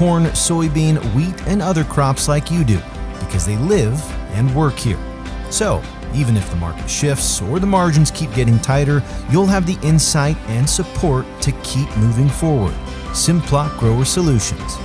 corn, soybean, wheat, and other crops like you do, because they live and work here. So, even if the market shifts or the margins keep getting tighter, you'll have the insight and support to keep moving forward. Simplot Grower Solutions.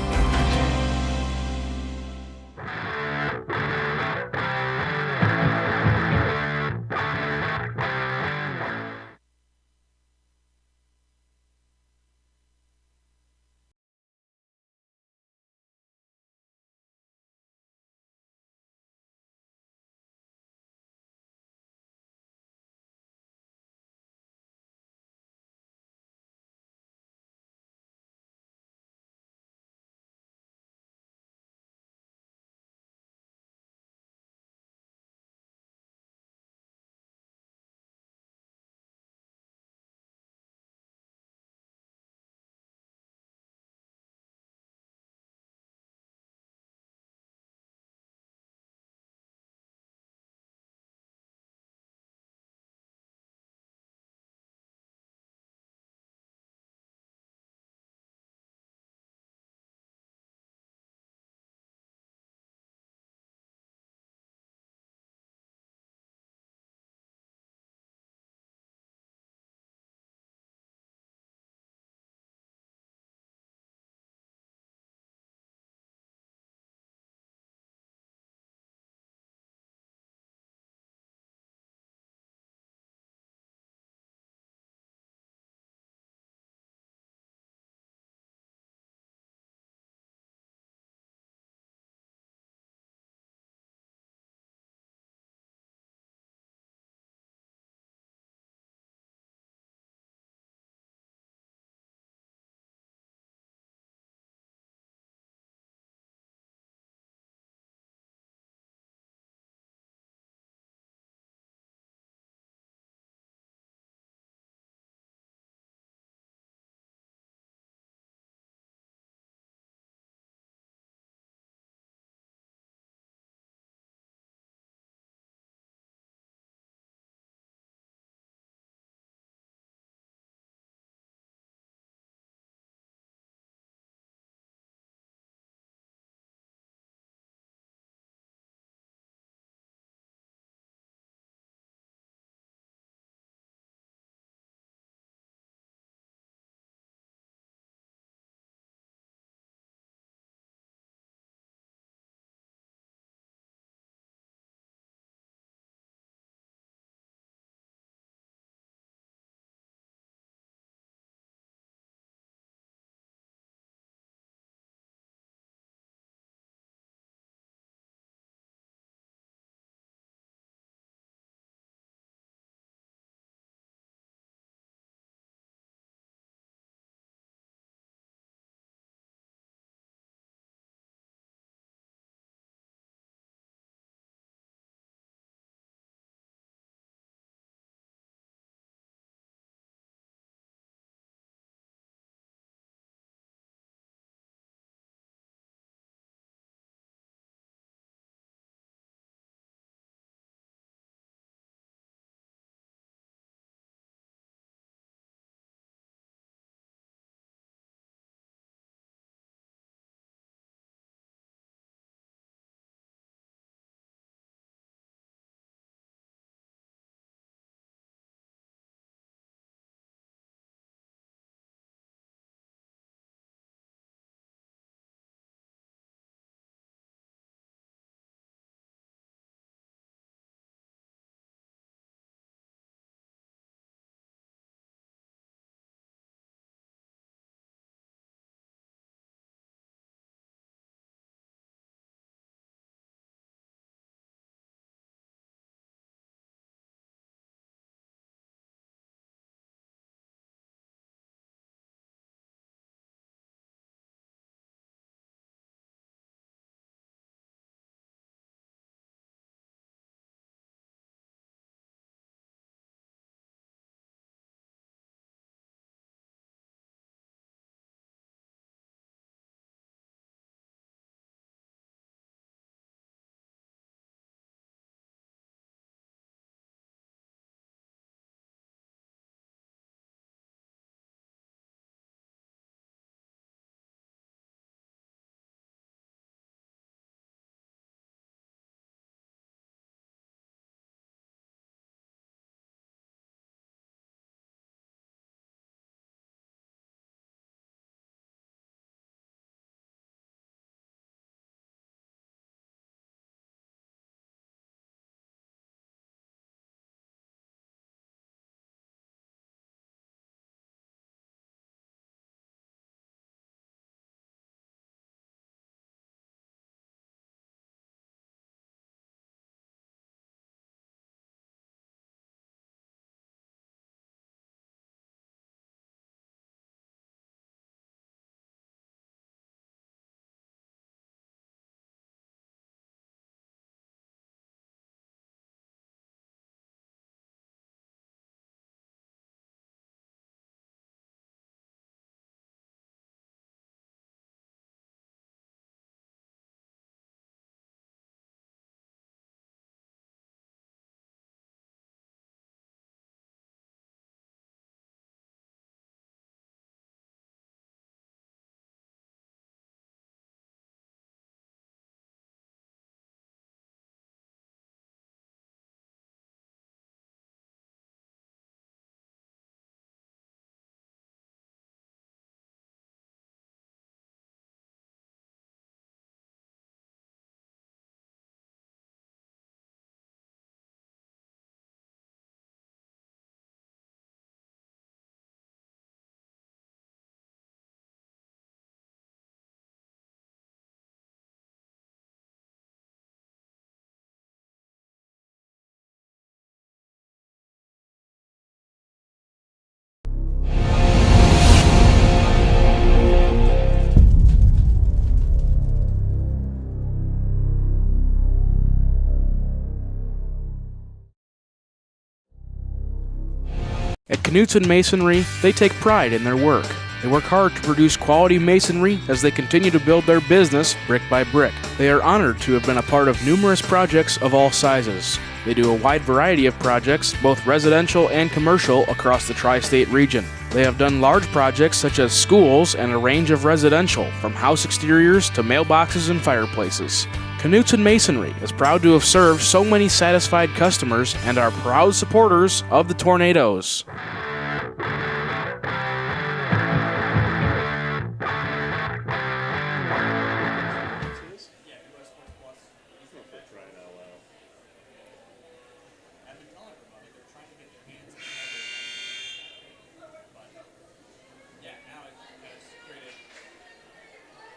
At Knutson Masonry, they take pride in their work. They work hard to produce quality masonry as they continue to build their business brick by brick. They are honored to have been a part of numerous projects of all sizes. They do a wide variety of projects, both residential and commercial, across the tri-state region. They have done large projects such as schools and a range of residential, from house exteriors to mailboxes and fireplaces. Knutson Masonry is proud to have served so many satisfied customers and are proud supporters of the Tornadoes.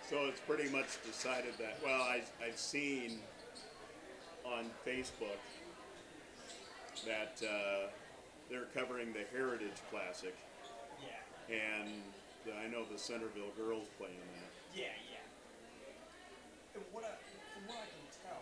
So it's pretty much decided that, well, I've seen on Facebook that they're covering the Heritage Classic. Yeah. And I know the Centerville girls playing that. Yeah, yeah. From what I can tell,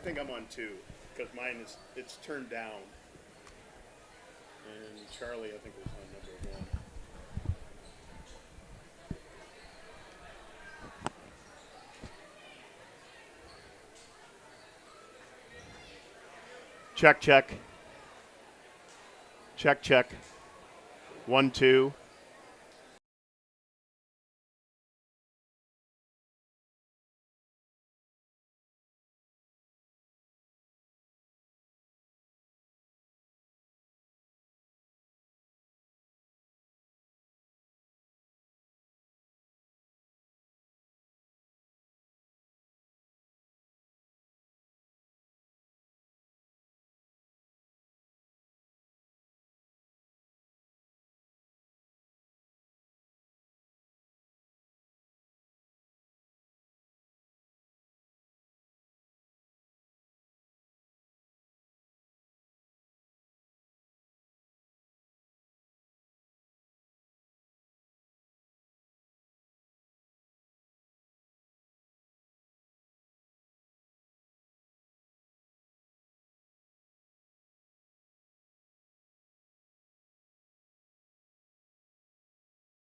think I'm on 2 because mine it's turned down. And Charlie, I think, was on number 1. Check, check. Check, check. 1, 2.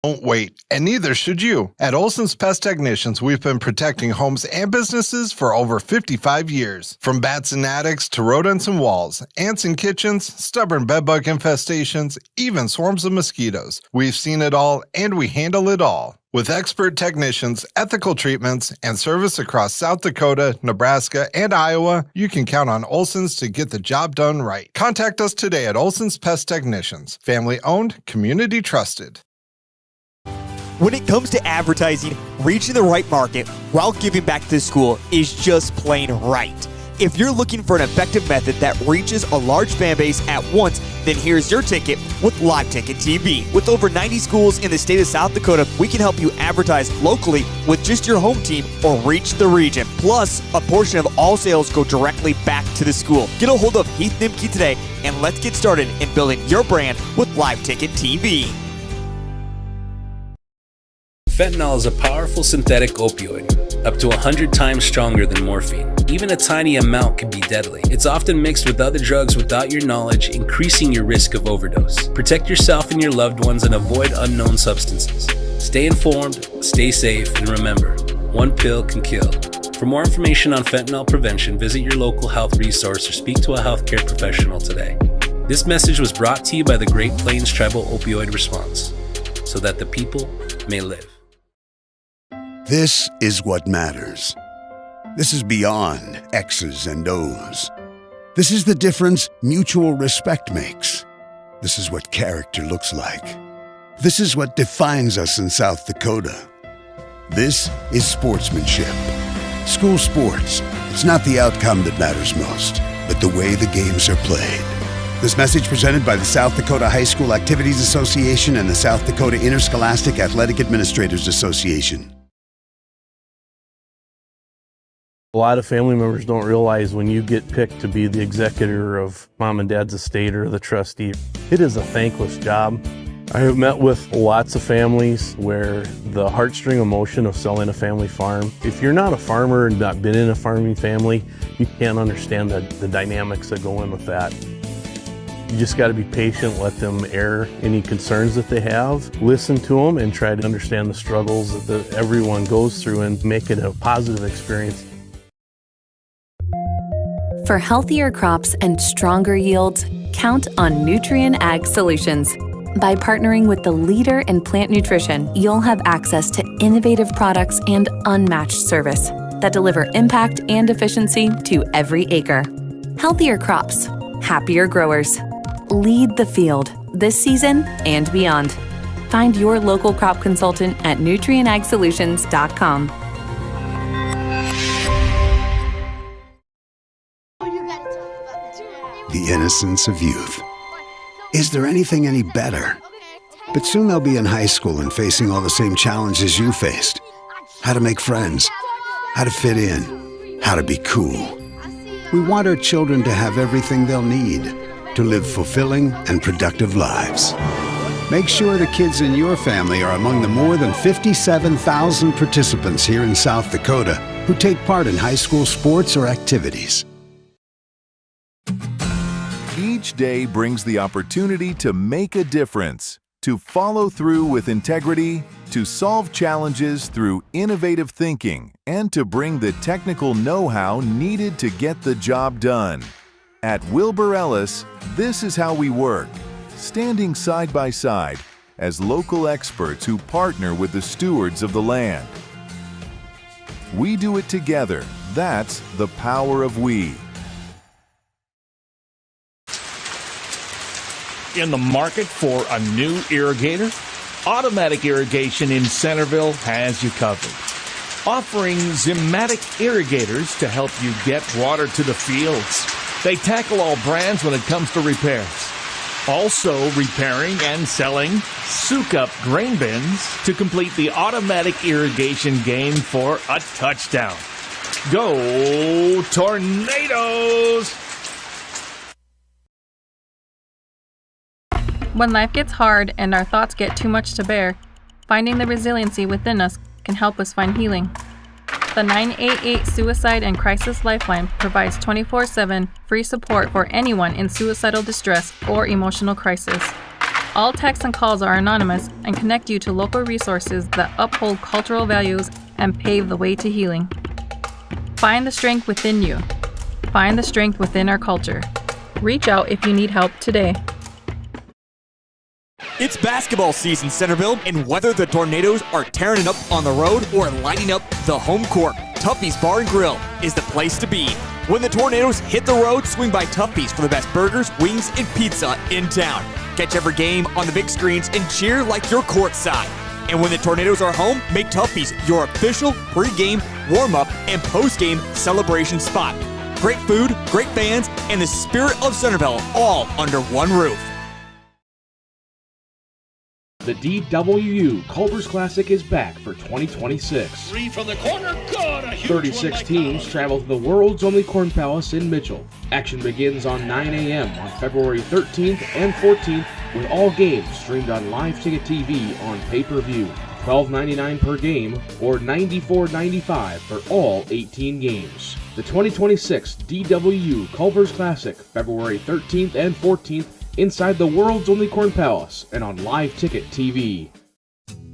Don't wait, and neither should you. At Olson's Pest Technicians, we've been protecting homes and businesses for over 55 years. From bats and attics to rodents and walls, ants in kitchens, stubborn bedbug infestations, even swarms of mosquitoes. We've seen it all, and we handle it all. With expert technicians, ethical treatments, and service across South Dakota, Nebraska, and Iowa, you can count on Olson's to get the job done right. Contact us today at Olson's Pest Technicians. Family owned, community trusted. When it comes to advertising, reaching the right market while giving back to the school is just plain right. If you're looking for an effective method that reaches a large fan base at once, then here's your ticket with Live Ticket TV. With over 90 schools in the state of South Dakota, we can help you advertise locally with just your home team or reach the region. Plus, a portion of all sales go directly back to the school. Get a hold of Heath Nimke today and let's get started in building your brand with Live Ticket TV. Fentanyl is a powerful synthetic opioid, up to 100 times stronger than morphine. Even a tiny amount can be deadly. It's often mixed with other drugs without your knowledge, increasing your risk of overdose. Protect yourself and your loved ones and avoid unknown substances. Stay informed, stay safe, and remember, one pill can kill. For more information on fentanyl prevention, visit your local health resource or speak to a healthcare professional today. This message was brought to you by the Great Plains Tribal Opioid Response, so that the people may live. This is what matters. This is beyond X's and O's. This is the difference mutual respect makes. This is what character looks like. This is what defines us in South Dakota. This is sportsmanship. School sports, it's not the outcome that matters most, but the way the games are played. This message presented by the South Dakota High School Activities Association and the South Dakota Interscholastic Athletic Administrators Association. A lot of family members don't realize when you get picked to be the executor of mom and dad's estate or the trustee, it is a thankless job. I have met with lots of families where the heartstring emotion of selling a family farm, if you're not a farmer and not been in a farming family, you can't understand the dynamics that go in with that. You just got to be patient, let them air any concerns that they have, listen to them, and try to understand the struggles that everyone goes through and make it a positive experience. For healthier crops and stronger yields, count on Nutrien Ag Solutions. By partnering with the leader in plant nutrition, you'll have access to innovative products and unmatched service that deliver impact and efficiency to every acre. Healthier crops, happier growers. Lead the field this season and beyond. Find your local crop consultant at nutrienagsolutions.com. The innocence of youth. Is there anything any better? But soon they'll be in high school and facing all the same challenges you faced. How to make friends, how to fit in, how to be cool. We want our children to have everything they'll need to live fulfilling and productive lives. Make sure the kids in your family are among the more than 57,000 participants here in South Dakota who take part in high school sports or activities. Each day brings the opportunity to make a difference, to follow through with integrity, to solve challenges through innovative thinking, and to bring the technical know-how needed to get the job done. At Wilbur Ellis, this is how we work, standing side by side as local experts who partner with the stewards of the land. We do it together. That's the power of we. In the market for a new irrigator? Automatic Irrigation in Centerville has you covered. Offering Zimatic irrigators to help you get water to the fields. They tackle all brands when it comes to repairs. Also repairing and selling soak-up grain bins to complete the automatic irrigation game for a touchdown. Go Tornadoes! When life gets hard and our thoughts get too much to bear, finding the resiliency within us can help us find healing. The 988 Suicide and Crisis Lifeline provides 24/7 free support for anyone in suicidal distress or emotional crisis. All texts and calls are anonymous and connect you to local resources that uphold cultural values and pave the way to healing. Find the strength within you. Find the strength within our culture. Reach out if you need help today. It's basketball season, Centerville, and whether the Tornadoes are tearing it up on the road or lighting up the home court, Tuffy's Bar and Grill is the place to be. When the Tornadoes hit the road, swing by Tuffy's for the best burgers, wings, and pizza in town. Catch every game on the big screens and cheer like you're courtside. And when the Tornadoes are home, make Tuffy's your official pre-game, warm-up, and post-game celebration spot. Great food, great fans, and the spirit of Centerville all under one roof. The DWU Culver's Classic is back for 2026. Three from the corner, good! A huge 36 teams travel to the world's only Corn Palace in Mitchell. Action begins on 9 a.m. on February 13th and 14th, with all games streamed on Live Ticket TV on pay-per-view. $12.99 per game or $94.95 for all 18 games. The 2026 DWU Culver's Classic, February 13th and 14th, inside the world's only Corn Palace and on Live Ticket TV.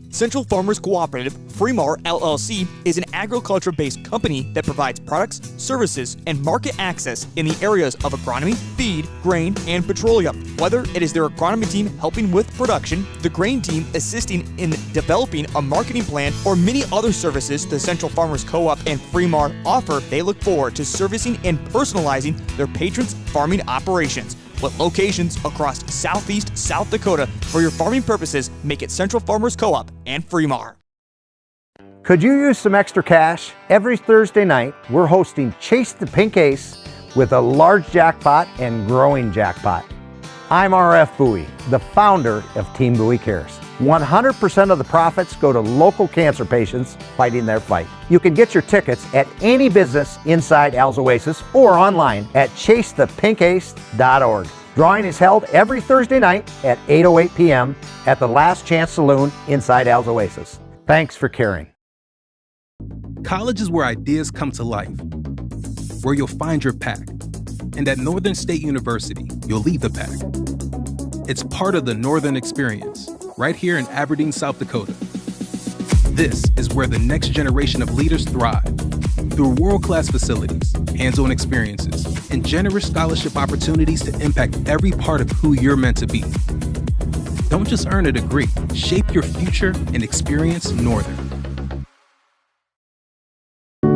Central Farmers Cooperative, Fremar LLC, is an agriculture-based company that provides products, services, and market access in the areas of agronomy, feed, grain, and petroleum. Whether it is their agronomy team helping with production, the grain team assisting in developing a marketing plan, or many other services the Central Farmers Co-op and Fremar offer, they look forward to servicing and personalizing their patrons' farming operations. With locations across southeast South Dakota for your farming purposes, make it Central Farmers Co-op and Fremar. Could you use some extra cash? Every Thursday night, we're hosting Chase the Pink Ace with a large jackpot and growing jackpot. I'm RF Bowie, the founder of Team Bowie Cares. 100% of the profits go to local cancer patients fighting their fight. You can get your tickets at any business inside Al's Oasis or online at chasethepinkace.org. Drawing is held every Thursday night at 8:08 p.m. at the Last Chance Saloon inside Al's Oasis. Thanks for caring. College is where ideas come to life, where you'll find your pack. And at Northern State University, you'll lead the pack. It's part of the Northern Experience, right here in Aberdeen, South Dakota. This is where the next generation of leaders thrive. Through world-class facilities, hands-on experiences, and generous scholarship opportunities to impact every part of who you're meant to be. Don't just earn a degree, shape your future and experience Northern.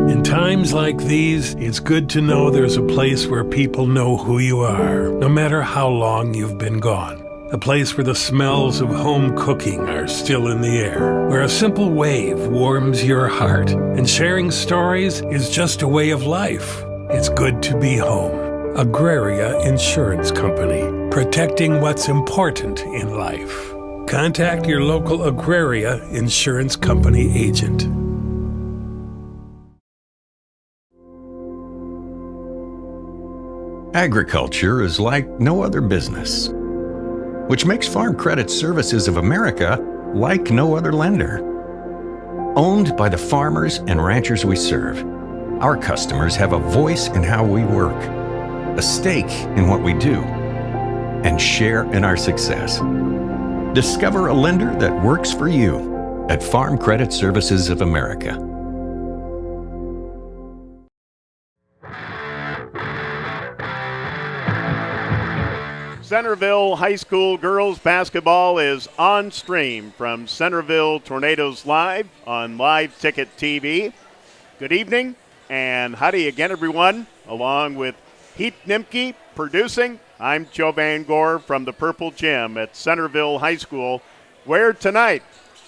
In times like these, it's good to know there's a place where people know who you are, no matter how long you've been gone. A place where the smells of home cooking are still in the air, where a simple wave warms your heart, and sharing stories is just a way of life. It's good to be home. Agraria Insurance Company, protecting what's important in life. Contact your local Agraria Insurance Company agent. Agriculture is like no other business, which makes Farm Credit Services of America like no other lender. Owned by the farmers and ranchers we serve, our customers have a voice in how we work, a stake in what we do, and share in our success. Discover a lender that works for you at Farm Credit Services of America. Centerville High School girls basketball is on stream from Centerville Tornadoes Live on Live Ticket TV. Good evening and howdy again, everyone. Along with Heath Nimke producing, I'm Joe Van Gore from the Purple Gym at Centerville High School, where tonight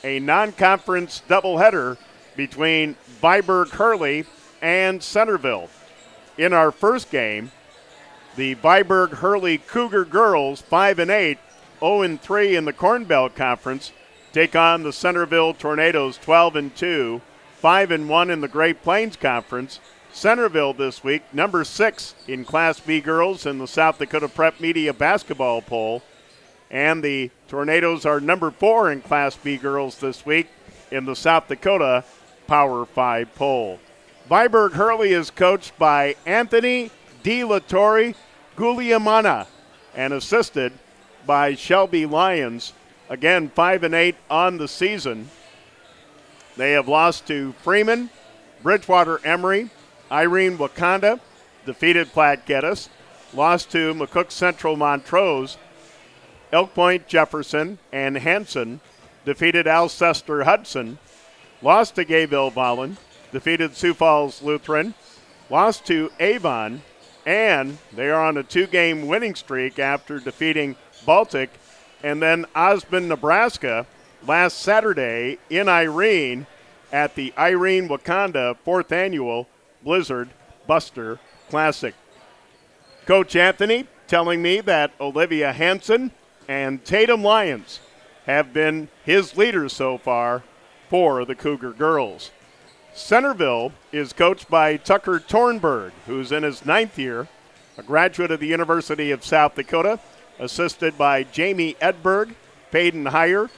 a non-conference doubleheader between Viborg-Hurley and Centerville. In our first game, the Viborg-Hurley Cougar girls, 5-8, 0-3 in the Corn Belt Conference, take on the Centerville Tornadoes, 12-2, 5-1 in the Great Plains Conference. Centerville this week, number 6 in Class B girls in the South Dakota Prep Media basketball poll. And the Tornadoes are number 4 in Class B girls this week in the South Dakota Power 5 poll. Viborg-Hurley is coached by Anthony De La Torre Guglielmana and assisted by Shelby Lyons. Again, 5-8 on the season. They have lost to Freeman, Bridgewater Emory, Irene Wakanda, defeated Platte Geddes, lost to McCook Central Montrose, Elk Point Jefferson and Hanson, defeated Alcester Hudson, lost to Gayville Vollen, defeated Sioux Falls Lutheran, lost to Avon, and they are on a 2-game winning streak after defeating Baltic and then Osmond, Nebraska last Saturday in Irene at the Irene Wakanda 4th Annual Blizzard Buster Classic. Coach Anthony telling me that Olivia Hansen and Tatum Lyons have been his leaders so far for the Cougar girls. Centerville is coached by Tucker Tornberg, who's in his 9th year, a graduate of the University of South Dakota, assisted by Jamie Edberg, Peyton Heyer,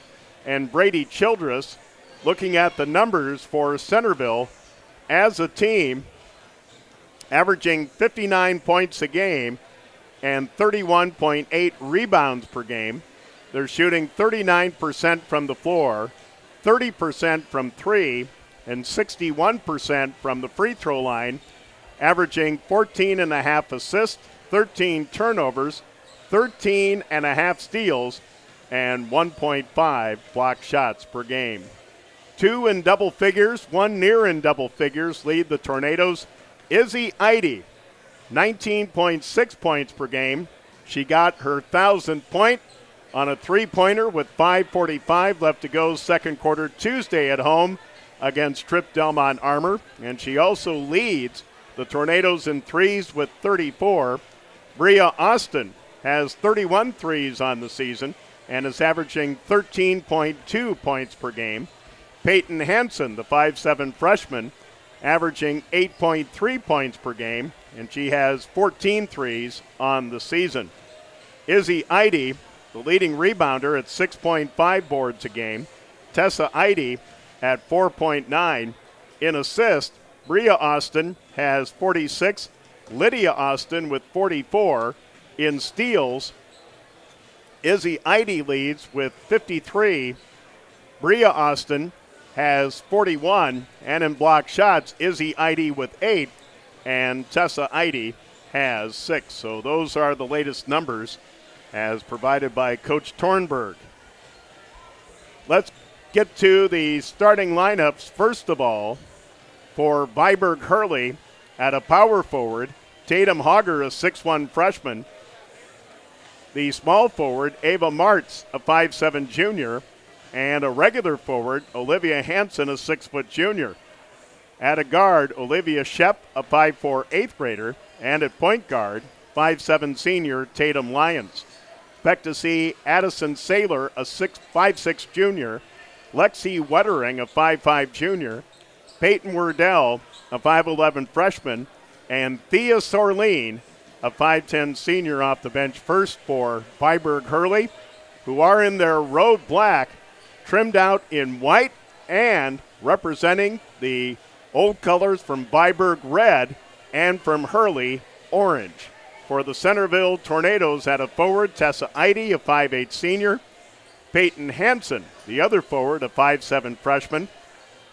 and Brady Childress. Looking at the numbers for Centerville as a team, averaging 59 points a game and 31.8 rebounds per game. They're shooting 39% from the floor, 30% from 3, and 61% from the free throw line, averaging 14.5 assists, 13 turnovers, 13.5 steals, and 1.5 block shots per game. 2 in double figures, 1 near in double figures lead the Tornadoes. Izzy Eide, 19.6 points per game. She got her 1,000th point on a three-pointer with 5:45 left to go second quarter Tuesday at home against Trip Delmont Armor. And she also leads the Tornadoes in threes with 34. Bria Austin has 31 threes on the season and is averaging 13.2 points per game. Peyton Hansen, the 5'7 freshman, averaging 8.3 points per game, and she has 14 threes on the season. Izzy Eide, the leading rebounder at 6.5 boards a game. Tessa Eide at 4.9. In assists, Bria Austin has 46. Lydia Austin with 44. In steals, Izzy Eide leads with 53. Bria Austin has 41. And in block shots, Izzy Eide with 8. And Tessa Eide has 6. So those are the latest numbers as provided by Coach Tornberg. Let's get to the starting lineups. First of all, for Viborg-Hurley at a power forward, Tatum Hogger, a 6'1 freshman. The small forward, Ava Martz, a 5'7 junior. And a regular forward, Olivia Hansen, a 6' junior. At a guard, Olivia Shep, a 5'4 8th grader. And at point guard, 5'7 senior Tatum Lyons. Expect to see Addison Saylor, a 5'6 junior. Lexi Wettering, a 5'5 junior. Peyton Wardell, a 5'11 freshman. And Thea Sorleen, a 5'10 senior off the bench first for Viborg-Hurley, who are in their road black, trimmed out in white and representing the old colors from Viborg red and from Hurley orange For the Centerville Tornadoes at a forward, Tessa Eide, a 5'8 senior. Peyton Hansen, the other forward, a 5'7 freshman.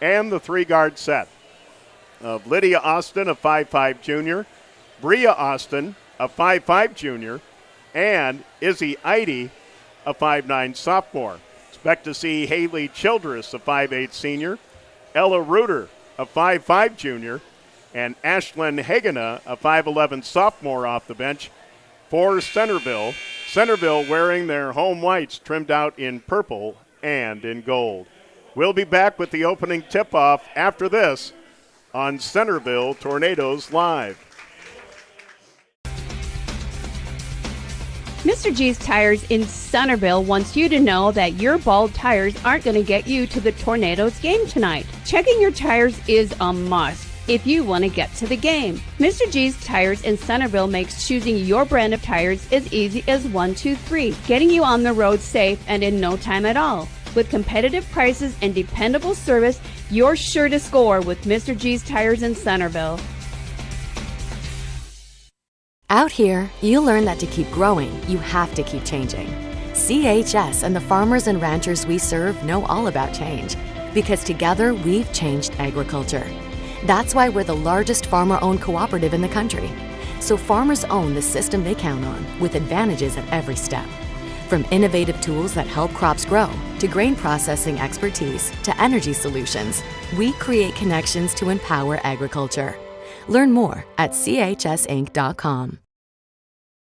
And the three-guard set of Lydia Austin, a 5'5 junior. Bria Austin, a 5'5 junior. And Izzy Eide, a 5'9 sophomore. Expect to see Haley Childress, a 5'8 senior. Ella Reuter, a 5'5 junior. And Ashlyn Hagena, a 5'11 sophomore off the bench for Centerville. Centerville wearing their home whites trimmed out in purple and in gold. We'll be back with the opening tip-off after this on Centerville Tornadoes Live. Mr. G's Tires in Centerville wants you to know that your bald tires aren't going to get you to the Tornadoes game tonight. Checking your tires is a must if you want to get to the game. Mr. G's Tires in Centerville makes choosing your brand of tires as easy as 1, 2, 3, getting you on the road safe and in no time at all. With competitive prices and dependable service, you're sure to score with Mr. G's Tires in Centerville. Out here, you learn that to keep growing, you have to keep changing. CHS and the farmers and ranchers we serve know all about change, because together we've changed agriculture. That's why we're the largest farmer-owned cooperative in the country. So farmers own the system they count on, with advantages at every step. From innovative tools that help crops grow, to grain processing expertise, to energy solutions, we create connections to empower agriculture. Learn more at chsinc.com.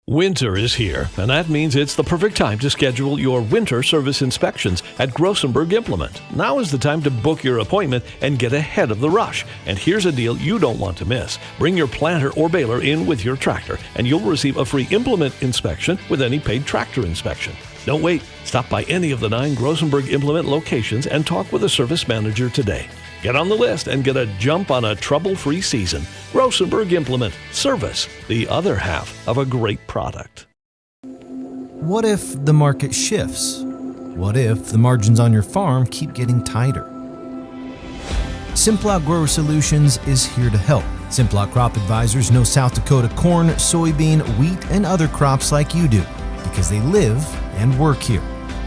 Winter is here, and that means it's the perfect time to schedule your winter service inspections at Grossenberg Implement. Now is the time to book your appointment and get ahead of the rush. And here's a deal you don't want to miss. Bring your planter or baler in with your tractor, and you'll receive a free implement inspection with any paid tractor inspection. Don't wait. Stop by any of the 9 Grossenberg Implement locations and talk with a service manager today. Get on the list and get a jump on a trouble-free season. Grossenberg Implement. Service, the other half of a great product. What if the market shifts? What if the margins on your farm keep getting tighter? Simplot Grower Solutions is here to help. Simplot Crop Advisors know South Dakota corn, soybean, wheat, and other crops like you do, because they live and work here.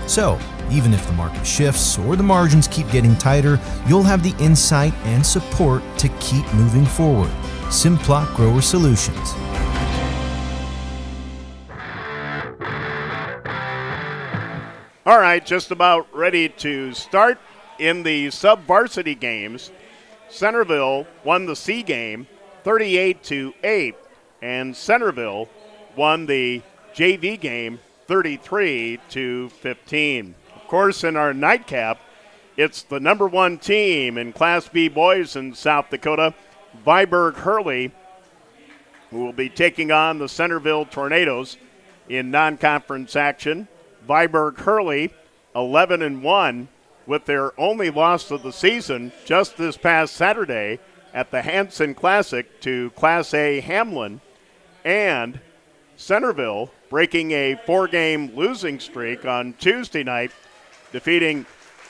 So, even if the market shifts or the margins keep getting tighter, you'll have the insight and support to keep moving forward. Simplot Grower Solutions. All right, just about ready to start in the sub-varsity games. Centerville won the C game 38-8, and Centerville won the JV game 33-15. Of course, in our nightcap, it's the number 1 team in Class B boys in South Dakota, Viborg-Hurley, who will be taking on the Centerville Tornadoes in non-conference action. Viborg-Hurley 11-1 with their only loss of the season just this past Saturday at the Hanson Classic to Class A Hamlin. And Centerville breaking a 4-game losing streak on Tuesday night, defeating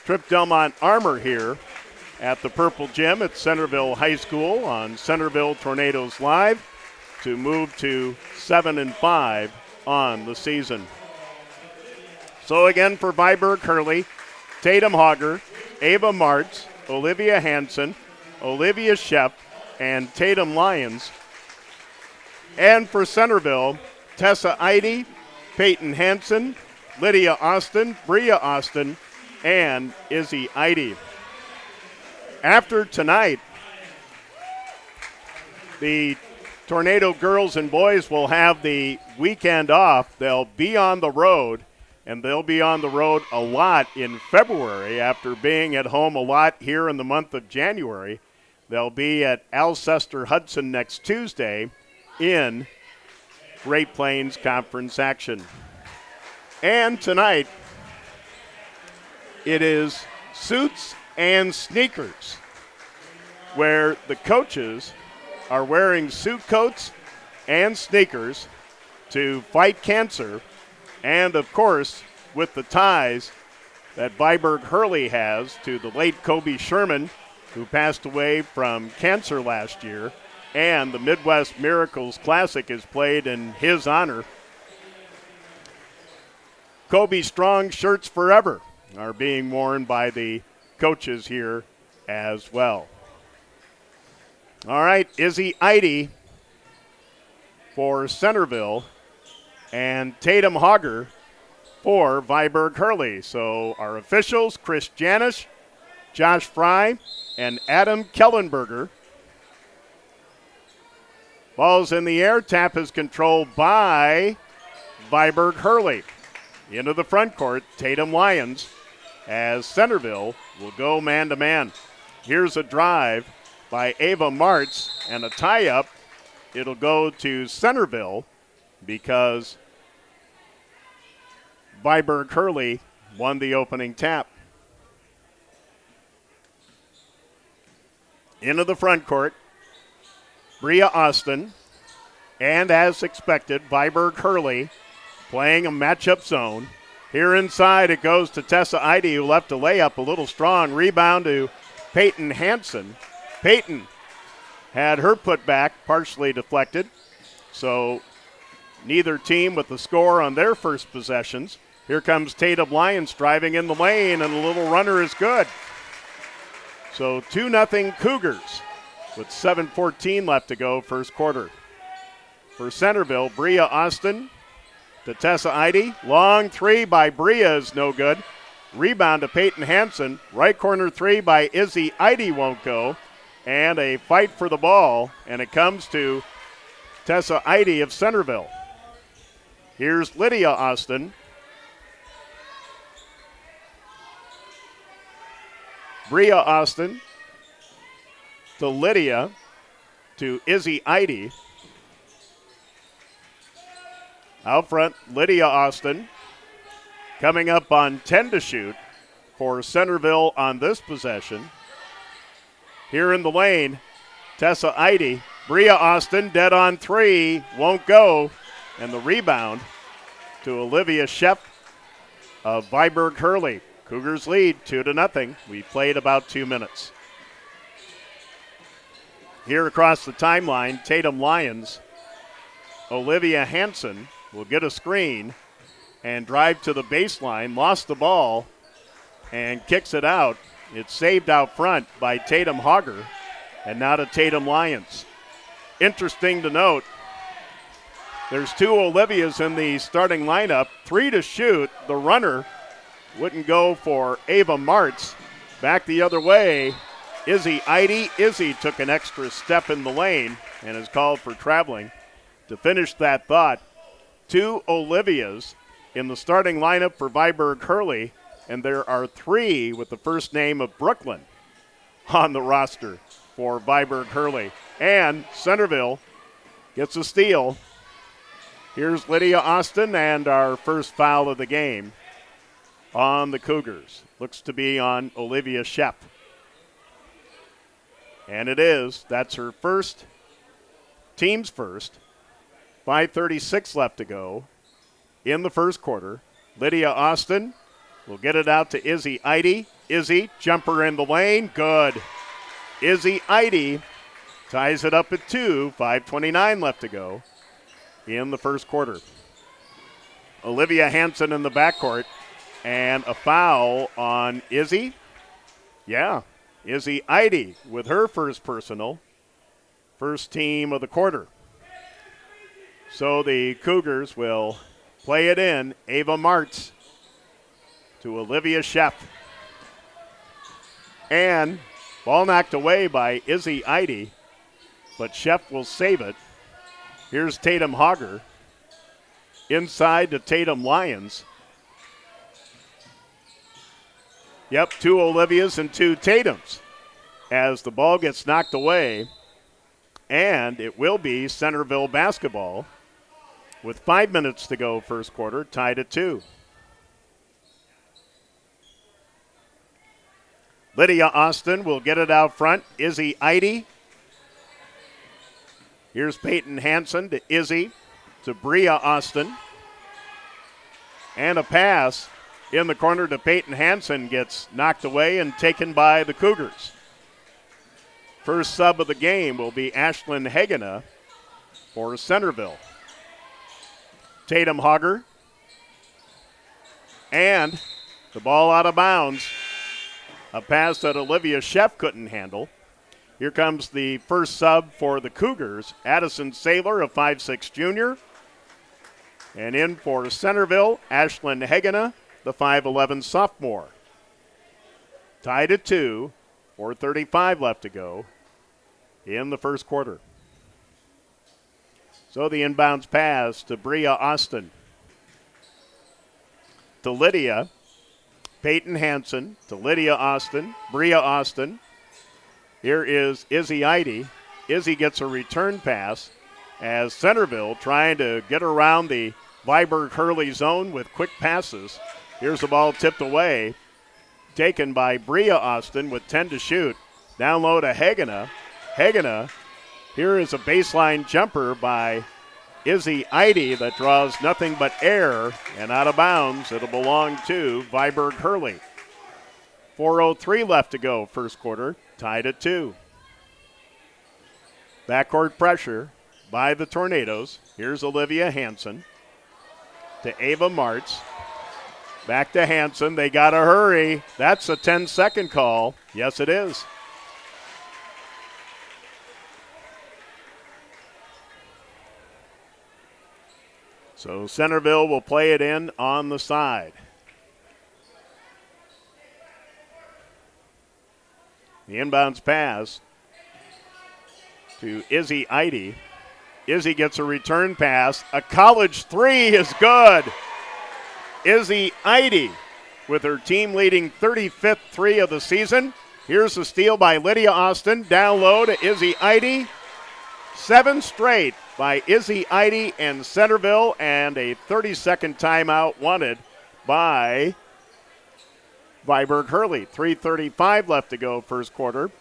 Trip Delmont Armor here at the Purple Gym at Centerville High School on Centerville Tornadoes Live to move to 7-5 on the season. So again for Viborg-Hurley, Tatum Hogger, Ava Martz, Olivia Hansen, Olivia Shep, and Tatum Lyons. And for Centerville, Tessa Eide, Peyton Hansen, Lydia Austin, Bria Austin, and Izzy Eide. After tonight, the Tornado girls and boys will have the weekend off. They'll be on the road, and they'll be on the road a lot in February after being at home a lot here in the month of January. They'll be at Alcester Hudson next Tuesday in Great Plains Conference action. And tonight, it is suits and sneakers, where the coaches are wearing suit coats and sneakers to fight cancer, and of course, with the ties that Viborg-Hurley has to the late Kobe Sherman, who passed away from cancer last year, and the Midwest Miracles Classic is played in his honor. Kobe Strong shirts forever are being worn by the coaches here as well. All right, Izzy Eide for Centerville and Tatum Hogger for Viborg-Hurley. So our officials, Chris Janish, Josh Fry, and Adam Kellenberger. Ball's in the air. Tap is controlled by Viborg-Hurley. Into the front court, Tatum Lions, as Centerville will go man-to-man. Here's a drive by Ava Martz and a tie-up. It'll go to Centerville because Viborg-Hurley won the opening tap. Into the front court, Bria Austin, and as expected, Viborg-Hurley playing a matchup zone. Here inside it goes to Tessa Eide, who left a layup a little strong. Rebound to Peyton Hansen. Peyton had her putback partially deflected, so neither team with the score on their first possessions. Here comes Tatum Lions driving in the lane, and a little runner is good. So 2-0 Cougars with 7:14 left to go first quarter. For Centerville, Bria Austin to Tessa Eide. Long three by Bria is no good. Rebound to Peyton Hansen. Right corner three by Izzy Eide won't go. And a fight for the ball, and it comes to Tessa Eide of Centerville. Here's Lydia Austin. Bria Austin to Lydia to Izzy Eide. Out front, Lydia Austin coming up on 10 to shoot for Centerville on this possession. Here in the lane, Tessa Eide. Bria Austin dead on three, won't go. And the rebound to Olivia Shep of Viborg-Hurley. Cougars lead 2-0. We played about 2 minutes. Here across the timeline, Tatum Lions. Olivia Hansen will get a screen and drive to the baseline, lost the ball, and kicks it out. It's saved out front by Tatum Hogger, and now to Tatum Lions. Interesting to note, there's 2 Olivias in the starting lineup, 3 to shoot. The runner wouldn't go for Ava Martz. Back the other way, Izzy Eide. Izzy took an extra step in the lane and is called for traveling. To finish that thought, 2 Olivias in the starting lineup for Viborg-Hurley, and there are 3 with the first name of Brooklyn on the roster for Viborg-Hurley. And Centerville gets a steal. Here's Lydia Austin, and our first foul of the game on the Cougars. Looks to be on Olivia Shep. And it is. That's her first, team's first. 5:36 left to go in the first quarter. Lydia Austin will get it out to Izzy Eide. Izzy, jumper in the lane, good. Izzy Eide ties it up at 2, 5:29 left to go in the first quarter. Olivia Hansen in the backcourt, and a foul on Izzy. Yeah, Izzy Eide with her first personal, first team of the quarter. So the Cougars will play it in. Ava Martz to Olivia Shep. And ball knocked away by Izzy Eide, but Shep will save it. Here's Tatum Hogger. Inside to Tatum Lions. Yep, 2 Olivias and 2 Tatums as the ball gets knocked away. And it will be Centerville basketball with 5 minutes to go first quarter, tied at 2. Lydia Austin will get it out front. Izzy Eide. Here's Peyton Hansen to Izzy, to Bria Austin. And a pass in the corner to Peyton Hansen gets knocked away and taken by the Cougars. First sub of the game will be Ashlyn Hagena for Centerville. Tatum Hogger. And the ball out of bounds. A pass that Olivia Sheff couldn't handle. Here comes the first sub for the Cougars. Addison Saylor, a 5'6 junior. And in for Centerville, Ashlyn Hagena, the 5'11 sophomore. Tied at 2, 4:35 left to go in the first quarter. So the inbounds pass to Bria Austin. To Lydia. Peyton Hansen to Lydia Austin. Bria Austin. Here is Izzy Eide. Izzy gets a return pass as Centerville trying to get around the Viborg-Hurley zone with quick passes. Here's the ball tipped away. Taken by Bria Austin with 10 to shoot. Down low to Hagena. Hagena. Here is a baseline jumper by Izzy Eide that draws nothing but air and out of bounds. It'll belong to Viborg-Hurley. 4:03 left to go first quarter. Tied at 2. Backcourt pressure by the Tornadoes. Here's Olivia Hansen to Ava Martz. Back to Hansen. They got to hurry. That's a 10-second call. Yes, it is. So Centerville will play it in on the side. The inbounds pass to Izzy Eide. Izzy gets a return pass. A college three is good. Izzy Eide with her team-leading 35th three of the season. Here's the steal by Lydia Austin. Down low to Izzy Eide. 7 straight by Izzy Eide and Centerville, and a 30-second timeout wanted by Viborg-Hurley. 3:35 left to go first quarter.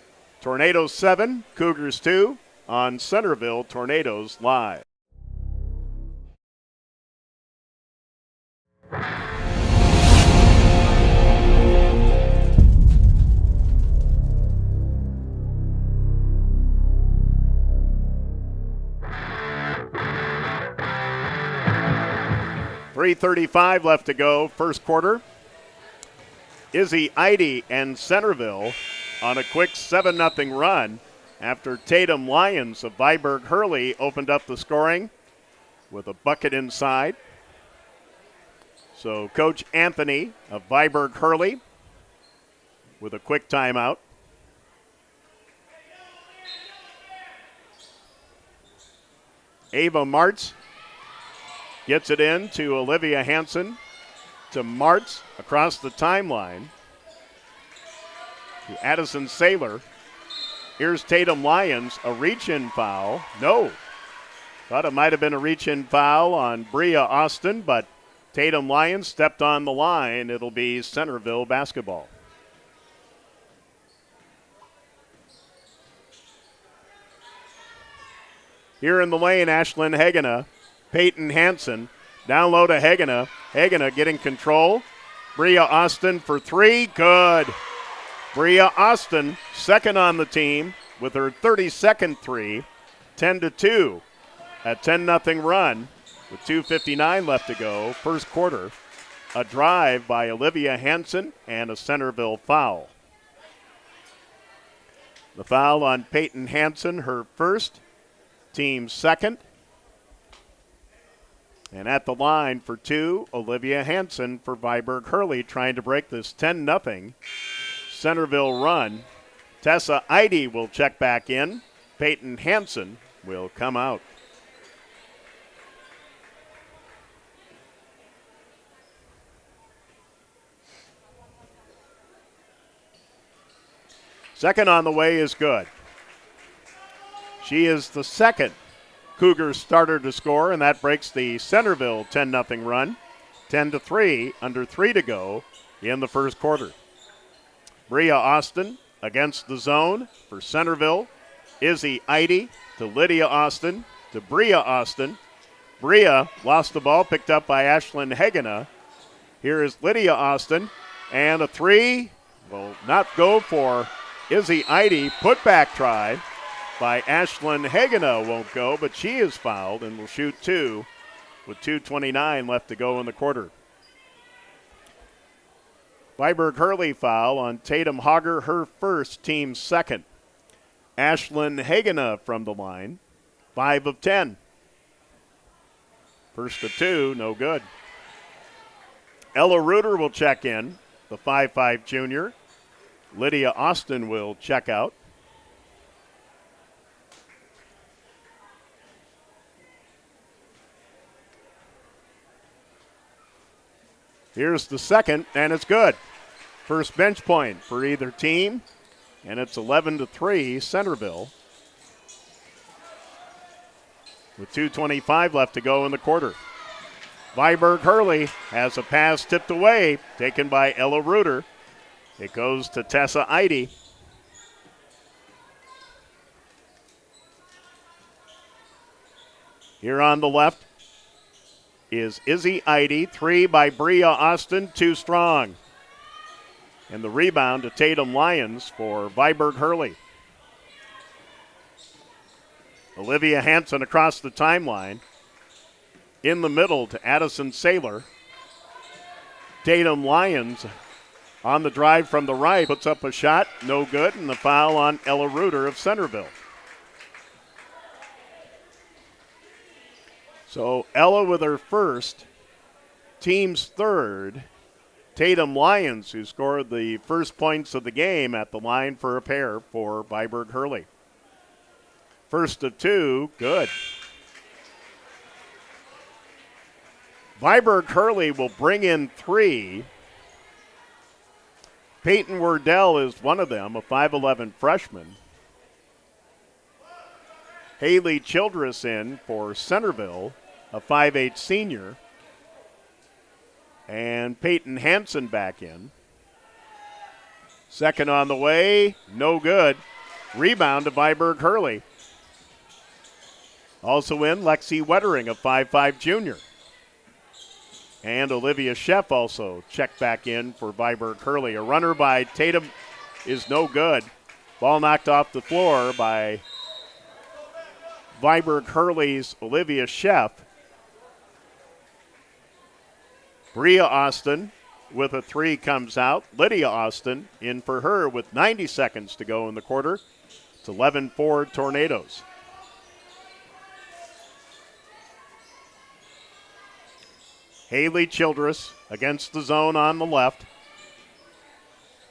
Tornadoes 7, Cougars 2 on Centerville Tornadoes Live. .335 left to go first quarter. Izzy Eide and Centerville on a quick 7-0 run after Tatum Lyons of Viborg-Hurley opened up the scoring with a bucket inside. So Coach Anthony of Viborg-Hurley with a quick timeout. Ava Martz gets it in to Olivia Hansen, to Martz across the timeline, to Addison Saylor. Here's Tatum Lyons, a reach-in foul. No. Thought it might have been a reach-in foul on Bria Austin, but Tatum Lyons stepped on the line. It'll be Centerville basketball. Here in the lane, Ashlyn Hagena. Peyton Hansen down low to Hagena. Hagena getting control. Bria Austin for 3. Good. Bria Austin, second on the team with her 32nd 3. 10-2. A 10-0 run with 2:59 left to go. First quarter. A drive by Olivia Hansen and a Centerville foul. The foul on Peyton Hansen, her first, team second. And at the line for 2, Olivia Hansen for Viborg-Hurley, trying to break this 10-0 Centerville run. Tessa Eide will check back in. Peyton Hansen will come out. Second on the way is good. She is the second Cougars starter to score, and that breaks the Centerville 10-0 run. 10-3, under 3 to go in the first quarter. Bria Austin against the zone for Centerville. Izzy Eide to Lydia Austin to Bria Austin. Bria lost the ball, picked up by Ashlyn Hagena. Here is Lydia Austin, and a 3 will not go for Izzy Eide, put-back try by Ashlyn Hagena won't go, but she is fouled and will shoot 2 with 2:29 left to go in the quarter. Viborg-Hurley foul on Tatum Hogger, her first, team second. Ashlyn Hagena from the line, 5 of 10. First of 2, no good. Ella Reuter will check in, the 5'5 junior. Lydia Austin will check out. Here's the second, and it's good. First bench point for either team, and it's 11-3 Centerville, with 2:25 left to go in the quarter. Viborg-Hurley has a pass tipped away, taken by Ella Reuter. It goes to Tessa Eide. Here on the left is Izzy Eide, 3 by Bria Austin, too strong. And the rebound to Tatum Lyons for Viborg-Hurley. Olivia Hansen across the timeline. In the middle to Addison Saylor. Tatum Lyons on the drive from the right, puts up a shot, no good, and the foul on Ella Reuter of Centerville. So Ella with her first, team's third. Tatum Lyons, who scored the first points of the game, at the line for a pair for Viborg-Hurley. First of 2, good. Viborg-Hurley will bring in 3. Peyton Wardell is one of them, a 5'11 freshman. Haley Childress in for Centerville, a 5'8 senior. And Peyton Hansen back in. Second on the way, no good. Rebound to Viborg-Hurley. Also in, Lexi Wettering, a 5'5 junior. And Olivia Sheff also checked back in for Viborg-Hurley. A runner by Tatum is no good. Ball knocked off the floor by Viborg-Hurley's Olivia Sheff. Bria Austin with a 3 comes out. Lydia Austin in for her with 90 seconds to go in the quarter. It's 11-4 Tornadoes. Haley Childress against the zone on the left.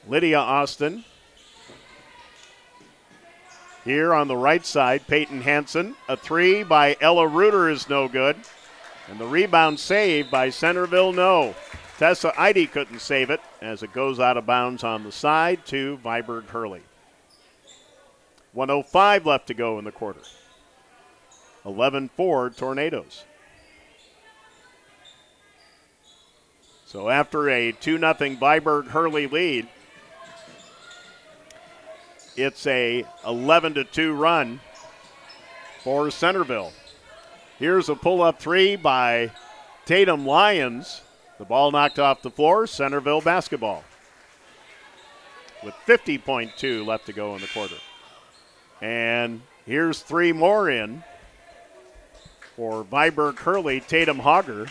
Lydia Austin. Here on the right side, Peyton Hansen. A 3 by Ella Reuter is no good. And the rebound saved by Centerville, no. Tessa Eide couldn't save it as it goes out of bounds on the side to Viborg-Hurley. 1:05 left to go in the quarter. 11-4 Tornadoes. So after a 2-0 Viborg-Hurley lead, it's a 11-2 run for Centerville. Here's a pull-up 3 by Tatum Lyons. The ball knocked off the floor. Centerville basketball. With 50.2 left to go in the quarter. And here's 3 more in for Viborg-Hurley, Tatum Hogger,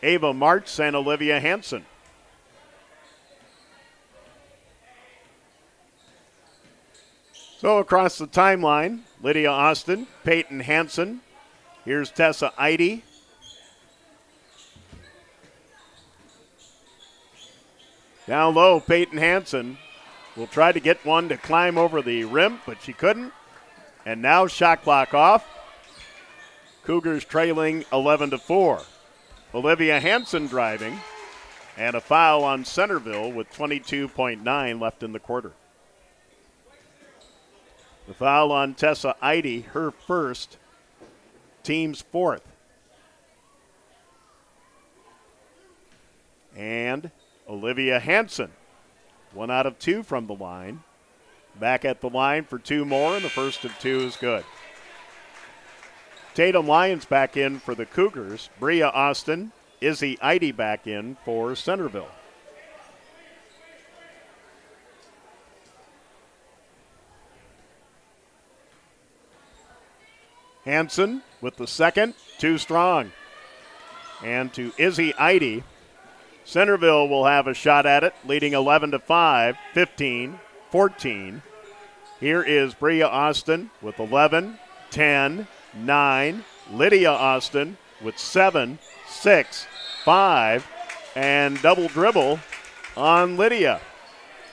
Ava Martz, and Olivia Hansen. So across the timeline, Lydia Austin, Peyton Hansen. Here's Tessa Eide. Down low, Peyton Hansen will try to get one to climb over the rim, but she couldn't. And now shot clock off. Cougars trailing 11-4. Olivia Hansen driving, and a foul on Centerville with 22.9 left in the quarter. The foul on Tessa Eide, her first, team's fourth. And Olivia Hansen, 1 out of 2 from the line. Back at the line for 2 more, and the first of 2 is good. Tatum Lyons back in for the Cougars. Bria Austin, Izzy Eide back in for Centerville. Hanson with the second, too strong. And to Izzy Eide. Centerville will have a shot at it, leading 11-5, 15-14. Here is Bria Austin with 11, 10, 9. Lydia Austin with 7, 6, 5, and double dribble on Lydia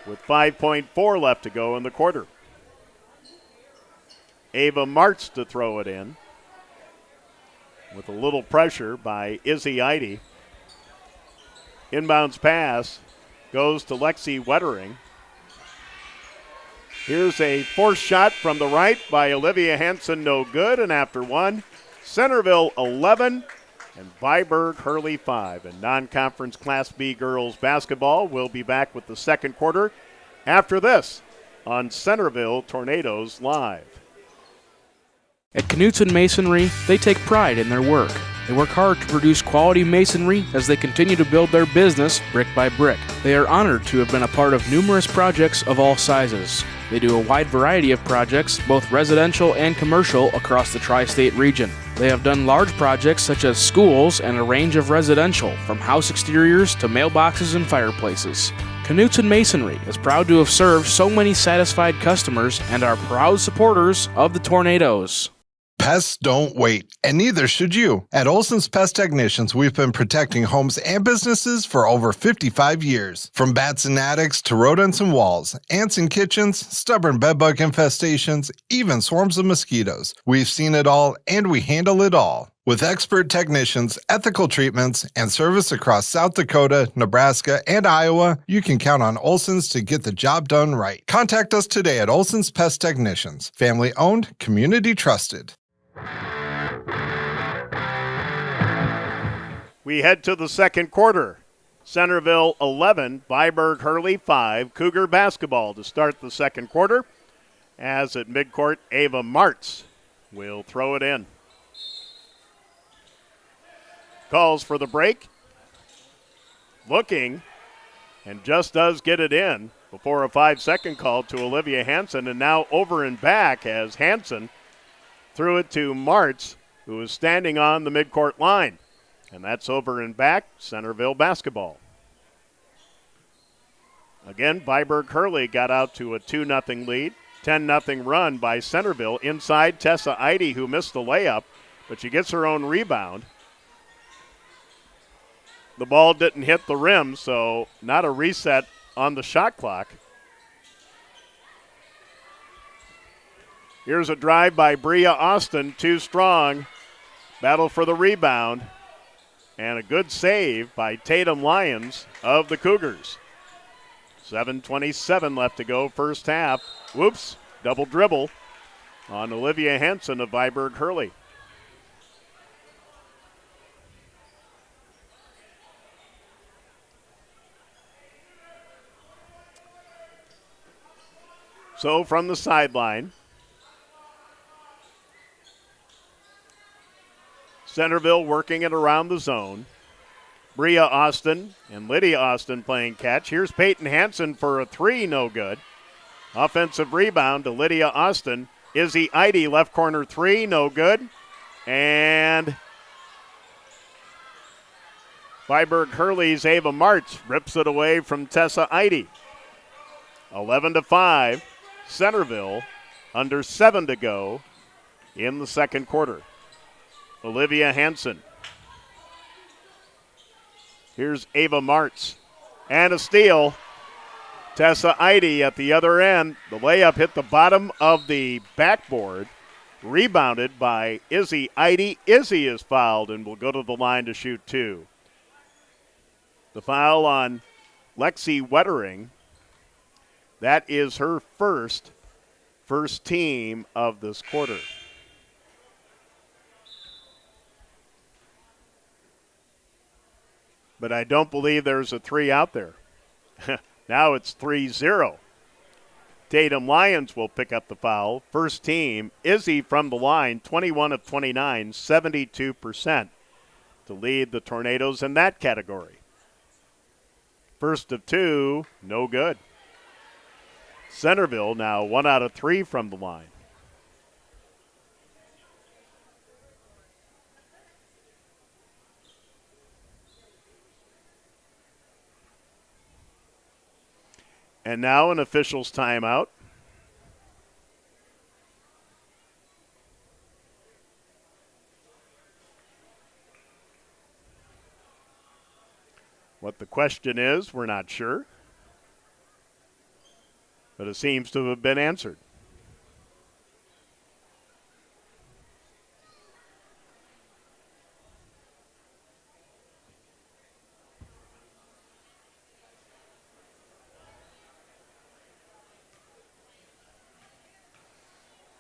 with 5.4 left to go in the quarter. Ava Martz to throw it in with a little pressure by Izzy Eide. Inbounds pass goes to Lexi Wettering. Here's a forced shot from the right by Olivia Hanson, no good. And after one, Centerville 11 and Viborg-Hurley 5. And non-conference Class B girls basketball will be back with the second quarter after this on Centerville Tornadoes Live. At Knutson Masonry, they take pride in their work. They work hard to produce quality masonry as they continue to build their business brick by brick. They are honored to have been a part of numerous projects of all sizes. They do a wide variety of projects, both residential and commercial, across the tri-state region. They have done large projects such as schools and a range of residential, from house exteriors to mailboxes and fireplaces. Knutson Masonry is proud to have served so many satisfied customers and are proud supporters of the Tornadoes. Pests don't wait, and neither should you. At Olson's Pest Technicians, we've been protecting homes and businesses for over 55 years. From bats and attics to rodents and walls, ants in kitchens, stubborn bedbug infestations, even swarms of mosquitoes. We've seen it all, and we handle it all. With expert technicians, ethical treatments, and service across South Dakota, Nebraska, and Iowa, you can count on Olson's to get the job done right. Contact us today at Olson's Pest Technicians. Family owned, community trusted. We head to the second quarter. Centerville 11, Viborg-Hurley 5. Cougar basketball to start the second quarter. As at midcourt, Ava Martz will throw it in. Calls for the break. Looking, and just does get it in before a 5-second call to Olivia Hanson. And now over and back as Hanson threw it to Martz, who is standing on the midcourt line. And that's over and back, Centerville basketball. Again, Viborg-Hurley got out to a 2-0 lead. 10-0 run by Centerville. Inside, Tessa Eide, who missed the layup, but she gets her own rebound. The ball didn't hit the rim, so not a reset on the shot clock. Here's a drive by Bria Austin, too strong. Battle for the rebound. And a good save by Tatum Lyons of the Cougars. 7:27 left to go, first half. Whoops, double dribble on Olivia Hanson of Viborg-Hurley. So from the sideline, Centerville working it around the zone. Bria Austin and Lydia Austin playing catch. Here's Peyton Hanson for a three, no good. Offensive rebound to Lydia Austin. Izzy Eide, left corner three, no good. And Viborg-Hurley's Ava Martz rips it away from Tessa Eide. 11-5, Centerville, under 7 to go in the second quarter. Olivia Hanson. Here's Ava Martz. And a steal. Tessa Eide at the other end. The layup hit the bottom of the backboard. Rebounded by Izzy Eide. Izzy is fouled and will go to the line to shoot two. The foul on Lexi Wettering. That is her first team of this quarter. But I don't believe there's a three out there. Now it's 3-0. Tatum Lyons will pick up the foul. First team, Izzy from the line, 21 of 29, 72% to lead the Tornadoes in that category. First of two, no good. Centerville now 1 out of 3 from the line. And now an official's timeout. What the question is, we're not sure. But it seems to have been answered.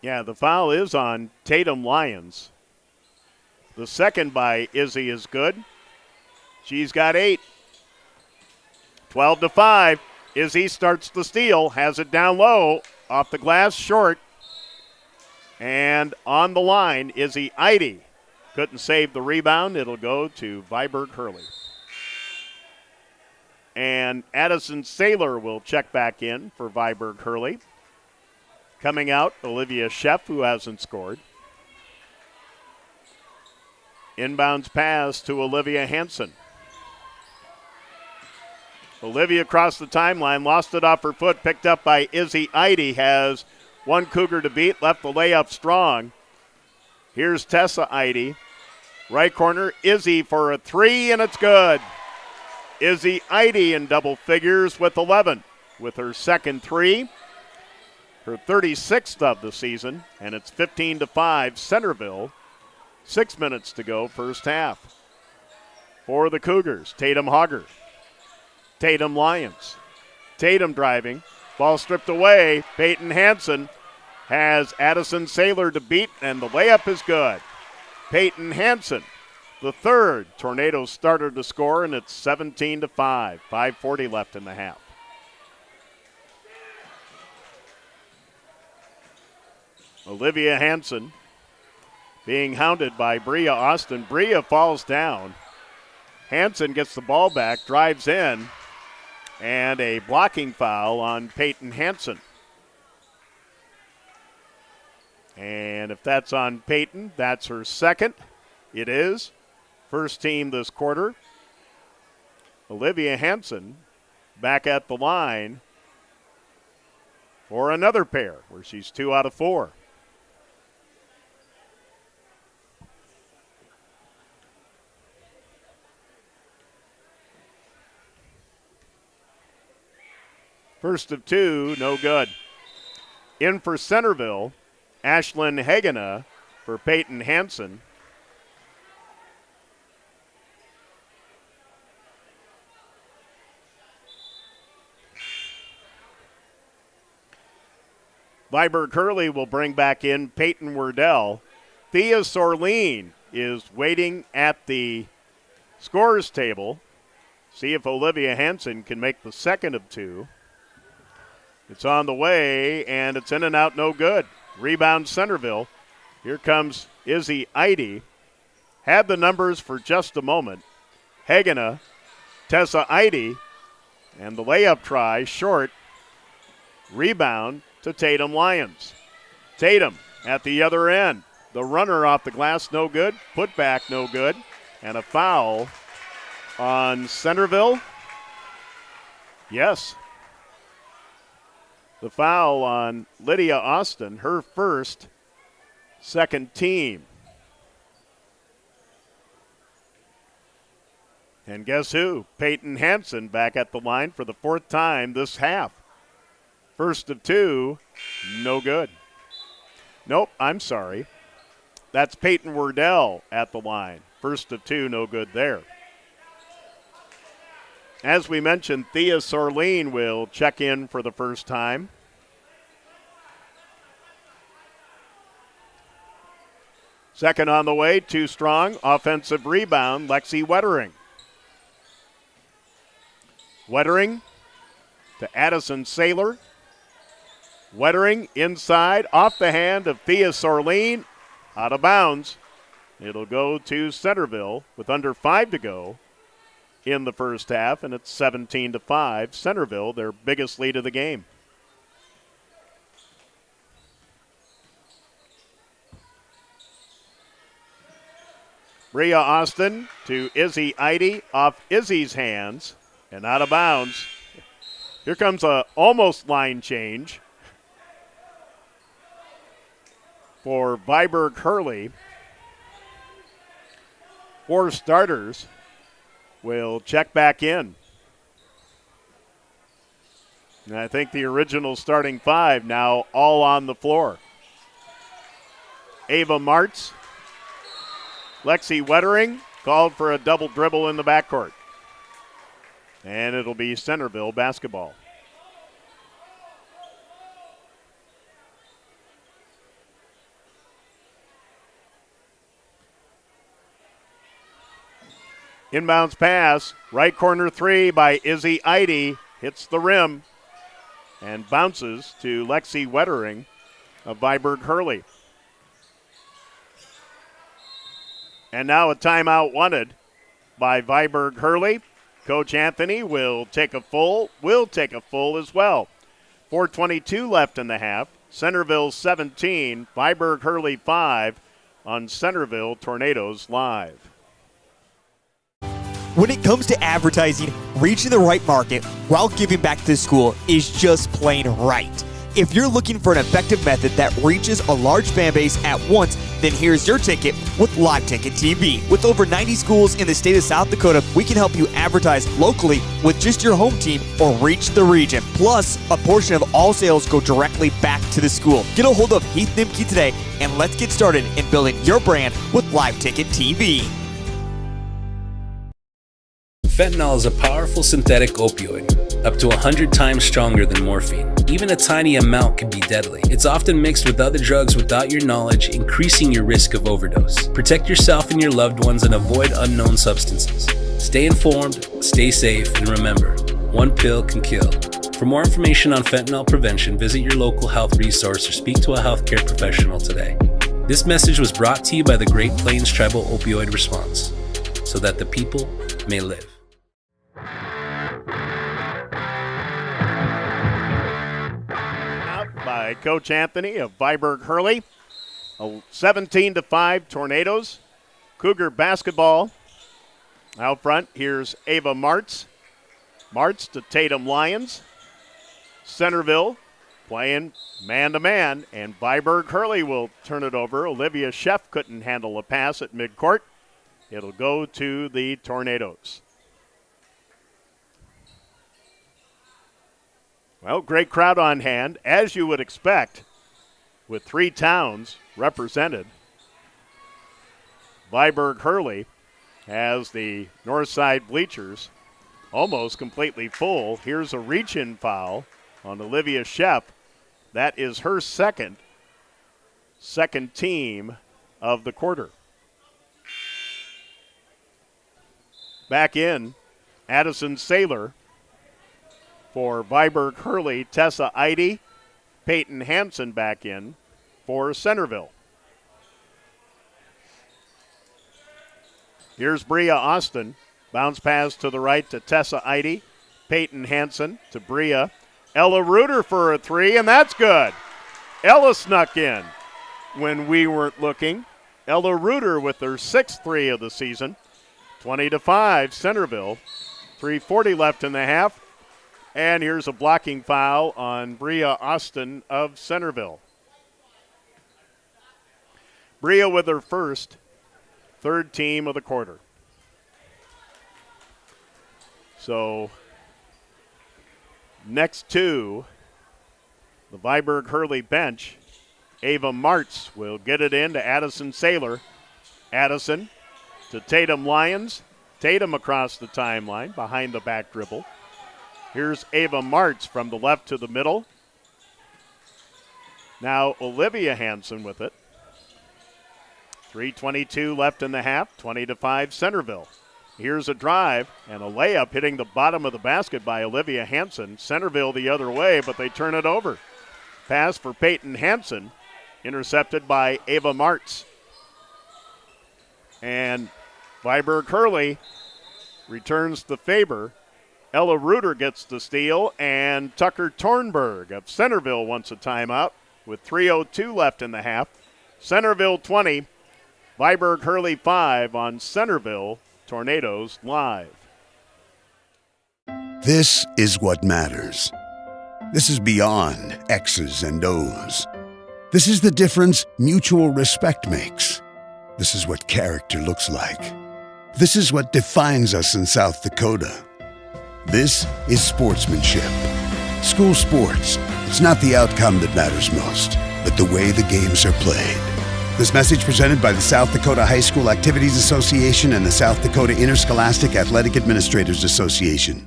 Yeah, the foul is on Tatum Lyons. The second by Izzy is good. She's got 8. 12-5. Izzy starts the steal, has it down low, off the glass, short. And on the line, Izzy Eide. Couldn't save the rebound. It'll go to Viborg-Hurley. And Addison Saylor will check back in for Viborg-Hurley. Coming out, Olivia Sheff, who hasn't scored. Inbounds pass to Olivia Hansen. Olivia across the timeline, lost it off her foot, picked up by Izzy Eide, has one Cougar to beat, left the layup strong. Here's Tessa Eide. Right corner, Izzy for a 3, and it's good. Izzy Eide in double figures with 11, with her second 3, her 36th of the season, and it's 15-5 Centerville. 6 minutes to go, first half. For the Cougars, Tatum Hogger. Tatum Lyons. Tatum driving. Ball stripped away. Peyton Hansen has Addison Saylor to beat, and the layup is good. Peyton Hansen, the third Tornado starter to score, and it's 17-5. 5:40 left in the half. Olivia Hansen being hounded by Bria Austin. Bria falls down. Hansen gets the ball back, drives in, and a blocking foul on Peyton Hansen. And if that's on Peyton, that's her second. It is. First team this quarter. Olivia Hansen back at the line for another pair where she's 2 out of 4. First of 2, no good. In for Centerville, Ashlyn Hagena for Peyton Hansen. Viborg-Hurley will bring back in Peyton Wardell. Thea Sorleen is waiting at the scorers table. See if Olivia Hansen can make the second of 2. It's on the way, and it's in and out, no good. Rebound Centerville. Here comes Izzy Eide. Had the numbers for just a moment. Hagena, Tessa Eide, and the layup try, short. Rebound to Tatum Lyons. Tatum at the other end. The runner off the glass, no good. Put back, no good. And a foul on Centerville. Yes. The foul on Lydia Austin, her first, second team. And guess who? Peyton Hansen back at the line for the 4th time this half. First of 2, no good. Nope, I'm sorry. That's Peyton Wardell at the line. First of 2, no good there. As we mentioned, Thea Sorleen will check in for the first time. Second on the way, too strong. Offensive rebound, Lexi Wettering. Wettering to Addison Saylor. Wettering inside, off the hand of Thea Sorleen, out of bounds. It'll go to Centerville with under 5 to go in the first half, and it's 17-5. Centerville, their biggest lead of the game. Bria Austin to Izzy Eide, off Izzy's hands and out of bounds. Here comes a almost line change for Viborg-Hurley. 4 starters will check back in. And I think the original starting 5 now all on the floor. Ava Martz, Lexi Wettering called for a double dribble in the backcourt. And it'll be Centerville basketball. Inbounds pass, right corner 3 by Izzy Eide, hits the rim and bounces to Lexi Wettering of Viborg-Hurley. And now a timeout wanted by Viborg-Hurley. Coach Anthony will take a full as well. 4:22 left in the half. Centerville 17, Viborg-Hurley 5 on Centerville Tornadoes Live. When it comes to advertising, reaching the right market while giving back to the school is just plain right. If you're looking for an effective method that reaches a large fan base at once, then here's your ticket with Live Ticket TV. With over 90 schools in the state of South Dakota, we can help you advertise locally with just your home team or reach the region. Plus, a portion of all sales go directly back to the school. Get a hold of Heath Nimke today, and let's get started in building your brand with Live Ticket TV. Fentanyl is a powerful synthetic opioid, up to 100 times stronger than morphine. Even a tiny amount can be deadly. It's often mixed with other drugs without your knowledge, increasing your risk of overdose. Protect yourself and your loved ones and avoid unknown substances. Stay informed, stay safe, and remember, one pill can kill. For more information on fentanyl prevention, visit your local health resource or speak to a healthcare professional today. This message was brought to you by the Great Plains Tribal Opioid Response, so that the people may live. By Coach Anthony of Viborg-Hurley. 17-5 Tornadoes. Cougar basketball. Out front, here's Ava Martz. Martz to Tatum Lyons. Centerville playing man-to-man, and Viborg-Hurley will turn it over. Olivia Sheff couldn't handle a pass at midcourt. It'll go to the Tornadoes. Well, great crowd on hand, as you would expect, with 3 towns represented. Viborg-Hurley has the north side bleachers almost completely full. Here's a reach-in foul on Olivia Sheff. That is her second team of the quarter. Back in, Addison Saylor. For Viborg-Hurley, Tessa Eide, Peyton Hansen back in for Centerville. Here's Bria Austin. Bounce pass to the right to Tessa Eide. Peyton Hansen to Bria. Ella Reuter for a 3, and that's good. Ella snuck in when we weren't looking. Ella Reuter with her 6th 3 of the season. 20-5, Centerville. 3:40 left in the half. And here's a blocking foul on Bria Austin of Centerville. Bria with her first, 3rd team of the quarter. So next to the Viborg-Hurley bench, Ava Martz will get it in to Addison Saylor. Addison to Tatum Lyons. Tatum across the timeline behind the back dribble. Here's Ava Martz from the left to the middle. Now Olivia Hansen with it. 3:22 left in the half, 20-5 Centerville. Here's a drive and a layup hitting the bottom of the basket by Olivia Hansen. Centerville the other way, but they turn it over. Pass for Peyton Hansen, intercepted by Ava Martz. And Viborg-Hurley returns the favor. Ella Reuter gets the steal, and Tucker Tornberg of Centerville wants a timeout with 3:02 left in the half. Centerville 20, Viborg-Hurley 5 on Centerville Tornadoes Live. This is what matters. This is beyond X's and O's. This is the difference mutual respect makes. This is what character looks like. This is what defines us in South Dakota. This is sportsmanship. School sports, it's not the outcome that matters most, but the way the games are played. This message presented by the South Dakota High School Activities Association and the South Dakota Interscholastic Athletic Administrators Association.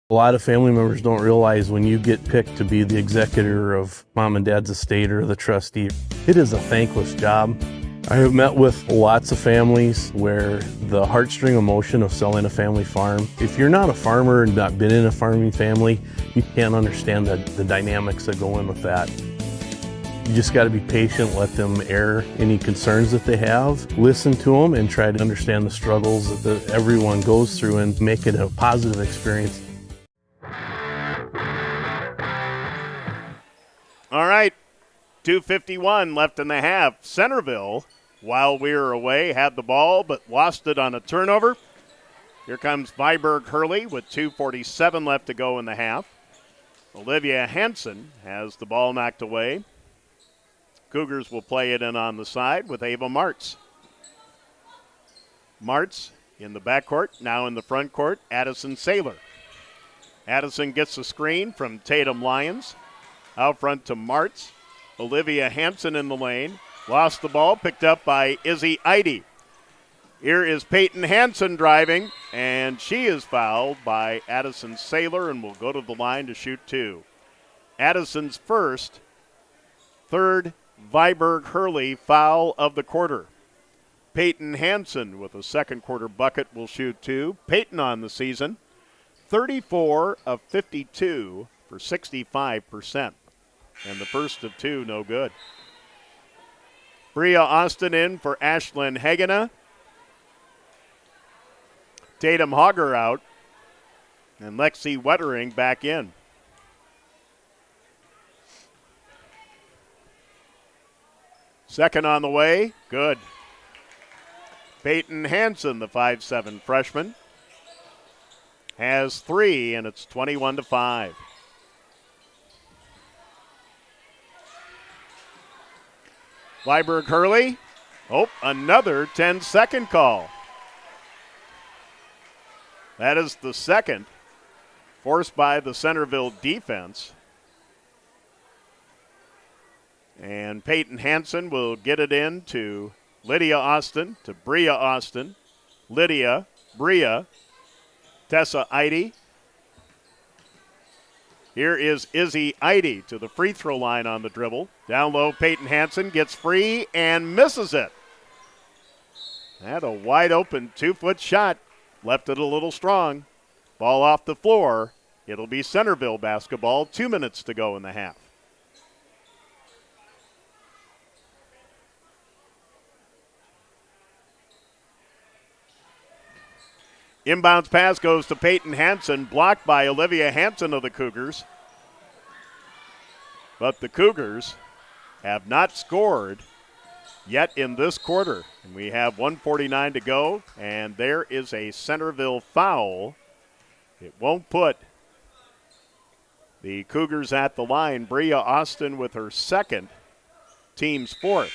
A lot of family members don't realize when you get picked to be the executor of mom and dad's estate or the trustee, it is a thankless job. I have met with lots of families where the heartstring emotion of selling a family farm, if you're not a farmer and not been in a farming family, you can't understand the dynamics that go in with that. You just got to be patient, let them air any concerns that they have, listen to them, and try to understand the struggles that everyone goes through and make it a positive experience. All right, 2:51 left in the half. Centerville, while we were away, had the ball but lost it on a turnover. Here comes Viborg-Hurley with 2:47 left to go in the half. Olivia Hansen has the ball knocked away. Cougars will play it in on the side with Ava Martz. Martz in the backcourt, now in the front court, Addison Saylor. Addison gets the screen from Tatum Lyons. Out front to Martz. Olivia Hansen in the lane. Lost the ball, picked up by Izzy Eide. Here is Peyton Hansen driving, and she is fouled by Addison Saylor and will go to the line to shoot two. Addison's first, third Viborg-Hurley foul of the quarter. Peyton Hansen with a second quarter bucket will shoot two. Peyton on the season, 34 of 52 for 65%. And the first of two, no good. Bria Austin in for Ashlyn Hagena. Tatum Hogger out. And Lexi Wettering back in. Second on the way, good. Peyton Hansen, the 5'7" freshman, has three, and it's 21-5. Viborg-Hurley, another 10-second call. That is the second, forced by the Centerville defense. And Peyton Hansen will get it in to Lydia Austin, to Bria Austin, Lydia, Bria, Tessa Eide. Here is Izzy Eide to the free throw line on the dribble. Down low, Peyton Hansen gets free and misses it. Had a wide open 2-foot shot. Left it a little strong. Ball off the floor. It'll be Centerville basketball. 2 minutes to go in the half. Inbounds pass goes to Peyton Hansen, blocked by Olivia Hansen of the Cougars. But the Cougars have not scored yet in this quarter. And we have 1:49 to go, and there is a Centerville foul. It won't put the Cougars at the line. Bria Austin with her second, team's fourth.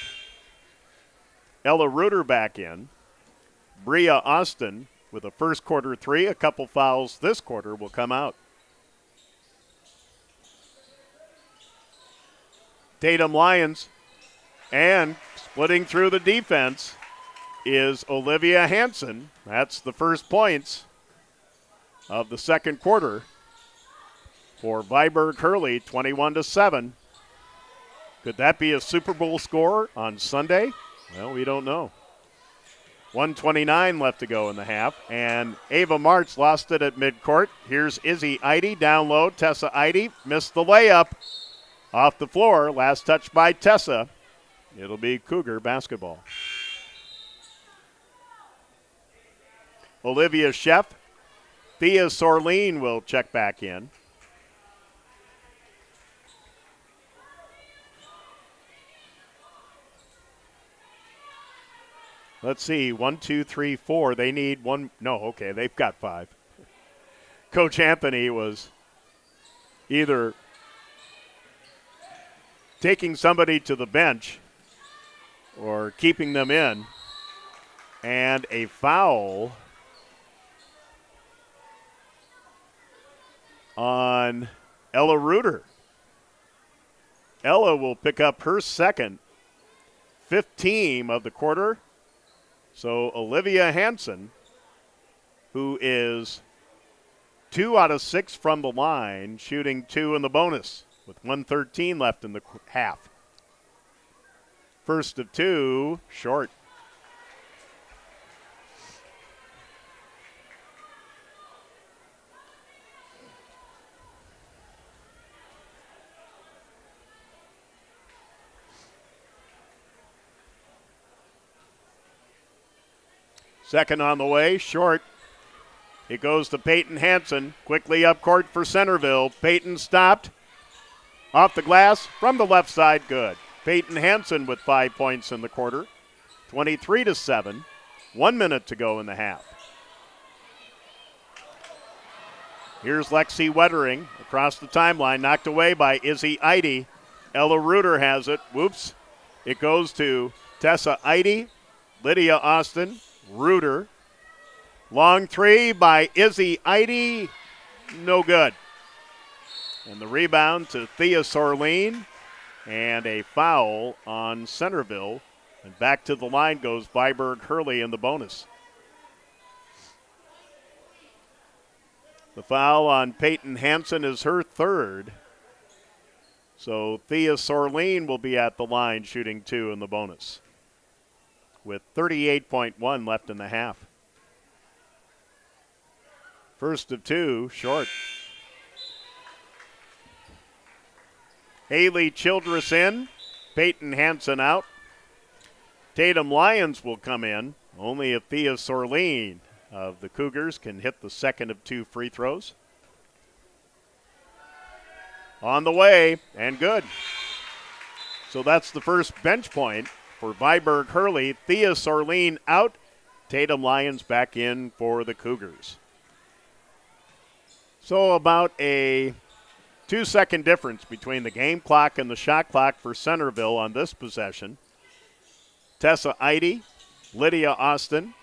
Ella Reuter back in. Bria Austin with a first quarter three. A couple fouls this quarter will come out. Tatum Lyons, and splitting through the defense is Olivia Hansen. That's the first points of the second quarter for Viborg-Hurley, 21-7. Could that be a Super Bowl score on Sunday? Well, we don't know. 1:29 left to go in the half, and Ava Martz lost it at midcourt. Here's Izzy Eide down low. Tessa Eide missed the layup off the floor. Last touch by Tessa. It'll be Cougar basketball. Olivia Sheff. Thea Sorleen will check back in. Let's see, 1, 2, 3, 4. They need one. No, okay, they've got 5. Coach Anthony was either taking somebody to the bench or keeping them in. And a foul on Ella Reuter. Ella will pick up her second, 15 of the quarter. So Olivia Hansen, who is 2 out of 6 from the line, shooting 2 in the bonus with 1:13 left in the half. First of 2, short. Second on the way, short. It goes to Peyton Hansen, quickly up court for Centerville. Peyton stopped, off the glass, from the left side, good. Peyton Hansen with 5 points in the quarter, 23-7, 1 minute to go in the half. Here's Lexi Wettering across the timeline, knocked away by Izzy Eide. Ella Reuter has it, whoops. It goes to Tessa Eide, Lydia Austin, Reuter. Long 3 by Izzy Eide. No good. And the rebound to Thea Sorleen. And a foul on Centerville. And back to the line goes Viborg-Hurley in the bonus. The foul on Peyton Hansen is her third. So Thea Sorleen will be at the line shooting 2 in the bonus, with 38.1 left in the half. First of 2, short. Haley Childress in, Peyton Hansen out. Tatum Lyons will come in. Only if Thea Sorleen of the Cougars can hit the second of 2 free throws. On the way, and good. So that's the first bench point for Viborg-Hurley. Thea Sorleen out. Tatum Lyons back in for the Cougars. So about a 2-second difference between the game clock and the shot clock for Centerville on this possession. Tessa Eide, Lydia Austin.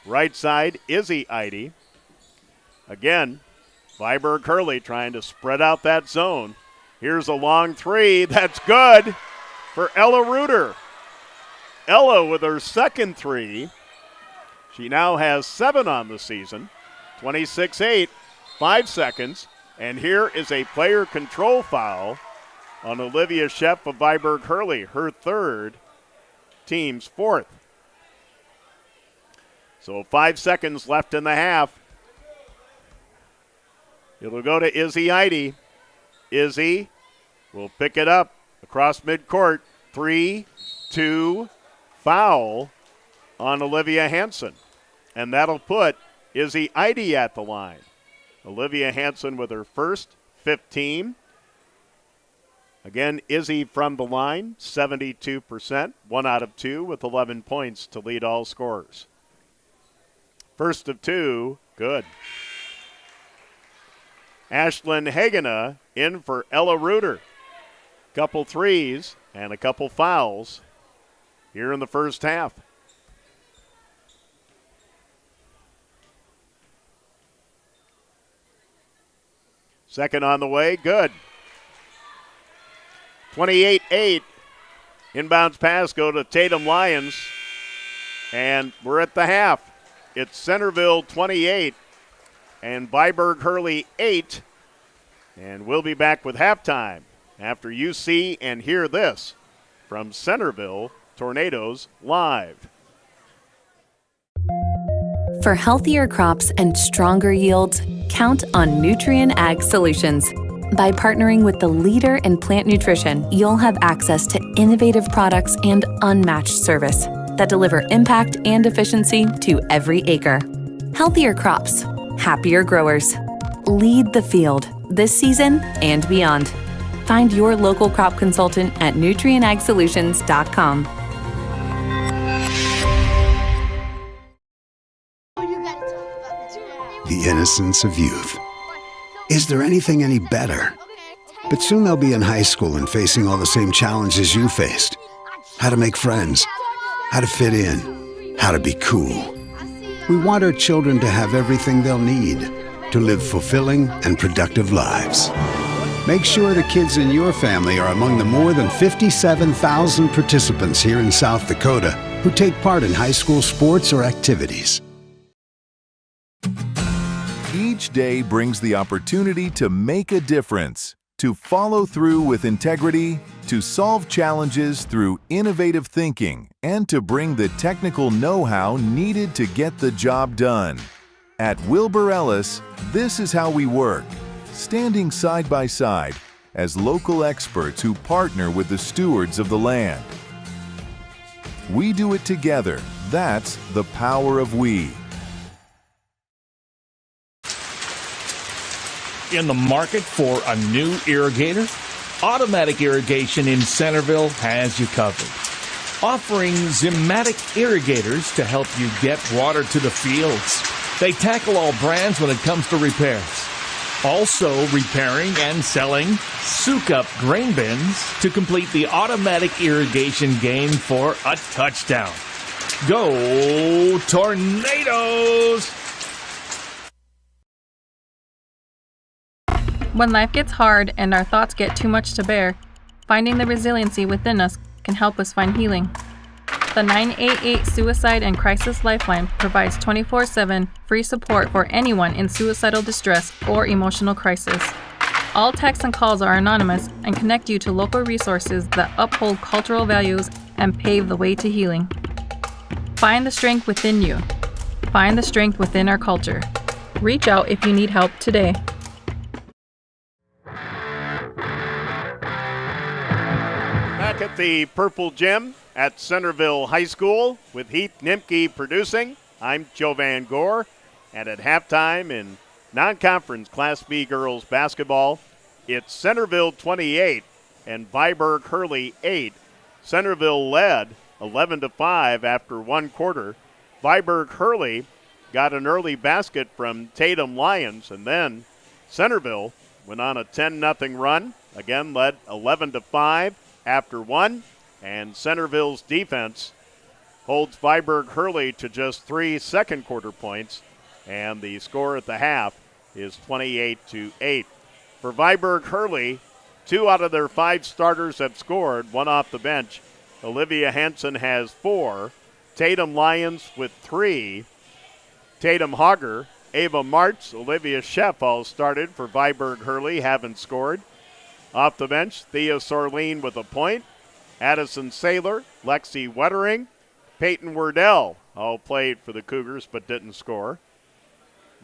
Right side, Izzy Eide. Again, Viborg-Hurley trying to spread out that zone. Here's a long 3. That's good for Ella Reuter. Ella with her second 3. She now has 7 on the season. 26-8, 5 seconds. And here is a player control foul on Olivia Sheff of Viborg-Hurley, her third, team's fourth. So 5 seconds left in the half. It'll go to Izzy Eide. Izzy will pick it up across midcourt. 3, 2, foul on Olivia Hansen. And that'll put Izzy Eide at the line. Olivia Hansen with her first, 15. Again, Izzy from the line, 72%, 1 out of 2 with 11 points to lead all scorers. First of 2, good. Ashlyn Hagena in for Ella Reuter. Couple threes and a couple fouls here in the first half. Second on the way, good. 28-8. Inbounds pass go to Tatum Lyons. And we're at the half. It's Centerville 28 and Viborg-Hurley 8. And we'll be back with halftime after you see and hear this from Centerville Tornadoes Live. For healthier crops and stronger yields, count on Nutrien Ag Solutions. By partnering with the leader in plant nutrition, you'll have access to innovative products and unmatched service that deliver impact and efficiency to every acre. Healthier crops, happier growers. Lead the field this season and beyond. Find your local crop consultant at nutrienagsolutions.com. the innocence of youth. Is there anything any better? But soon they'll be in high school and facing all the same challenges you faced. How to make friends, how to fit in, how to be cool. We want our children to have everything they'll need to live fulfilling and productive lives. Make sure the kids in your family are among the more than 57,000 participants here in South Dakota who take part in high school sports or activities. Each day brings the opportunity to make a difference, to follow through with integrity, to solve challenges through innovative thinking, and to bring the technical know-how needed to get the job done. At Wilbur Ellis, this is how we work, standing side by side as local experts who partner with the stewards of the land. We do it together. That's the power of we. In the market for a new irrigator? Automatic Irrigation in Centerville has you covered. Offering Zimmatic irrigators to help you get water to the fields. They tackle all brands when it comes to repairs. Also repairing and selling soak-up grain bins to complete the automatic irrigation game for a touchdown. Go Tornadoes! When life gets hard and our thoughts get too much to bear, finding the resiliency within us can help us find healing. The 988 Suicide and Crisis Lifeline provides 24/7 free support for anyone in suicidal distress or emotional crisis. All texts and calls are anonymous and connect you to local resources that uphold cultural values and pave the way to healing. Find the strength within you. Find the strength within our culture. Reach out if you need help today. Back at the Purple Gym at Centerville High School with Heath Nimke producing. I'm Joe Van Gore. And at halftime in non-conference Class B girls basketball, it's Centerville 28 and Viborg-Hurley 8. Centerville led 11-5 after one quarter. Viborg-Hurley got an early basket from Tatum Lyons, and then Centerville went on a 10-0 run. Again, led 11-5 after one, and Centerville's defense holds Viborg-Hurley to just 3 second quarter points, and the score at the half is 28-8. For Viborg-Hurley, 2 out of their 5 starters have scored, 1 off the bench. Olivia Hansen has 4, Tatum Lyons with 3, Tatum Hogger, Ava Martz, Olivia Sheff all started for Viborg-Hurley, haven't scored. Off the bench, Thea Sorleen with a point. Addison Saylor, Lexi Wettering, Peyton Wardell all played for the Cougars but didn't score.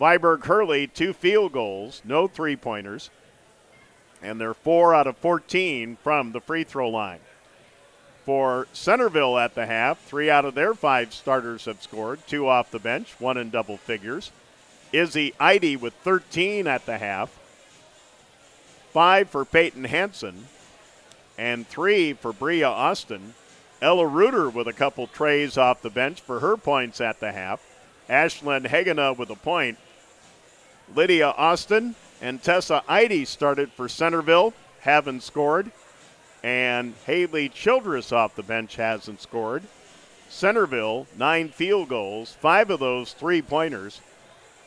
Viborg-Hurley, 2 field goals, no three-pointers, and they're 4 out of 14 from the free throw line. For Centerville at the half, 3 out of their 5 starters have scored, 2 off the bench, 1 in double figures. Izzy Eide with 13 at the half. 5 for Peyton Hansen, and 3 for Bria Austin. Ella Reuter with a couple trays off the bench for her points at the half. Ashlyn Hagena with a point. Lydia Austin and Tessa Eide started for Centerville, haven't scored. And Haley Childress off the bench hasn't scored. Centerville, 9 field goals, 5 of those three-pointers.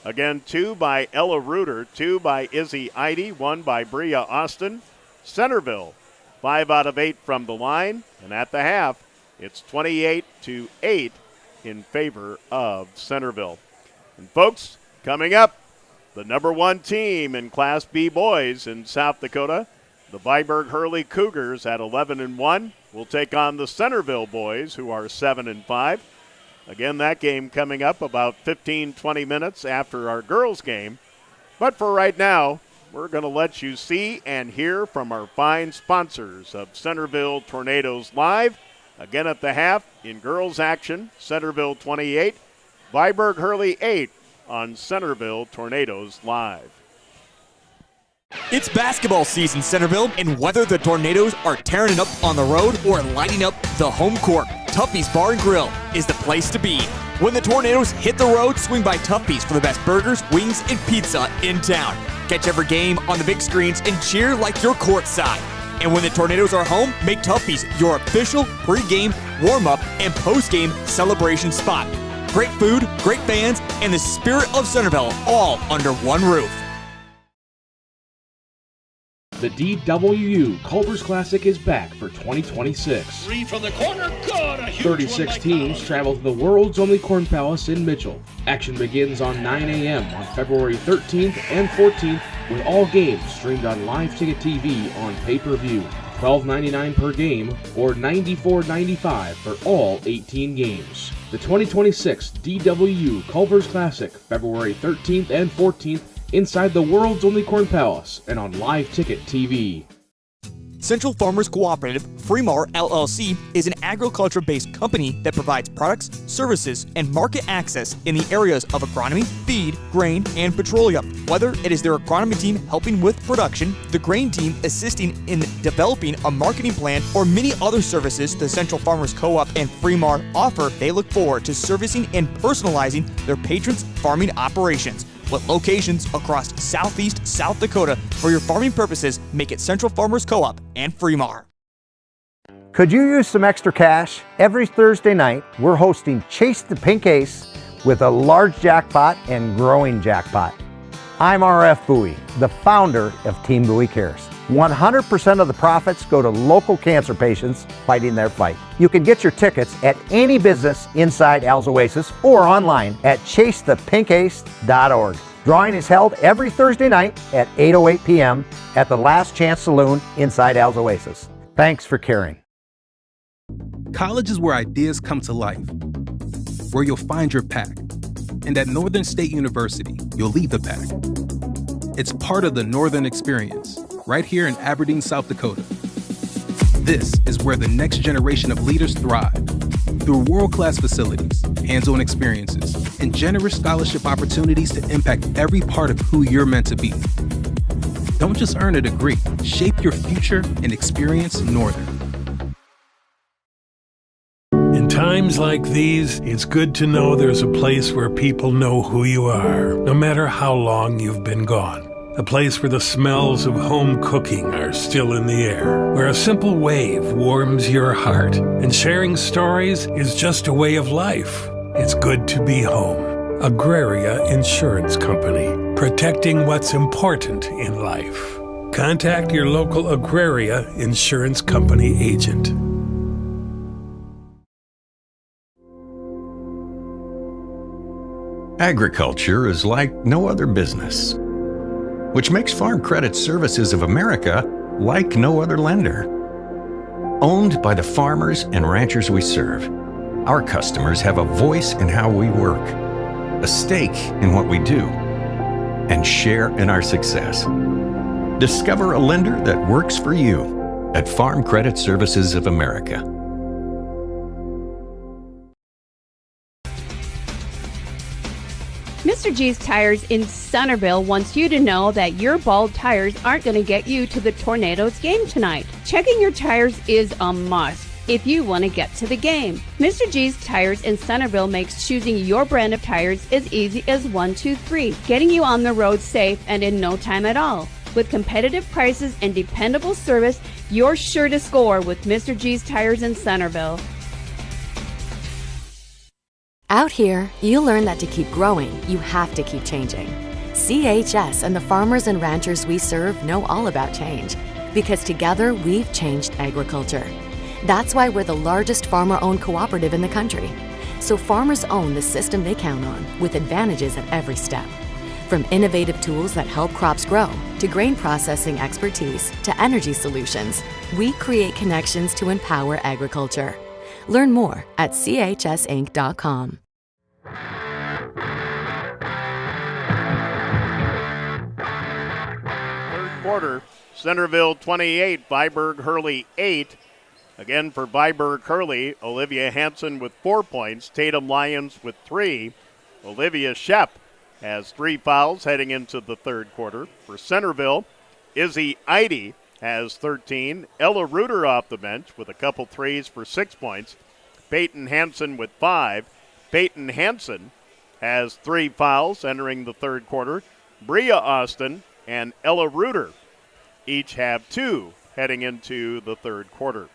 Again, 2 by Ella Reuter, 2 by Izzy Eide, 1 by Bria Austin. Centerville, 5 out of 8 from the line. And at the half, it's 28-8 in favor of Centerville. And folks, coming up, the number 1 team in Class B boys in South Dakota, the Viborg-Hurley Cougars at 11-1 will take on the Centerville boys, who are 7-5. Again, that game coming up about 15-20 minutes after our girls' game. But for right now, we're going to let you see and hear from our fine sponsors of Centerville Tornadoes Live. Again at the half, in girls' action, Centerville 28, Viborg-Hurley 8 on Centerville Tornadoes Live. It's basketball season, Centerville, and whether the Tornadoes are tearing it up on the road or lighting up the home court, Tuffy's Bar and Grill is the place to be. When the Tornadoes hit the road, swing by Tuffy's for the best burgers, wings, and pizza in town. Catch every game on the big screens and cheer like you're courtside. And when the Tornadoes are home, make Tuffy's your official pre-game, warm-up, and post-game celebration spot. Great food, great fans, and the spirit of Centerville all under one roof. The DWU Culver's Classic is back for 2026. Three from the corner, good! A huge 36 teams travel to the world's only Corn Palace in Mitchell. Action begins on 9 a.m. on February 13th and 14th, with all games streamed on Live Ticket TV on pay-per-view. $12.99 per game or $94.95 for all 18 games. The 2026 DWU Culver's Classic, February 13th and 14th, inside the world's only Corn Palace and on Live Ticket TV. Central Farmers Cooperative, Fremar LLC, is an agriculture-based company that provides products, services, and market access in the areas of agronomy, feed, grain, and petroleum. Whether it is their agronomy team helping with production, the grain team assisting in developing a marketing plan, or many other services the Central Farmers Co-op and Fremar offer, they look forward to servicing and personalizing their patrons' farming operations. With locations across southeast South Dakota for your farming purposes, make it Central Farmers Co-op and Fremar. Could you use some extra cash? Every Thursday night, we're hosting Chase the Pink Ace with a large jackpot and growing jackpot. I'm RF Bowie, the founder of Team Bowie Cares. 100% of the profits go to local cancer patients fighting their fight. You can get your tickets at any business inside Al's Oasis or online at chasethepinkace.org. Drawing is held every Thursday night at 8:08 p.m. at the Last Chance Saloon inside Al's Oasis. Thanks for caring. College is where ideas come to life, where you'll find your pack. And at Northern State University, you'll lead the pack. It's part of the Northern Experience, right here in Aberdeen, South Dakota. This is where the next generation of leaders thrive. Through world-class facilities, hands-on experiences, and generous scholarship opportunities to impact every part of who you're meant to be. Don't just earn a degree, shape your future and experience Northern. In times like these, it's good to know there's a place where people know who you are, no matter how long you've been gone. A place where the smells of home cooking are still in the air, where a simple wave warms your heart, and sharing stories is just a way of life. It's good to be home. Agraria Insurance Company, protecting what's important in life. Contact your local Agraria Insurance Company agent. Agriculture is like no other business, which makes Farm Credit Services of America like no other lender. Owned by the farmers and ranchers we serve, our customers have a voice in how we work, a stake in what we do, and share in our success. Discover a lender that works for you at Farm Credit Services of America. Mr. G's Tires in Centerville wants you to know that your bald tires aren't going to get you to the Tornadoes game tonight. Checking your tires is a must if you want to get to the game. Mr. G's Tires in Centerville makes choosing your brand of tires as easy as 1, 2, 3, getting you on the road safe and in no time at all. With competitive prices and dependable service, you're sure to score with Mr. G's Tires in Centerville. Out here, you learn that to keep growing, you have to keep changing. CHS and the farmers and ranchers we serve know all about change, because together we've changed agriculture. That's why we're the largest farmer-owned cooperative in the country. So farmers own the system they count on, with advantages at every step. From innovative tools that help crops grow, to grain processing expertise, to energy solutions, we create connections to empower agriculture. Learn more at chsinc.com. Third quarter, Centerville 28, Viborg-Hurley 8. Again for Viborg-Hurley, Olivia Hansen with 4 points, Tatum Lyons with 3. Olivia Shep has 3 fouls heading into the third quarter. For Centerville, Izzy Eide has 13. Ella Reuter off the bench with a couple threes for 6 points. Peyton Hansen with 5. Peyton Hansen has 3 fouls entering the third quarter. Bria Austin and Ella Reuter each have 2 heading into the third quarter.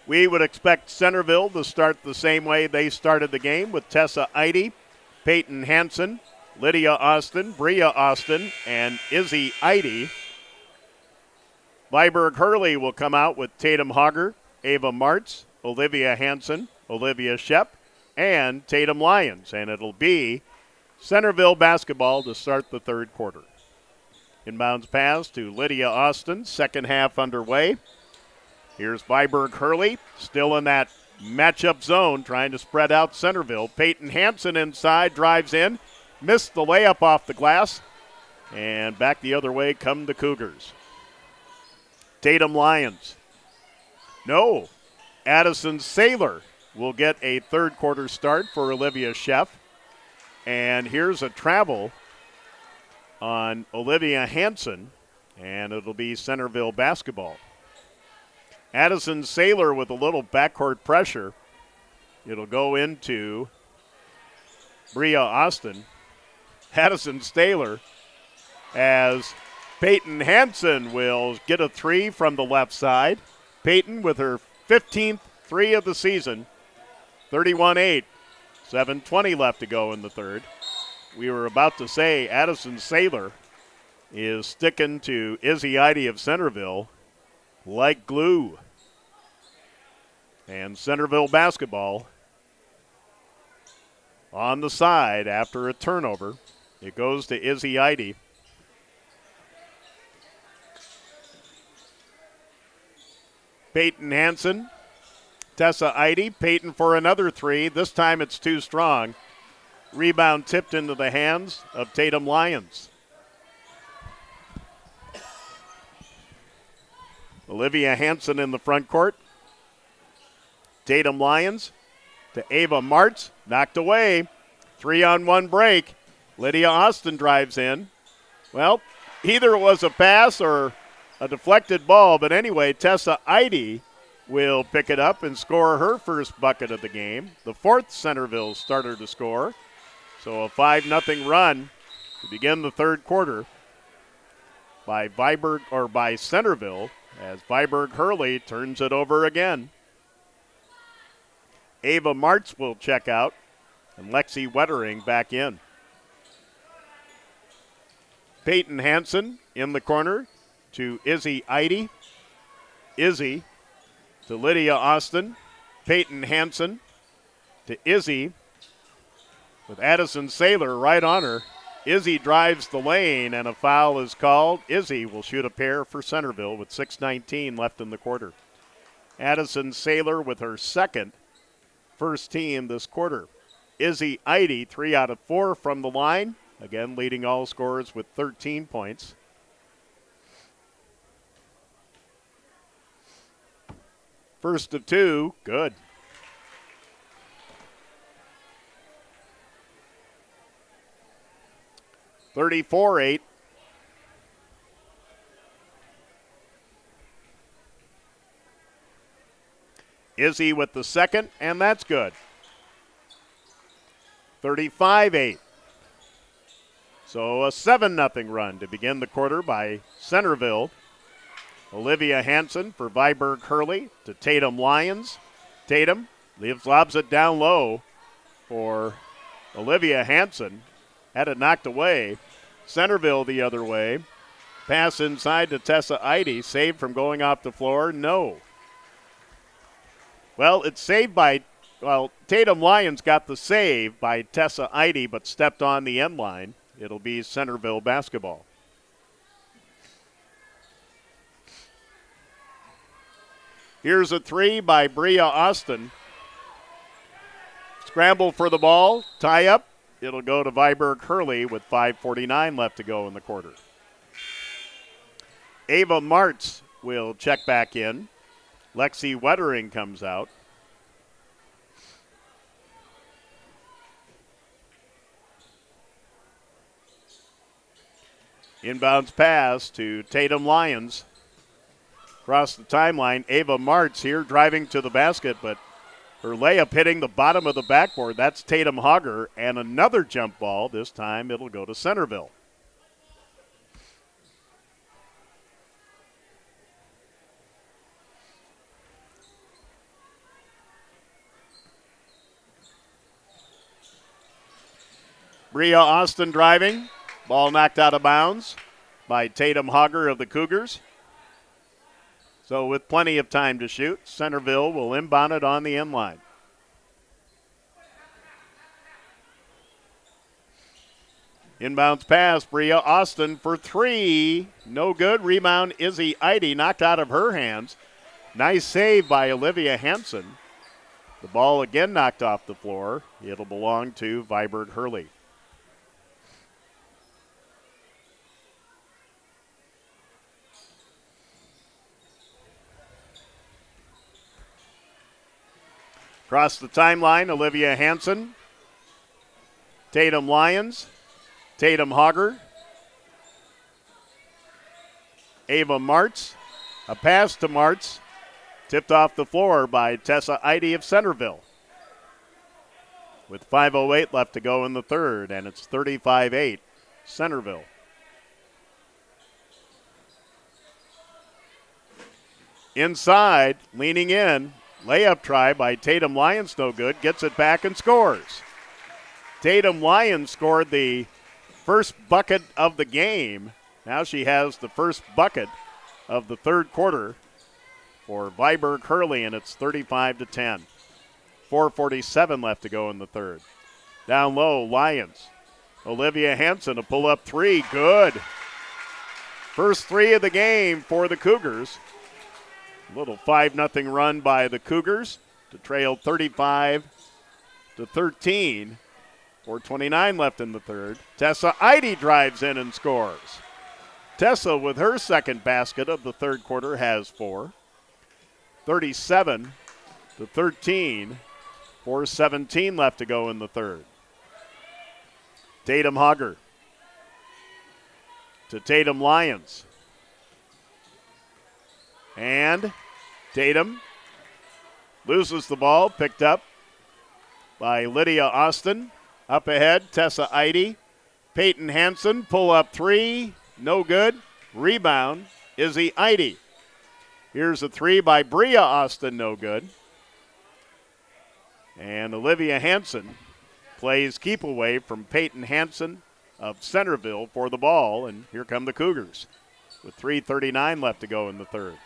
We would expect Centerville to start the same way they started the game, with Tessa Eide, Peyton Hansen, Lydia Austin, Bria Austin, and Izzy Eide. Viborg-Hurley will come out with Tatum Hogger, Ava Martz, Olivia Hansen, Olivia Shep, and Tatum Lyons. And it'll be Centerville basketball to start the third quarter. Inbounds pass to Lydia Austin, second half underway. Here's Viborg-Hurley, still in that matchup zone, trying to spread out Centerville. Peyton Hansen inside, drives in, missed the layup off the glass, and back the other way come the Cougars. Tatum Lyons. No. Addison Saylor will get a third quarter start for Olivia Sheff. And here's a travel on Olivia Hansen, and it'll be Centerville basketball. Addison Saylor with a little backcourt pressure. It'll go into Bria Austin. Addison Saylor, as Peyton Hansen will get a 3 from the left side. Peyton with her 15th 3 of the season. 31-8. 7:20 left to go in the third. We were about to say Addison Saylor is sticking to Izzy Eide of Centerville like glue. And Centerville basketball on the side after a turnover. It goes to Izzy Eide. Peyton Hansen, Tessa Eide. Peyton for another 3. This time it's too strong. Rebound tipped into the hands of Tatum Lyons. Olivia Hansen in the front court. Tatum Lyons to Ava Martz, knocked away. 3-on-1 break. Lydia Austin drives in. Well, either it was a pass or a deflected ball, but anyway, Tessa Eide will pick it up and score her first bucket of the game. The 4th Centerville starter to score. So a 5-0 run to begin the third quarter by Centerville, as Viborg-Hurley turns it over again. Ava Martz will check out, and Lexi Wettering back in. Peyton Hansen in the corner to Izzy Eide. Izzy to Lydia Austin. Peyton Hansen to Izzy with Addison Saylor right on her. Izzy drives the lane, and a foul is called. Izzy will shoot a pair for Centerville with 6:19 left in the quarter. Addison Saylor with her second first team this quarter. Izzy Eide, 3 out of 4 from the line. Again, leading all scorers with 13 points. First of 2, good. (34-8). Izzy with the second, and that's good. 35-8. So a 7-0 run to begin the quarter by Centerville. Olivia Hansen for Viborg-Hurley to Tatum Lyons. Tatum lobs it down low for Olivia Hansen. Had it knocked away. Centerville the other way. Pass inside to Tessa Eide. Saved from going off the floor. No. Well, it's saved by, Tatum Lyons got the save by Tessa Eide, but stepped on the end line. It'll be Centerville basketball. Here's a 3 by Bria Austin. Scramble for the ball, tie up. It'll go to Viborg-Hurley with 5:49 left to go in the quarter. Ava Martz will check back in. Lexi Wettering comes out. Inbounds pass to Tatum Lyons. Across the timeline, Ava Martz here driving to the basket, but Her layup hitting the bottom of the backboard. That's Tatum Hogger. And another jump ball. This time it'll go to Centerville. Bria Austin driving. Ball knocked out of bounds by Tatum Hogger of the Cougars. So with plenty of time to shoot, Centerville will inbound it on the end line. Inbounds pass, Bria Austin for three. No good. Rebound, Izzy Eide knocked out of her hands. Nice save by Olivia Hansen. The ball again knocked off the floor. It'll belong to Viborg-Hurley. Across the timeline, Olivia Hansen, Tatum Lyons, Tatum Hogger, Ava Martz. A pass to Martz, tipped off the floor by Tessa Eide of Centerville. With 5:08 left to go in the third, and it's 35-8, Centerville. Inside, leaning in, layup try by Tatum Lyons, no good. Gets it back and scores. Tatum Lyons scored the first bucket of the game. Now she has the first bucket of the third quarter for Viborg-Hurley, and it's 35-10. 4:47 left to go in the third. Down low, Lyons. Olivia Hansen, a pull-up three. Good. First three of the game for the Cougars. A little 5-0 run by the Cougars to trail 35-13. 4:29 left in the third. Tessa Eide drives in and scores. Tessa, with her second basket of the third quarter, has four. 37-13. 4:17 left to go in the third. Tatum Hogger to Tatum Lyons. And Tatum loses the ball, picked up by Lydia Austin. Up ahead, Tessa Eide. Peyton Hansen, pull up three, no good. Rebound, Izzy Eide. Here's a three by Bria Austin, no good. And Olivia Hansen plays keep away from Peyton Hansen of Centerville for the ball, and here come the Cougars with 3:39 left to go in the third.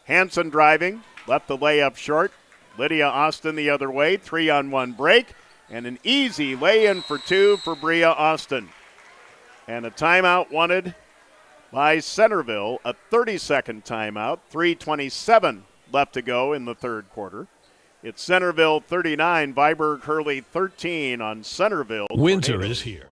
Hansen driving, left the layup short. Lydia Austin the other way, 3-on-1 break, and an easy lay-in for two for Bria Austin. And a timeout wanted by Centerville, a 30-second timeout, 3:27 left to go in the third quarter. It's Centerville 39, Viborg-Hurley 13 on Centerville. Winter Tornadoes. is here.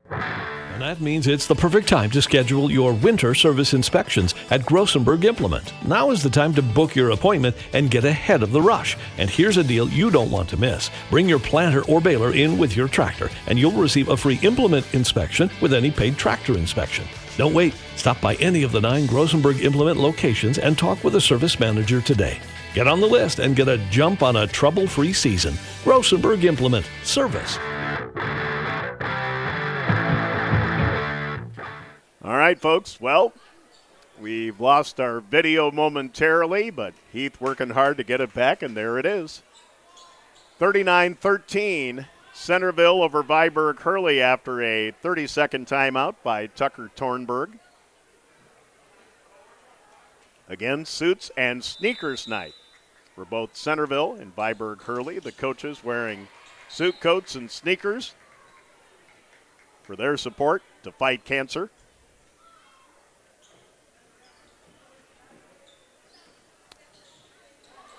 And that means it's the perfect time to schedule your winter service inspections at Grossenberg Implement. Now is the time to book your appointment and get ahead of the rush. And here's a deal you don't want to miss. Bring your planter or baler in with your tractor, and you'll receive a free implement inspection with any paid tractor inspection. Don't wait. Stop by any of the 9 Grossenberg Implement locations and talk with a service manager today. Get on the list and get a jump on a trouble-free season. Grossenberg Implement Service. All right, folks. Well, we've lost our video momentarily, but Heath working hard to get it back, and there it is. 39-13, Centerville over Viborg-Hurley after a 30-second timeout by Tucker Tornberg. Again, suits and sneakers night for both Centerville and Viborg-Hurley. The coaches wearing suit coats and sneakers for their support to fight cancer.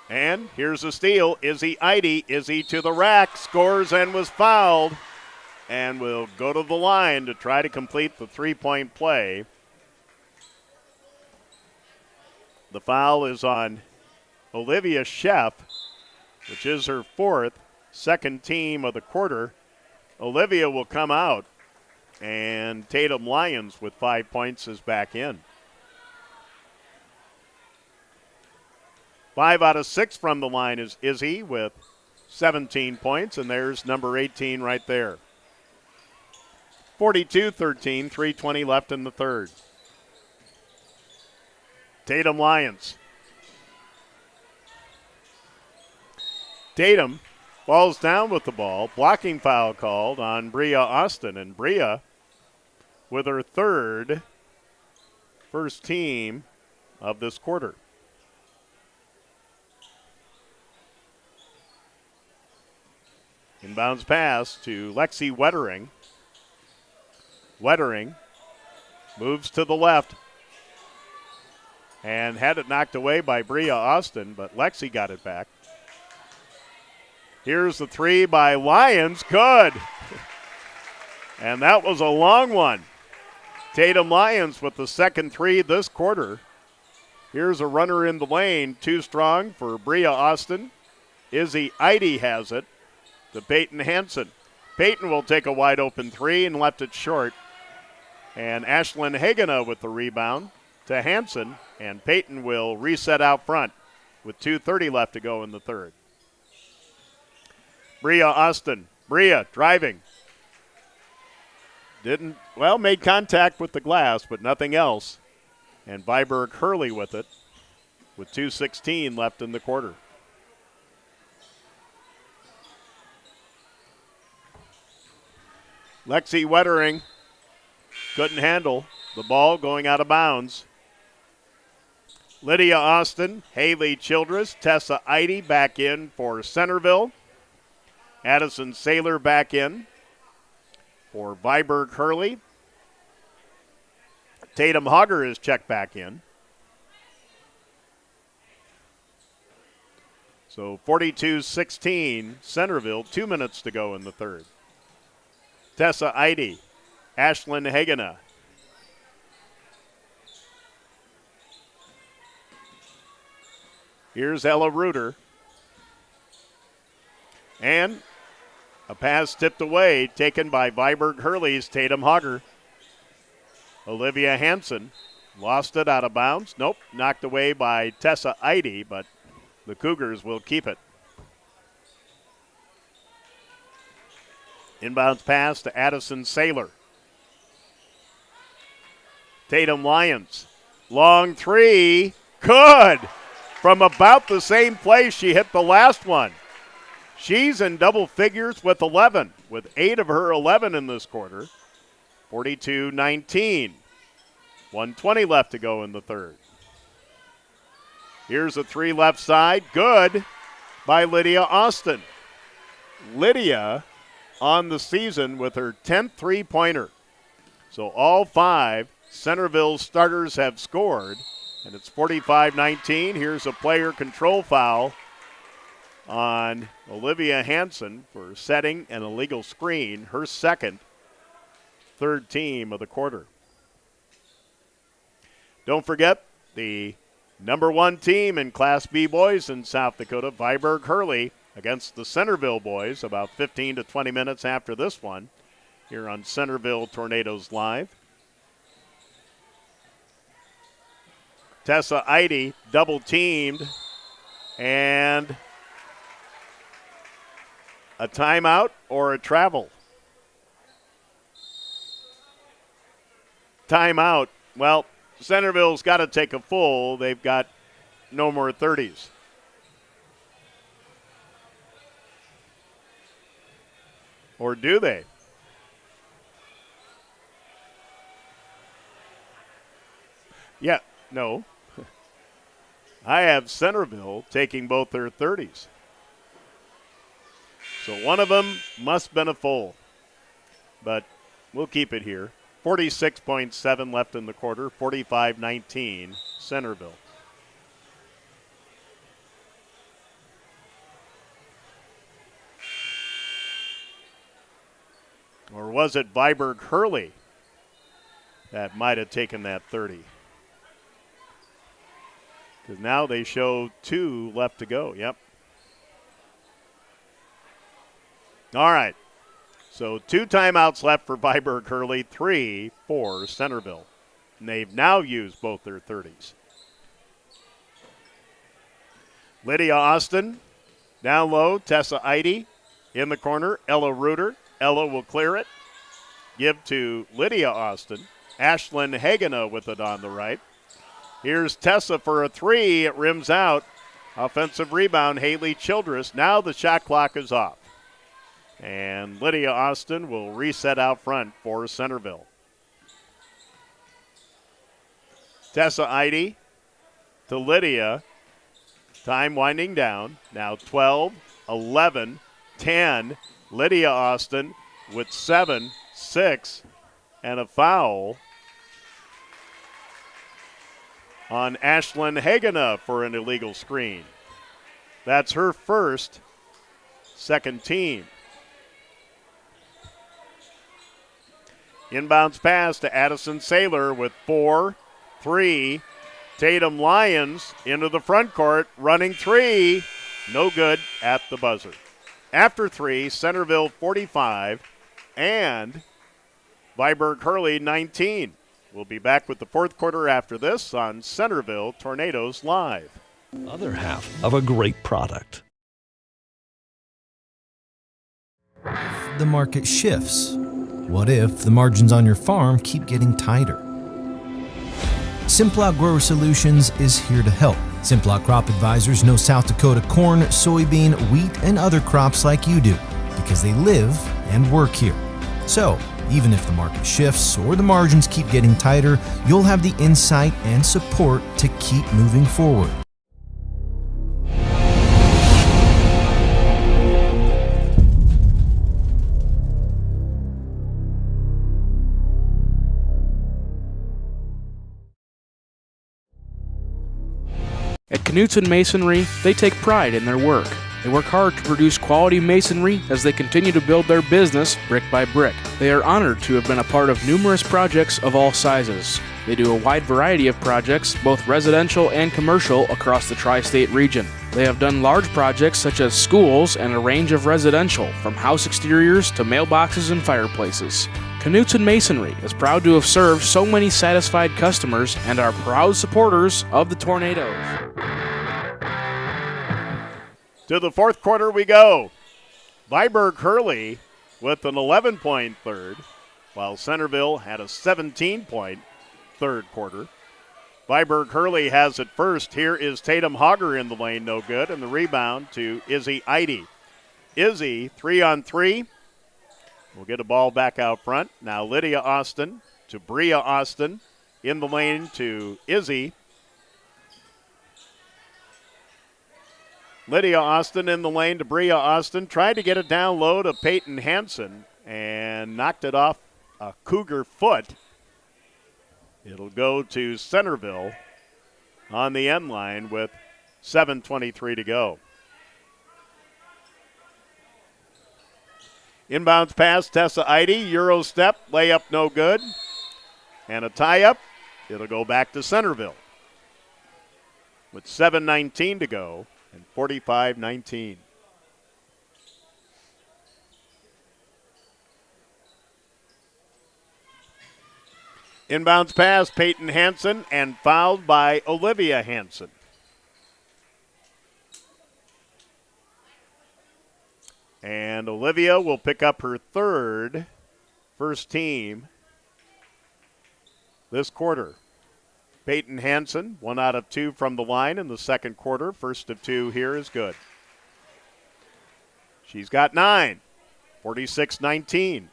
And here's a steal. Izzy Eide. Izzy to the rack, scores and was fouled, and will go to the line to try to complete the three-point play. The foul is on Olivia Sheff, which is her fourth, second team of the quarter. Olivia will come out, and Tatum Lyons with 5 points is back in. 5 out of 6 from the line is Izzy with 17 points, and there's number 18 right there. 42-13, 3:20 left in the third. Tatum Lions. Tatum falls down with the ball. Blocking foul called on Bria Austin, and Bria with her first team of this quarter. Inbounds pass to Lexi Wettering. Wettering moves to the left and had it knocked away by Bria Austin, but Lexi got it back. Here's the three by Lions. Good. And that was a long one. Tatum Lions with the second three this quarter. Here's a runner in the lane. Too strong for Bria Austin. Izzy Eide has it to Peyton Hansen. Peyton will take a wide open three and left it short. And Ashlyn Hagena with the rebound to Hansen. And Peyton will reset out front with 2:30 left to go in the third. Bria Austin. Bria driving. Made contact with the glass, but nothing else. And Viborg-Hurley with it with 2:16 left in the quarter. Lexi Wettering couldn't handle the ball going out of bounds. Lydia Austin, Haley Childress, Tessa Eide back in for Centerville. Addison Saylor back in for Viborg-Hurley. Tatum Hogger is checked back in. So 42-16, Centerville, 2 minutes to go in the third. Tessa Eide, Ashlyn Hagena. Here's Ella Reuter. And a pass tipped away, taken by Viborg-Hurley's Tatum Hogger. Olivia Hansen lost it out of bounds. Nope, knocked away by Tessa Eide, but the Cougars will keep it. Inbounds pass to Addison Saylor. Tatum Lions. Long three. Good. From about the same place she hit the last one. She's in double figures with 11, with 8 of her 11 in this quarter. 42-19. 1:20 left to go in the third. Here's a three left side. Good by Lydia Austin. Lydia on the season with her 10th three-pointer. So all 5 Centerville starters have scored, and it's 45-19. Here's a player control foul on Olivia Hansen for setting an illegal screen, her second, third team of the quarter. Don't forget the number 1 team in Class B boys in South Dakota, Viborg-Hurley, against the Centerville boys about 15 to 20 minutes after this one here on Centerville Tornadoes Live. Tessa Eide double teamed, and a timeout or a travel? Timeout. Well, Centerville's got to take a full. They've got no more 30s. Or do they? Yeah, no. I have Centerville taking both their 30s. So one of them must have been a full. But we'll keep it here. 46.7 left in the quarter, 45-19, Centerville. Or was it Viborg-Hurley that might have taken that 30? Because now they show 2 left to go. Yep. All right. So 2 timeouts left for Viborg-Hurley, 3 for Centerville. And they've now used both their 30s. Lydia Austin down low. Tessa Eide in the corner. Ella Reuter. Ella will clear it. Give to Lydia Austin. Ashlyn Hagena with it on the right. Here's Tessa for a three. It rims out. Offensive rebound, Haley Childress. Now the shot clock is off. And Lydia Austin will reset out front for Centerville. Tessa Eide to Lydia. Time winding down. Now 12, 11, 10. Lydia Austin with 7, 6, and a foul on Ashlyn Hagena for an illegal screen. That's her first, second team. Inbounds pass to Addison Saylor with 4, 3. Tatum Lyons into the front court, running three. No good at the buzzer. After three, Centerville 45 and Viborg-Hurley 19. We'll be back with the fourth quarter after this on Centerville Tornadoes Live. Other half of a great product. The market shifts. What if the margins on your farm keep getting tighter? Simplot Grower Solutions is here to help. Simplot Crop Advisors know South Dakota corn, soybean, wheat, and other crops like you do because they live and work here. So, even if the market shifts or the margins keep getting tighter, you'll have the insight and support to keep moving forward. At Knutson Masonry, they take pride in their work. They work hard to produce quality masonry as they continue to build their business brick by brick. They are honored to have been a part of numerous projects of all sizes. They do a wide variety of projects, both residential and commercial, across the tri-state region. They have done large projects such as schools and a range of residential, from house exteriors to mailboxes and fireplaces. Knutson Masonry is proud to have served so many satisfied customers and are proud supporters of the Tornadoes. To the fourth quarter we go. Viborg-Hurley with an 11-point third, while Centerville had a 17-point third quarter. Viborg-Hurley has it first. Here is Tatum Hogger in the lane, no good, and the rebound to Izzy Eide. Izzy, 3-on-3. We'll get a ball back out front. Now Lydia Austin to Bria Austin. In the lane to Izzy. Lydia Austin in the lane to Bria Austin. Tried to get it down low to Peyton Hansen and knocked it off a Cougar foot. It'll go to Centerville on the end line with 7:23 to go. Inbounds pass, Tessa Eide, Euro step, layup no good. And a tie-up, it'll go back to Centerville with 7:19 to go and 45-19. Inbounds pass, Peyton Hansen, and fouled by Olivia Hansen. And Olivia will pick up her first team this quarter. Peyton Hansen, 1 out of 2 from the line in the second quarter. First of 2 here is good. She's got 9, 46-19.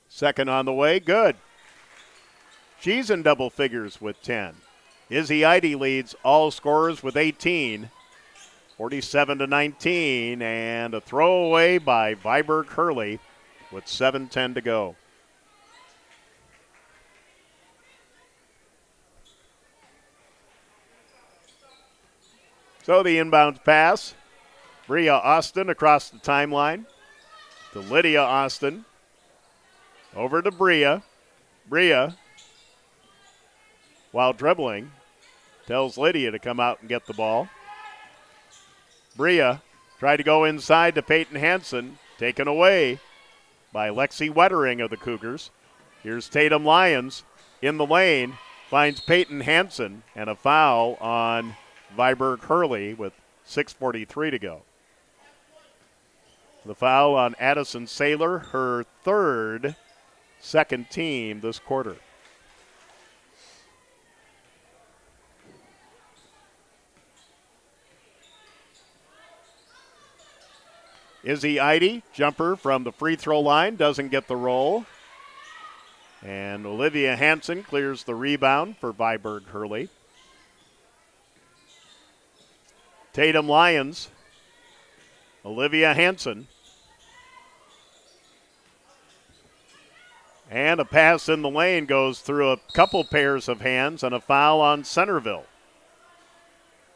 Second on the way, good. She's in double figures with 10. Izzy Eide leads all scorers with 18, 47-19, and a throwaway by Viborg-Hurley with 7:10 to go. So the inbounds pass, Bria Austin across the timeline to Lydia Austin. Over to Bria. Bria, while dribbling, tells Lydia to come out and get the ball. Bria tried to go inside to Peyton Hansen, taken away by Lexi Wettering of the Cougars. Here's Tatum Lyons in the lane, finds Peyton Hansen, and a foul on Viborg-Hurley with 6:43 to go. The foul on Addison Saylor, her third, second team this quarter. Izzy Eide, jumper from the free throw line, doesn't get the roll. And Olivia Hansen clears the rebound for Viborg-Hurley. Tatum Lyons, Olivia Hansen. And a pass in the lane goes through a couple pairs of hands and a foul on Centerville.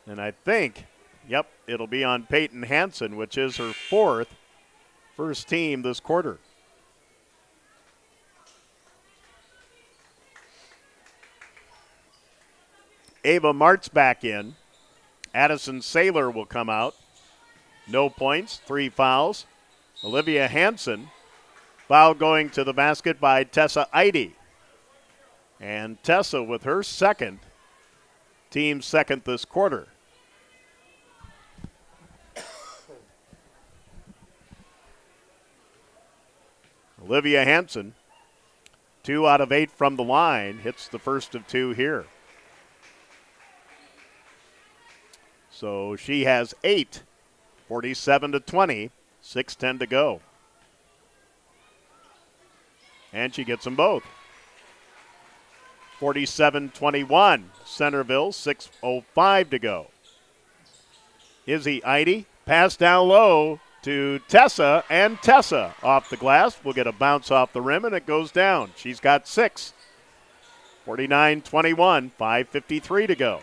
And I think, it'll be on Peyton Hansen, which is her fourth, first team this quarter. Ava Martz back in. Addison Saylor will come out. No points, 3 fouls. Olivia Hansen, foul going to the basket by Tessa Eide. And Tessa with her second, team second this quarter. Olivia Hansen, 2 out of 8 from the line, hits the first of 2 here. So she has 8, 47-20, 6:10 to go. And she gets them both. 47-21, Centerville, 6:05 to go. Izzy Eide, pass down low to Tessa, and Tessa off the glass will get a bounce off the rim, and it goes down. She's got 6. 49-21, 5:53 to go.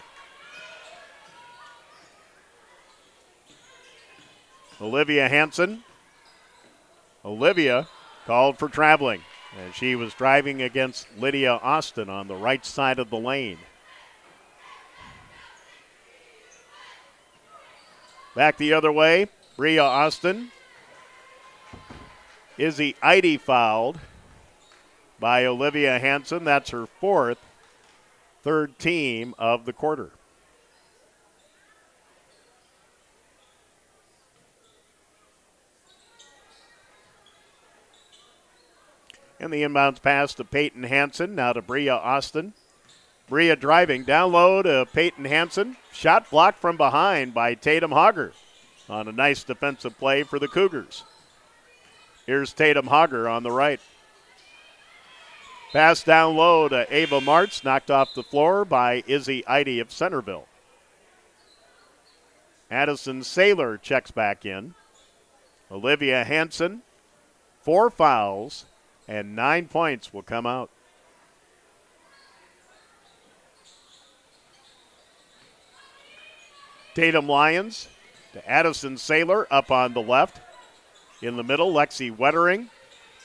Olivia Hansen. Olivia called for traveling, and she was driving against Lydia Austin on the right side of the lane. Back the other way, Bria Austin. Izzy Eide fouled by Olivia Hansen. That's her fourth, third team of the quarter. And the inbounds pass to Peyton Hansen, now to Bria Austin. Bria driving down low to Peyton Hansen. Shot blocked from behind by Tatum Hogger on a nice defensive play for the Cougars. Here's Tatum Hogger on the right. Pass down low to Ava Martz, knocked off the floor by Izzy Eide of Centerville. Addison Saylor checks back in. Olivia Hansen, 4 fouls, and 9 points will come out. Tatum Lyons to Addison Saylor up on the left. In the middle, Lexi Wettering.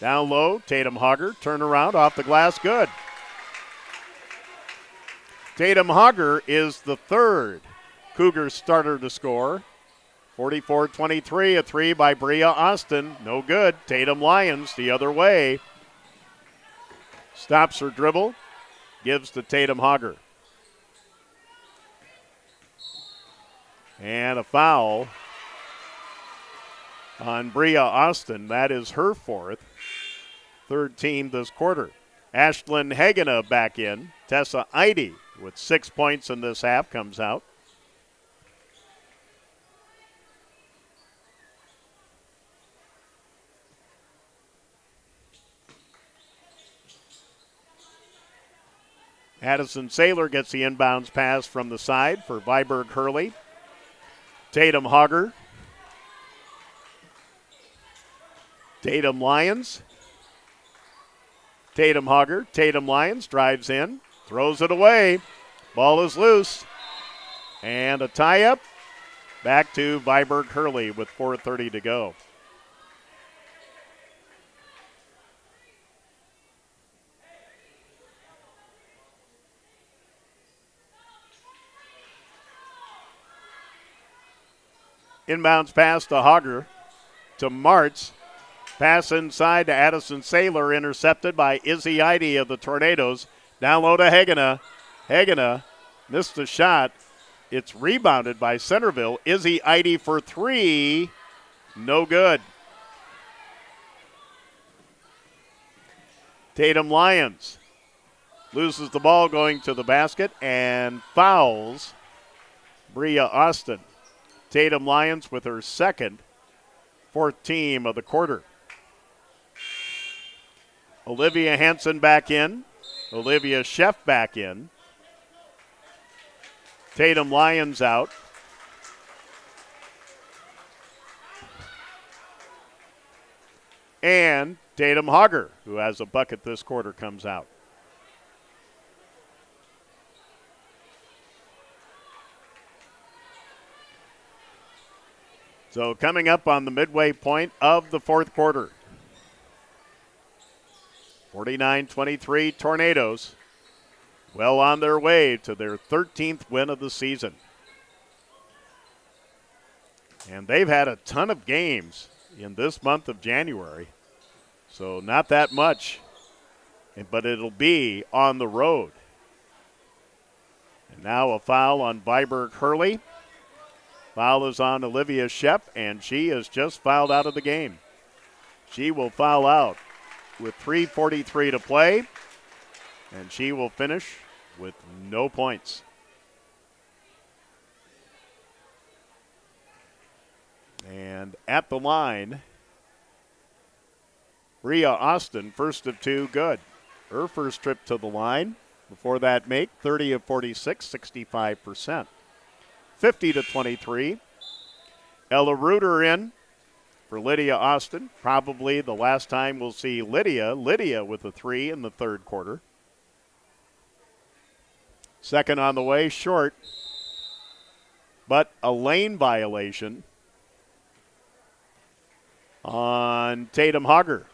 Down low, Tatum Hogger. Turnaround off the glass, good. Tatum Hogger is the third Cougars starter to score. 44-23, a 3 by Bria Austin. No good. Tatum Lyons the other way. Stops her dribble, gives to Tatum Hogger. And a foul on Bria Austin. That is her fourth, third team this quarter. Ashlyn Hagena back in. Tessa Eide with 6 points in this half comes out. Addison Saylor gets the inbounds pass from the side for Viborg-Hurley. Tatum Hogger. Tatum Lyons. Tatum Hogger. Tatum Lyons drives in, throws it away. Ball is loose. And a tie-up. Back to Viborg-Hurley with 4:30 to go. Inbounds pass to Hogger, to Martz. Pass inside to Addison Saylor, intercepted by Izzy Eide of the Tornadoes. Down low to Hagena. Hagenna missed the shot. It's rebounded by Centerville. Izzy Eide for three. No good. Tatum Lyons loses the ball going to the basket and fouls Bria Austin. Tatum Lyons with her second, fourth team of the quarter. Olivia Hansen back in. Olivia Sheff back in. Tatum Lyons out. And Tatum Hogger, who has a bucket this quarter, comes out. So coming up on the midway point of the fourth quarter. 49-23 Tornadoes, well on their way to their 13th win of the season. And they've had a ton of games in this month of January, so not that much, but it'll be on the road. And now a foul on Viborg-Hurley. Foul is on Olivia Shepp, and she is just fouled out of the game. She will foul out with 3:43 to play, and she will finish with no points. And at the line, Bria Austin, first of two, good. Her first trip to the line. Before that make, 30 of 46, 65%. 50-23. Ella Reuter in for Lydia Austin. Probably the last time we'll see Lydia. Lydia with a three in the third quarter. Second on the way, short. But a lane violation on Tatum Hogger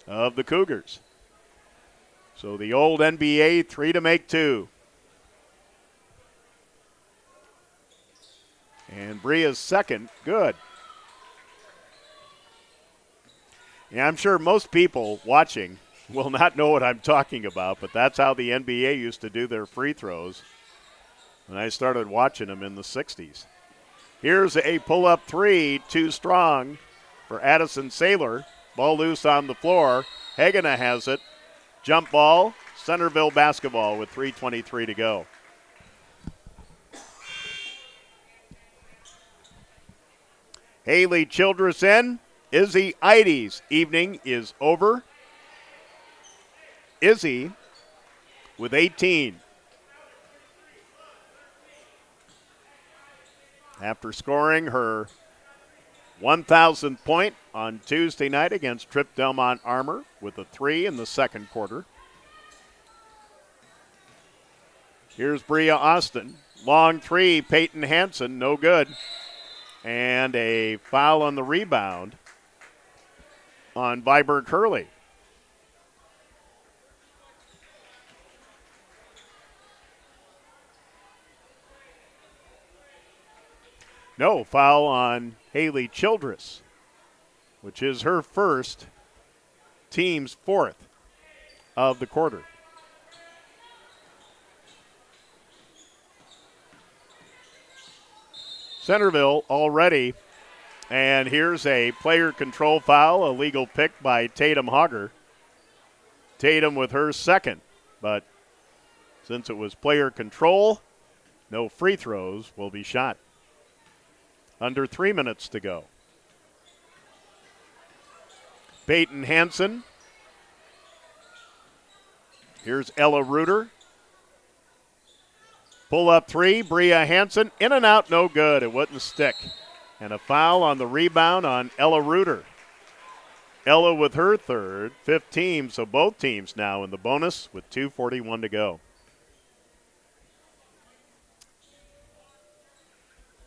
of the Cougars. So the old NBA, 3 to make 2. And Bria's second, good. Yeah, I'm sure most people watching will not know what I'm talking about, but that's how the NBA used to do their free throws when I started watching them in the 60s. Here's a pull-up three, too strong for Addison Saylor. Ball loose on the floor. Hagenna has it. Jump ball, Centerville basketball with 3:23 to go. Haley Childress in. Izzy Eide's evening is over. Izzy with 18. After scoring her 1,000th point on Tuesday night against Trip Delmont Armor with a 3 in the second quarter. Here's Bria Austin. Long three, Peyton Hansen, no good. And a foul on the rebound on Viborg-Hurley. No, foul on Haley Childress, which is her first, team's fourth of the quarter. Centerville already, and here's a player control foul, a legal pick by Tatum Hogger. Tatum with her second, but since it was player control, no free throws will be shot. Under 3 minutes to go. Peyton Hansen. Here's Ella Reuter. Pull up three, Bria Hansen. In and out, no good. It wouldn't stick. And a foul on the rebound on Ella Reuter. Ella with her third, fifth team, so both teams now in the bonus with 2:41 to go.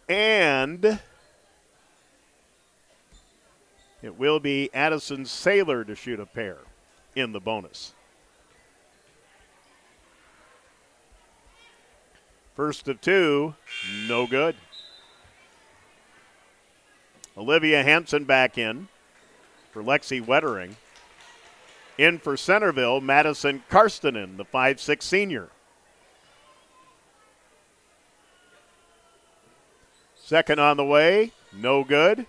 And it will be Addison Saylor to shoot a pair in the bonus. First of two, no good. Olivia Hansen back in for Lexi Wettering. In for Centerville, Madison Karstinen, the 5'6" senior. Second on the way, no good.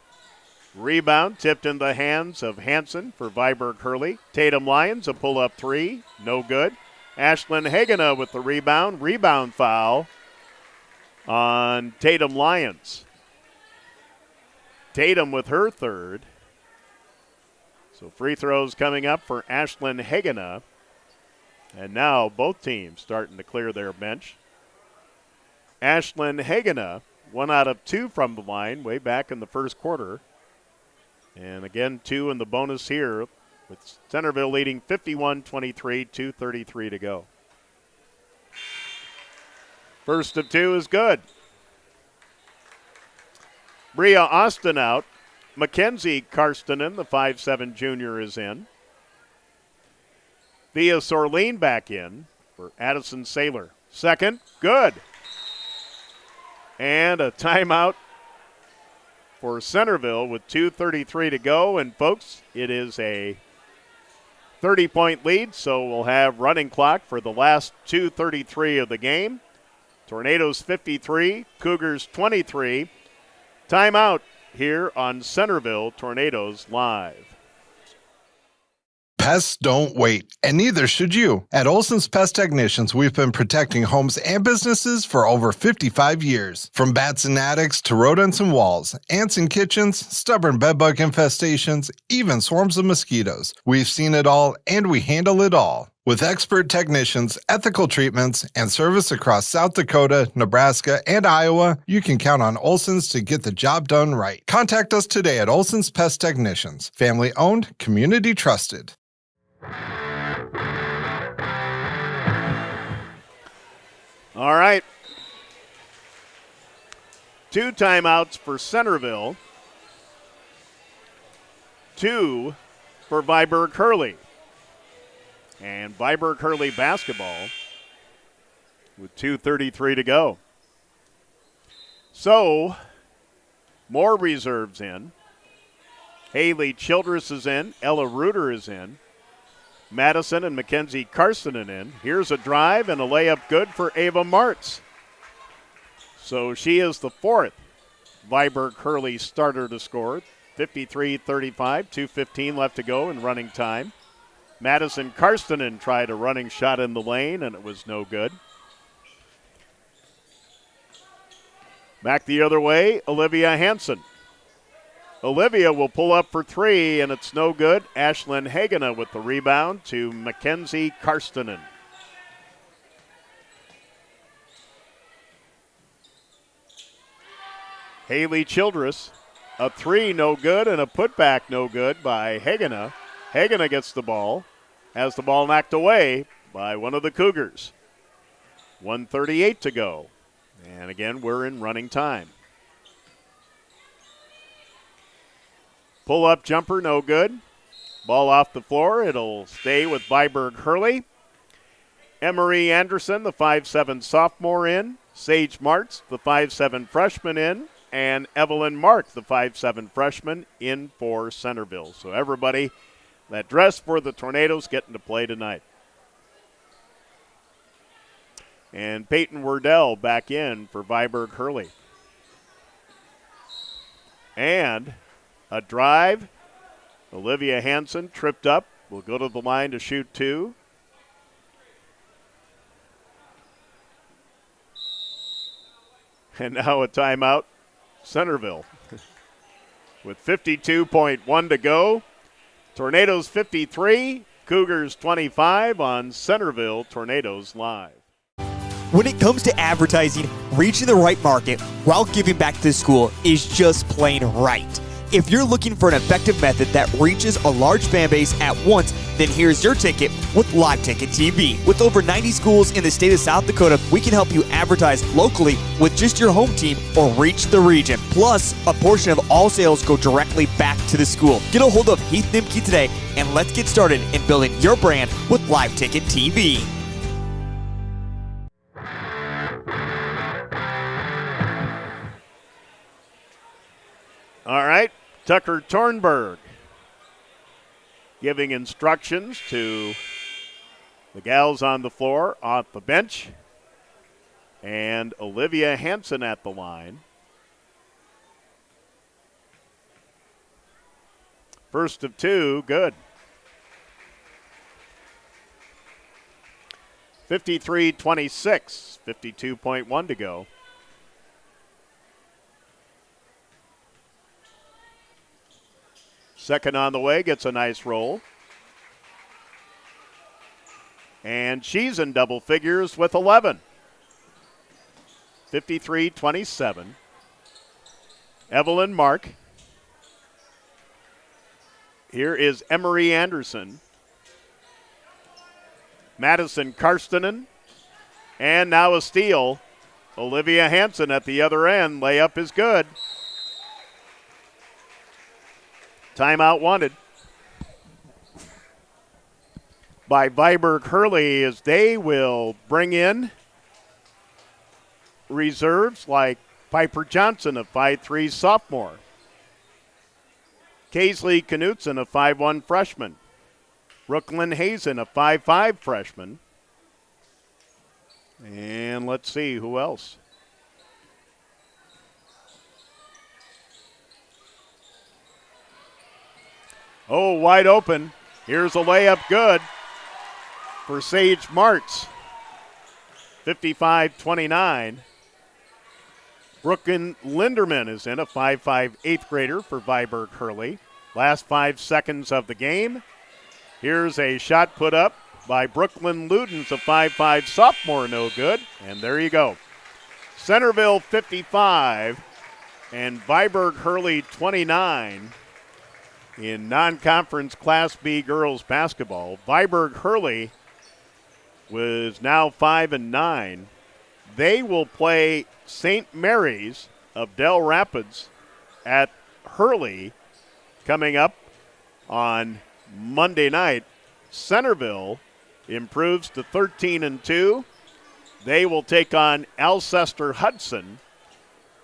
Rebound tipped in the hands of Hansen for Viborg-Hurley. Tatum Lions, a pull-up three, no good. Ashlyn Hagena with the rebound. Rebound foul on Tatum Lions. Tatum with her third. So free throws coming up for Ashlyn Hagena. And now both teams starting to clear their bench. Ashlyn Hagena, 1 out of 2 from the line way back in the first quarter. And again, 2 in the bonus here, with Centerville leading 51-23, 2:33 to go. First of 2 is good. Bria Austin out. Mackenzie Karstinen, the 5'7 junior, is in. Thea Sorleen back in for Addison Saylor. Second, good. And a timeout for Centerville with 2:33 to go. And, folks, it is a 30-point lead, so we'll have running clock for the last 2:33 of the game. Tornadoes 53, Cougars 23. Timeout here on Centerville Tornadoes Live. Pests don't wait, and neither should you. At Olson's Pest Technicians, we've been protecting homes and businesses for over 55 years. From bats and attics to rodents and walls, ants in kitchens, stubborn bedbug infestations, even swarms of mosquitoes. We've seen it all, and we handle it all. With expert technicians, ethical treatments, and service across South Dakota, Nebraska, and Iowa, you can count on Olson's to get the job done right. Contact us today at Olson's Pest Technicians. Family owned, community trusted. All right. 2 timeouts for Centerville. 2 for Viborg-Hurley. And Viborg-Hurley basketball with 2:33 to go. So, more reserves in. Haley Childress is in. Ella Reuter is in. Madison and Mackenzie Karstinen in. Here's a drive and a layup good for Ava Martz. So she is the 4th Viborg-Hurley starter to score. 53-35, 2:15 left to go in running time. Madison Karstinen tried a running shot in the lane, and it was no good. Back the other way, Olivia Hansen. Olivia will pull up for 3, and it's no good. Ashlyn Hagena with the rebound to Mackenzie Karstinen. Haley Childress, a 3 no good, and a putback no good by Hagena. Hagena gets the ball, has the ball knocked away by one of the Cougars. 1:38 to go. And again, we're in running time. Pull-up jumper, no good. Ball off the floor. It'll stay with Viborg-Hurley. Emery Anderson, the 5'7 sophomore, in. Sage Martz, the 5'7 freshman, in. And Evelyn Mark, the 5'7 freshman, in for Centerville. So everybody that dressed for the Tornadoes getting to play tonight. And Peyton Wardell back in for Viborg-Hurley. And a drive. Olivia Hansen tripped up. Will go to the line to shoot 2. And now a timeout. Centerville. With 52.1 to go. Tornadoes 53, Cougars 25 on Centerville Tornadoes Live. When it comes to advertising, reaching the right market while giving back to the school is just plain right. If you're looking for an effective method that reaches a large fan base at once, then here's your ticket with Live Ticket TV. With over 90 schools in the state of South Dakota, we can help you advertise locally with just your home team or reach the region. Plus, a portion of all sales go directly back to the school. Get a hold of Heath Nimke today, and let's get started in building your brand with Live Ticket TV. All right. Tucker Tornberg giving instructions to the gals on the floor, off the bench, and Olivia Hansen at the line. First of two, good. 53-26, 52.1 to go. Second on the way, gets a nice roll. And she's in double figures with 11. 53-27. Evelyn Mark. Here is Emery Anderson. Madison Karstenen. And now a steal. Olivia Hansen at the other end. Layup is good. Timeout wanted by Viborg-Hurley as they will bring in reserves like Piper Johnson, a 5'3" sophomore. Kaisley Knutson, a 5'1" freshman. Brooklyn Hazen, a 5'5" freshman. And let's see who else. Oh, wide open. Here's a layup good for Sage Martz. 55-29. Brooklyn Linderman is in, a 5'5" 8th grader for Viborg-Hurley. Last 5 seconds of the game. Here's a shot put up by Brooklyn Ludens, a 5'5" sophomore, no good. And there you go. Centerville 55 and Viborg-Hurley 29 in non-conference Class B girls basketball. Viborg-Hurley was now 5-9. They will play St. Mary's of Del Rapids at Hurley coming up on Monday night. Centerville improves to 13-2. They will take on Alcester Hudson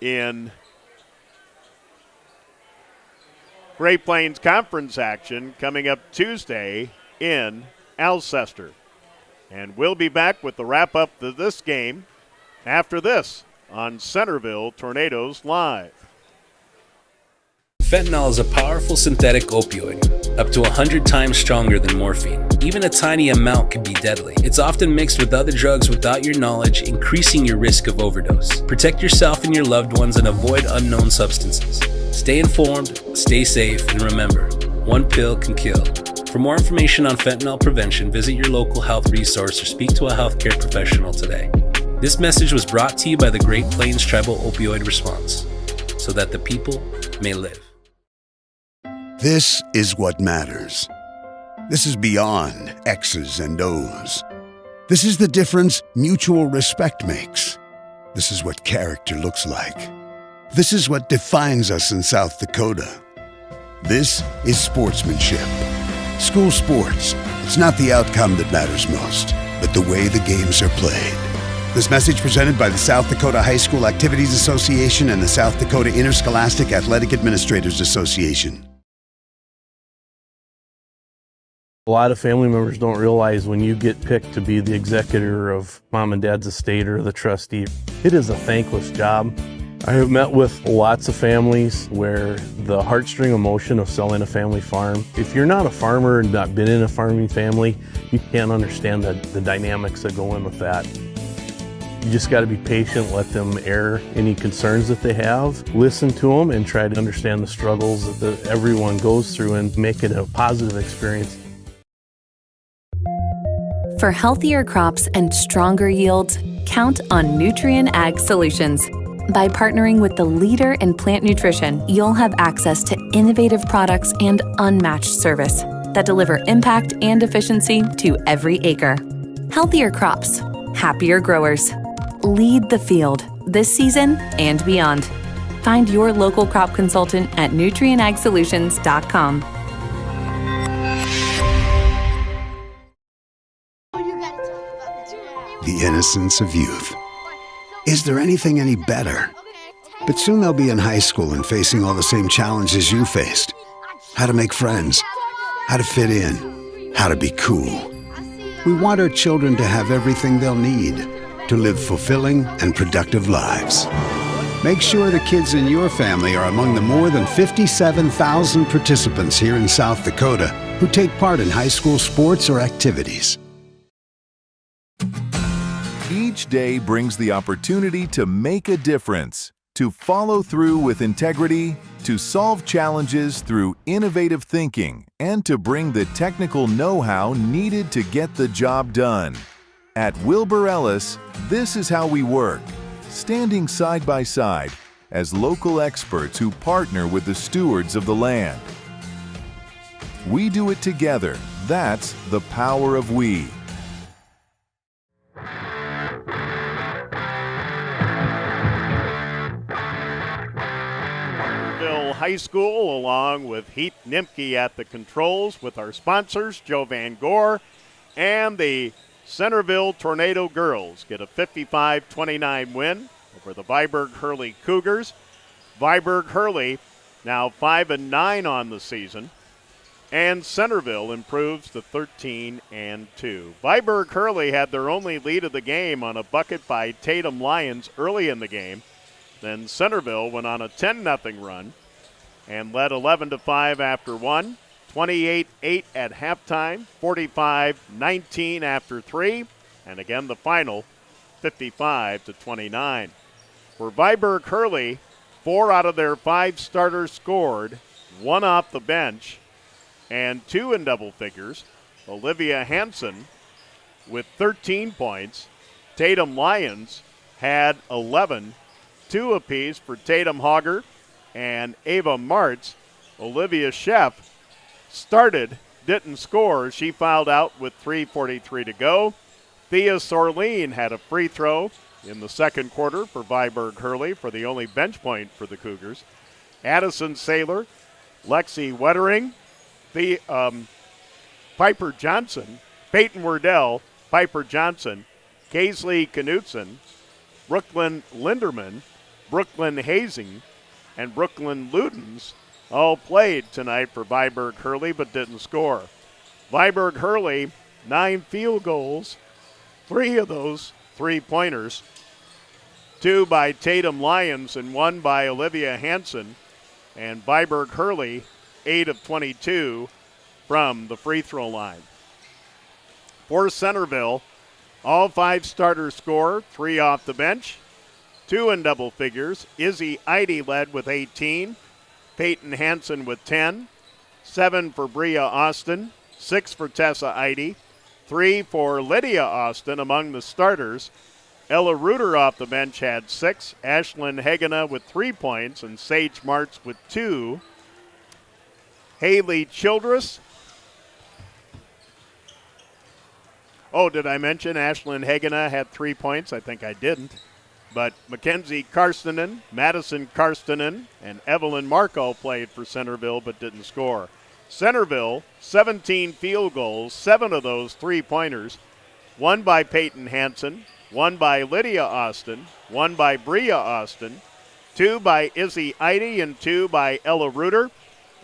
in Great Plains Conference action coming up Tuesday in Alcester. And we'll be back with the wrap-up of this game after this on Centerville Tornadoes Live. Fentanyl is a powerful synthetic opioid, up to 100 times stronger than morphine. Even a tiny amount can be deadly. It's often mixed with other drugs without your knowledge, increasing your risk of overdose. Protect yourself and your loved ones and avoid unknown substances. Stay informed, stay safe, and remember, one pill can kill. For more information on fentanyl prevention, visit your local health resource or speak to a healthcare professional today. This message was brought to you by the Great Plains Tribal Opioid Response, so that the people may live. This is what matters. This is beyond X's and O's. This is the difference mutual respect makes. This is what character looks like. This is what defines us in South Dakota. This is sportsmanship. School sports, it's not the outcome that matters most, but the way the games are played. This message presented by the South Dakota High School Activities Association and the South Dakota Interscholastic Athletic Administrators Association. A lot of family members don't realize when you get picked to be the executor of mom and dad's estate or the trustee, it is a thankless job. I have met with lots of families where the heartstring emotion of selling a family farm, if you're not a farmer and not been in a farming family, you can't understand the dynamics that go in with that. You just got to be patient, let them air any concerns that they have, listen to them, and try to understand the struggles that everyone goes through and make it a positive experience. For healthier crops and stronger yields, count on Nutrien Ag Solutions. By partnering with the leader in plant nutrition, you'll have access to innovative products and unmatched service that deliver impact and efficiency to every acre. Healthier crops, happier growers. Lead the field this season and beyond. Find your local crop consultant at nutrienagsolutions.com. The innocence of youth. Is there anything any better? But soon they'll be in high school and facing all the same challenges you faced. How to make friends, how to fit in, how to be cool. We want our children to have everything they'll need to live fulfilling and productive lives. Make sure the kids in your family are among the more than 57,000 participants here in South Dakota who take part in high school sports or activities. Each day brings the opportunity to make a difference, to follow through with integrity, to solve challenges through innovative thinking, and to bring the technical know-how needed to get the job done. At Wilbur Ellis, this is how we work, standing side by side as local experts who partner with the stewards of the land. We do it together. That's the power of we. High School, along with Heath Nimke at the controls, with our sponsors, Joe Van Gore, and the Centerville Tornado Girls get a 55-29 win over the Viborg-Hurley Cougars. Viborg-Hurley now 5-9 on the season, and Centerville improves to 13-2. Viborg-Hurley had their only lead of the game on a bucket by Tatum Lions early in the game. Then Centerville went on a 10-0 run and led 11-5 after one, 28-8 at halftime, 45-19 after three, and again the final, 55-29. For Viborg-Hurley, 4 out of their 5 starters scored, 1 off the bench, and 2 in double figures. Olivia Hansen with 13 points. Tatum Lions had 11, 2 apiece for Tatum Hogger and Ava Martz. Olivia Sheff started, didn't score. She fouled out with 3:43 to go. Thea Sorleen had a free throw in the second quarter for Viborg-Hurley for the only bench point for the Cougars. Addison Saylor, Lexi Wettering, Piper Johnson, Peyton Wardell, Piper Johnson, Kaisley Knutson, Brooklyn Linderman, Brooklyn Hazing, and Brooklyn Ludens all played tonight for Viborg-Hurley but didn't score. Viborg-Hurley, 9 field goals, 3 of those 3-pointers, 2 by Tatum Lions and 1 by Olivia Hansen. And Viborg-Hurley, 8 of 22 from the free throw line. For Centerville, all 5 starters score, 3 off the bench, 2 in double figures. Izzy Eide led with 18, Peyton Hansen with 10, 7 for Bria Austin, 6 for Tessa Eide, 3 for Lydia Austin among the starters. Ella Reuter off the bench had 6, Ashlyn Hegena with 3 points, and Sage Martz with 2. Haley Childress. Oh, did I mention Ashlyn Hegena had 3 points? I think I didn't. But Mackenzie Karstinen, Madison Karstinen, and Evelyn Marco played for Centerville but didn't score. Centerville, 17 field goals, 7 of those 3-pointers, 1 by Peyton Hansen, 1 by Lydia Austin, 1 by Bria Austin, 2 by Izzy Eide, and 2 by Ella Reuter.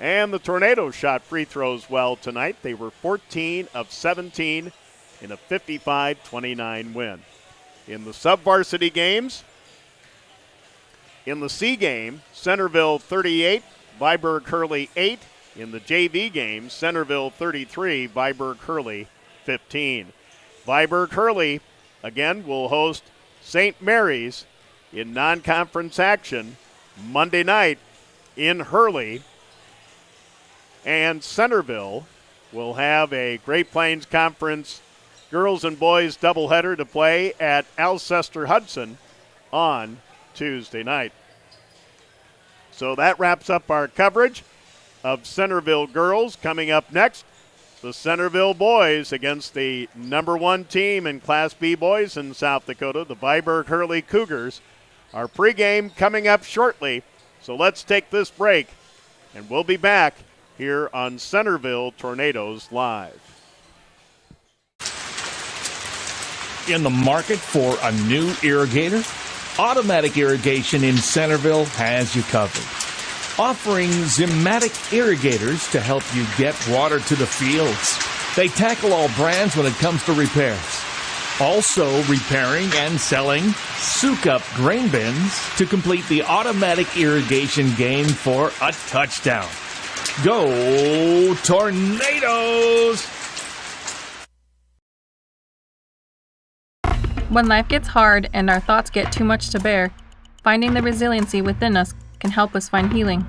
And the Tornadoes shot free throws well tonight. They were 14 of 17 in a 55-29 win. In the sub-varsity games, in the C game, Centerville 38, Viborg-Hurley 8. In the JV game, Centerville 33, Viborg-Hurley 15. Viborg-Hurley, again, will host St. Mary's in non-conference action Monday night in Hurley. And Centerville will have a Great Plains Conference girls and boys doubleheader to play at Alcester-Hudson on Tuesday night. So that wraps up our coverage of Centerville girls. Coming up next, the Centerville boys against the number 1 team in Class B boys in South Dakota, the Viborg-Hurley Cougars. Our pregame coming up shortly, so let's take this break, and we'll be back here on Centerville Tornadoes Live. In the market for a new irrigator? Automatic Irrigation in Centerville has you covered. Offering Zimatic irrigators to help you get water to the fields. They tackle all brands when it comes to repairs. Also repairing and selling soak-up grain bins to complete the automatic irrigation game for a touchdown. Go Tornadoes! When life gets hard and our thoughts get too much to bear, finding the resiliency within us can help us find healing.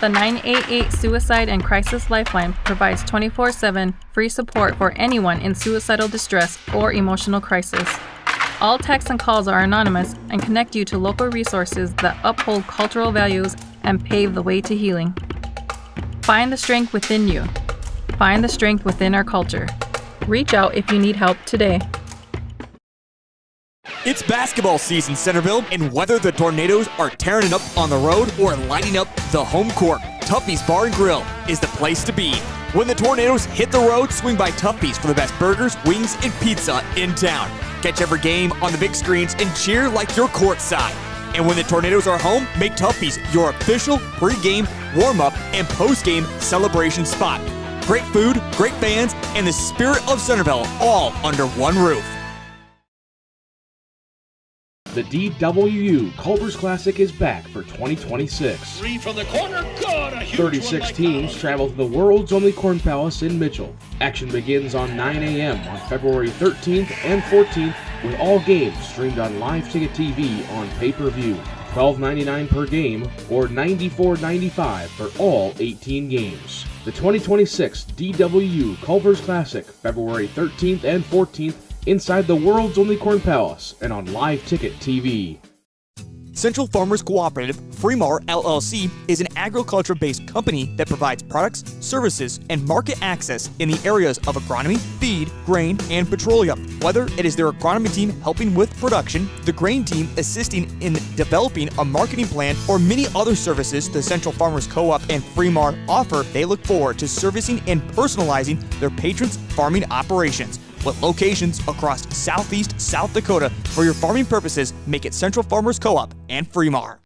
The 988 Suicide and Crisis Lifeline provides 24/7 free support for anyone in suicidal distress or emotional crisis. All texts and calls are anonymous and connect you to local resources that uphold cultural values and pave the way to healing. Find the strength within you. Find the strength within our culture. Reach out if you need help today. It's basketball season, Centerville, and whether the Tornadoes are tearing it up on the road or lighting up the home court, Tuffy's Bar and Grill is the place to be. When the Tornadoes hit the road, swing by Tuffy's for the best burgers, wings, and pizza in town. Catch every game on the big screens and cheer like you're courtside. And when the Tornadoes are home, make Tuffy's your official pre-game, warm-up, and post-game celebration spot. Great food, great fans, and the spirit of Centerville all under one roof. The DWU Culver's Classic is back for 2026. Three from the corner, good! A huge 36 teams travel to the world's only Corn Palace in Mitchell. Action begins on 9 a.m. on February 13th and 14th, with all games streamed on Live Ticket TV on pay-per-view. $12.99 per game or $94.95 for all 18 games. The 2026 DWU Culver's Classic, February 13th and 14th, inside the world's only Corn Palace and on Live Ticket TV. Central Farmers Cooperative, Fremar LLC, is an agriculture-based company that provides products, services, and market access in the areas of agronomy, feed, grain, and petroleum. Whether it is their agronomy team helping with production, the grain team assisting in developing a marketing plan, or many other services the Central Farmers Co-op and Fremar offer, they look forward to servicing and personalizing their patrons' farming operations. With locations across southeast South Dakota for your farming purposes, make it Central Farmers Co-op and Fremar.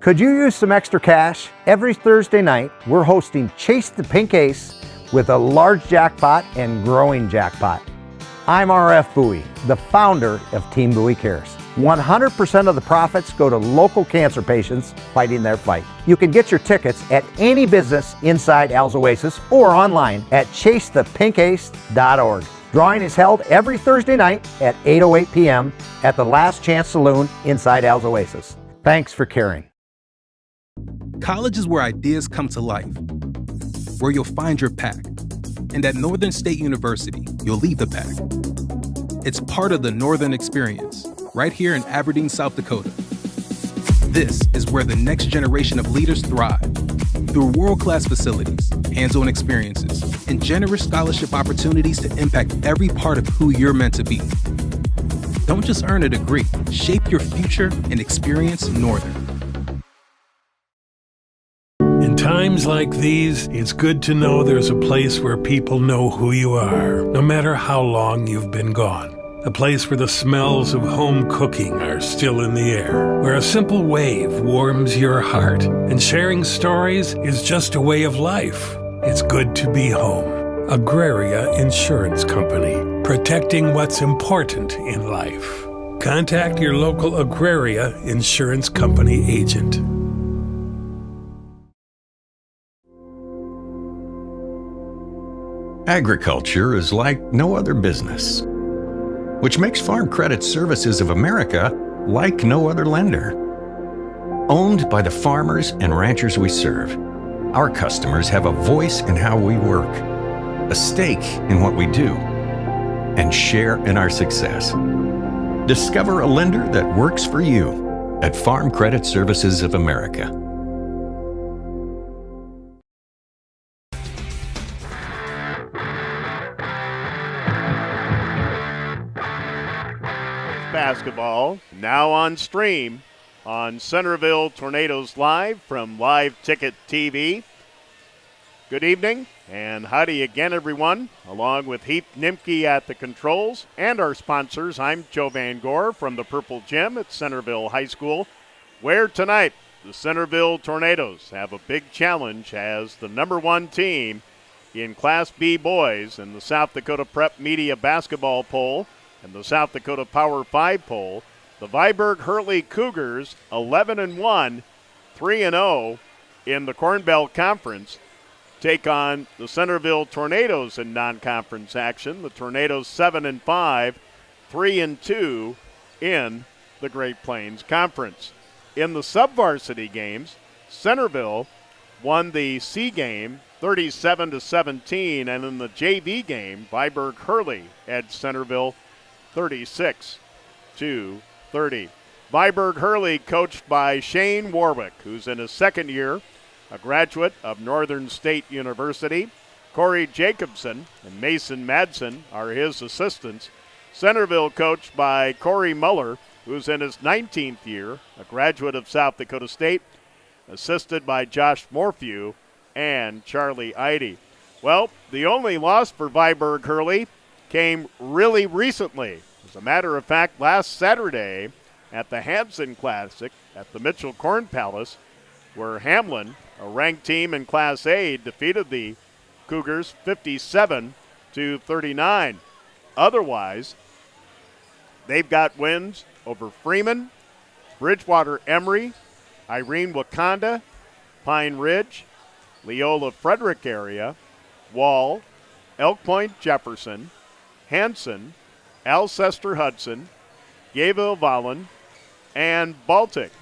Could you use some extra cash? Every Thursday night, we're hosting Chase the Pink Ace with a large jackpot and growing jackpot. I'm RF Bowie, the founder of Team Bowie Cares. 100% of the profits go to local cancer patients fighting their fight. You can get your tickets at any business inside Al's Oasis or online at chasethepinkace.org. Drawing is held every Thursday night at 8:08 p.m. at the Last Chance Saloon inside Al's Oasis. Thanks for caring. College is where ideas come to life, where you'll find your pack. And at Northern State University, you'll leave the pack. It's part of the Northern Experience, right here in Aberdeen, South Dakota. This is where the next generation of leaders thrive. Through world-class facilities, hands-on experiences, and generous scholarship opportunities to impact every part of who you're meant to be. Don't just earn a degree, shape your future and experience Northern. In times like these, it's good to know there's a place where people know who you are, no matter how long you've been gone. A place where the smells of home cooking are still in the air, where a simple wave warms your heart, and sharing stories is just a way of life. It's good to be home. Agraria Insurance Company, protecting what's important in life. Contact your local Agraria Insurance Company agent. Agriculture is like no other business, which makes Farm Credit Services of America like no other lender. Owned by the farmers and ranchers we serve, our customers have a voice in how we work, a stake in what we do, and share in our success. Discover a lender that works for you at Farm Credit Services of America. Basketball now on stream on Centerville Tornadoes Live from Live Ticket TV. Good evening and howdy again, everyone. Along with Heath Nimke at the controls and our sponsors, I'm Joe Van Gore from the Purple Gym at Centerville High School, where tonight the Centerville Tornadoes have a big challenge as the #1 team In Class B boys, in the South Dakota Prep Media Basketball Poll and the South Dakota Power 5 Poll, the Viborg-Hurley Cougars 11-1, 3-0 in the Corn Belt Conference, take on the Centerville Tornadoes in non-conference action. The Tornadoes 7-5, 3-2 in the Great Plains Conference. In the sub-varsity games, Centerville won the C game 37-17, and in the JV game, Viborg-Hurley edged Centerville 36-30. Viborg-Hurley, coached by Shane Warwick, who's in his second year, a graduate of Northern State University. Corey Jacobson and Mason Madsen are his assistants. Centerville, coached by Corey Muller, who's in his 19th year, a graduate of South Dakota State, assisted by Josh Morphew and Charlie Eide. Well, the only loss for Viborg-Hurley came really recently. As a matter of fact, last Saturday at the Hanson Classic at the Mitchell Corn Palace, where Hamlin, a ranked team in Class A, defeated the Cougars 57-39. Otherwise, they've got wins over Freeman, Bridgewater Emory, Irene Wakanda, Pine Ridge, Leola Frederick area, Wall, Elk Point Jefferson, Hanson, Alcester Hudson, Gayville Vollen, and Baltic.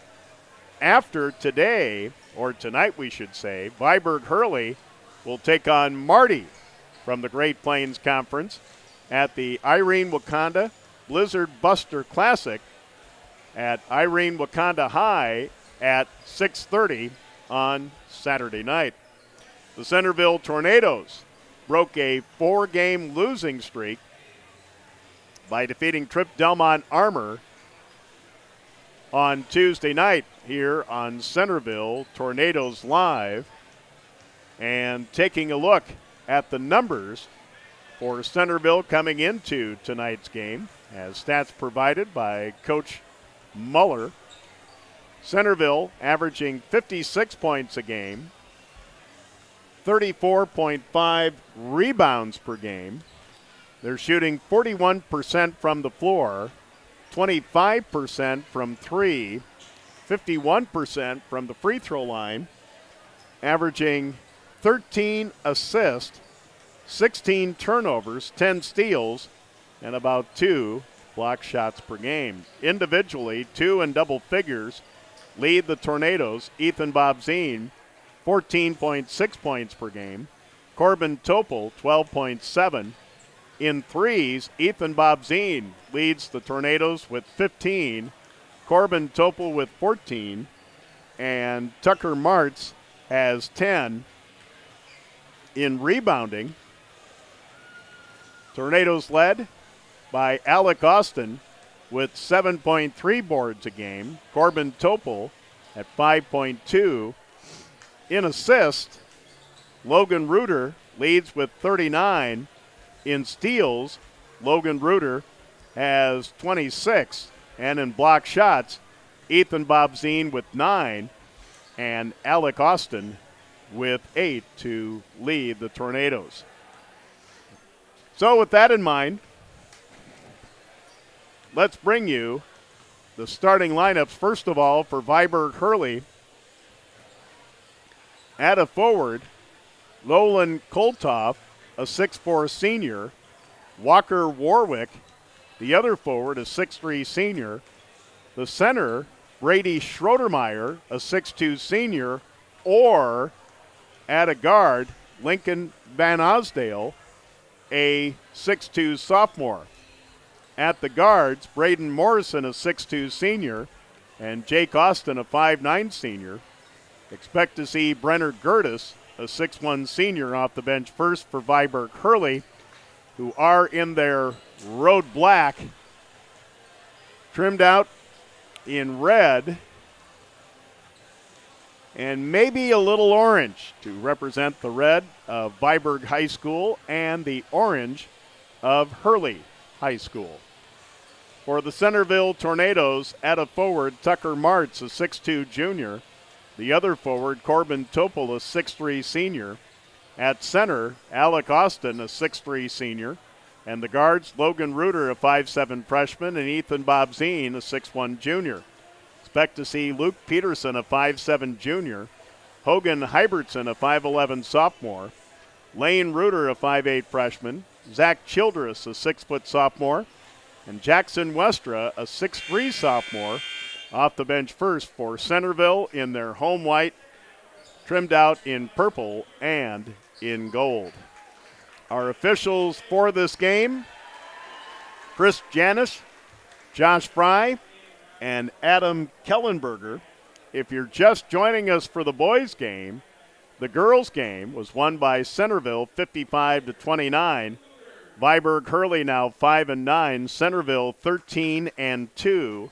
After today, or tonight we should say, Viborg-Hurley will take on Marty from the Great Plains Conference at the Irene Wakanda Blizzard Buster Classic at Irene Wakanda High at 6:30 on Saturday night. The Centerville Tornadoes broke a 4-game losing streak by defeating Trip Delmont Armor on Tuesday night here on Centerville Tornadoes Live. And taking a look at the numbers for Centerville coming into tonight's game, as stats provided by Coach Muller. Centerville averaging 56 points a game, 34.5 rebounds per game. They're shooting 41% from the floor, 25% from three, 51% from the free throw line, averaging 13 assists, 16 turnovers, 10 steals, and about 2 block shots per game. Individually, 2 in double figures lead the Tornadoes. Ethan Bobzine, 14.6 points per game. Corbin Topol, 12.7. In threes, Ethan Bobzine leads the Tornadoes with 15. Corbin Topol with 14. And Tucker Martz has 10. In rebounding, Tornadoes led by Alec Austin with 7.3 boards a game. Corbin Topol at 5.2. In assists, Logan Reuter leads with 39. In steals, Logan Reuter has 26. And in block shots, Ethan Bobzine with 9 and Alec Austin with 8 to lead the Tornadoes. So with that in mind, let's bring you the starting lineups. First of all, for Viborg-Hurley, at a forward, Lolan Koltoff, a 6'4 senior. Walker Warwick, the other forward, a 6'3 senior. The center, Brady Schroedermeyer, a 6'2 senior. Or at a guard, Lincoln Van Osdale, a 6'2 sophomore. At the guards, Braden Morrison, a 6'2 senior, and Jake Austin, a 5'9 senior. Expect to see Brenner Gertis, a 6'1 senior, off the bench first for Viborg-Hurley, who are in their road black, trimmed out in red, and maybe a little orange to represent the red of Viborg High School and the orange of Hurley High School. For the Centerville Tornadoes, at a forward, Tucker Martz, a 6'2 junior. The other forward, Corbin Topol, a 6'3 senior. At center, Alec Austin, a 6'3 senior. And the guards, Logan Reuter, a 5'7 freshman, and Ethan Bobzine, a 6'1 junior. Expect to see Luke Peterson, a 5'7 junior. Hogan Hybertson, a 5'11 sophomore. Lane Reuter, a 5'8 freshman. Zach Childress, a 6-foot sophomore. And Jackson Westra, a 6'3 sophomore, off the bench first for Centerville in their home white, trimmed out in purple and in gold. Our officials for this game, Chris Janish, Josh Fry, and Adam Kellenberger. If you're just joining us for the boys' game, the girls' game was won by Centerville 55-29. Viborg-Hurley now 5-9. Centerville 13-2.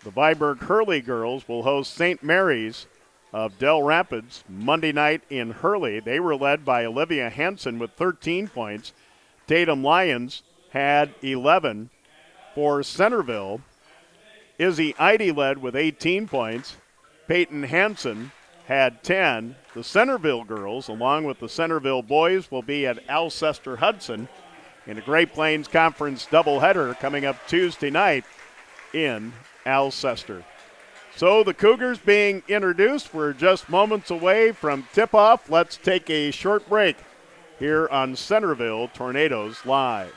The Viborg-Hurley girls will host St. Mary's of Del Rapids Monday night in Hurley. They were led by Olivia Hansen with 13 points. Tatum Lyons had 11 for Centerville. Izzy Eide led with 18 points. Peyton Hansen had 10. The Centerville girls, along with the Centerville boys, will be at Alcester Hudson in a Great Plains Conference doubleheader coming up Tuesday night in Alcester. So the Cougars being introduced. We're just moments away from tip-off. Let's take a short break here on Centerville Tornadoes Live.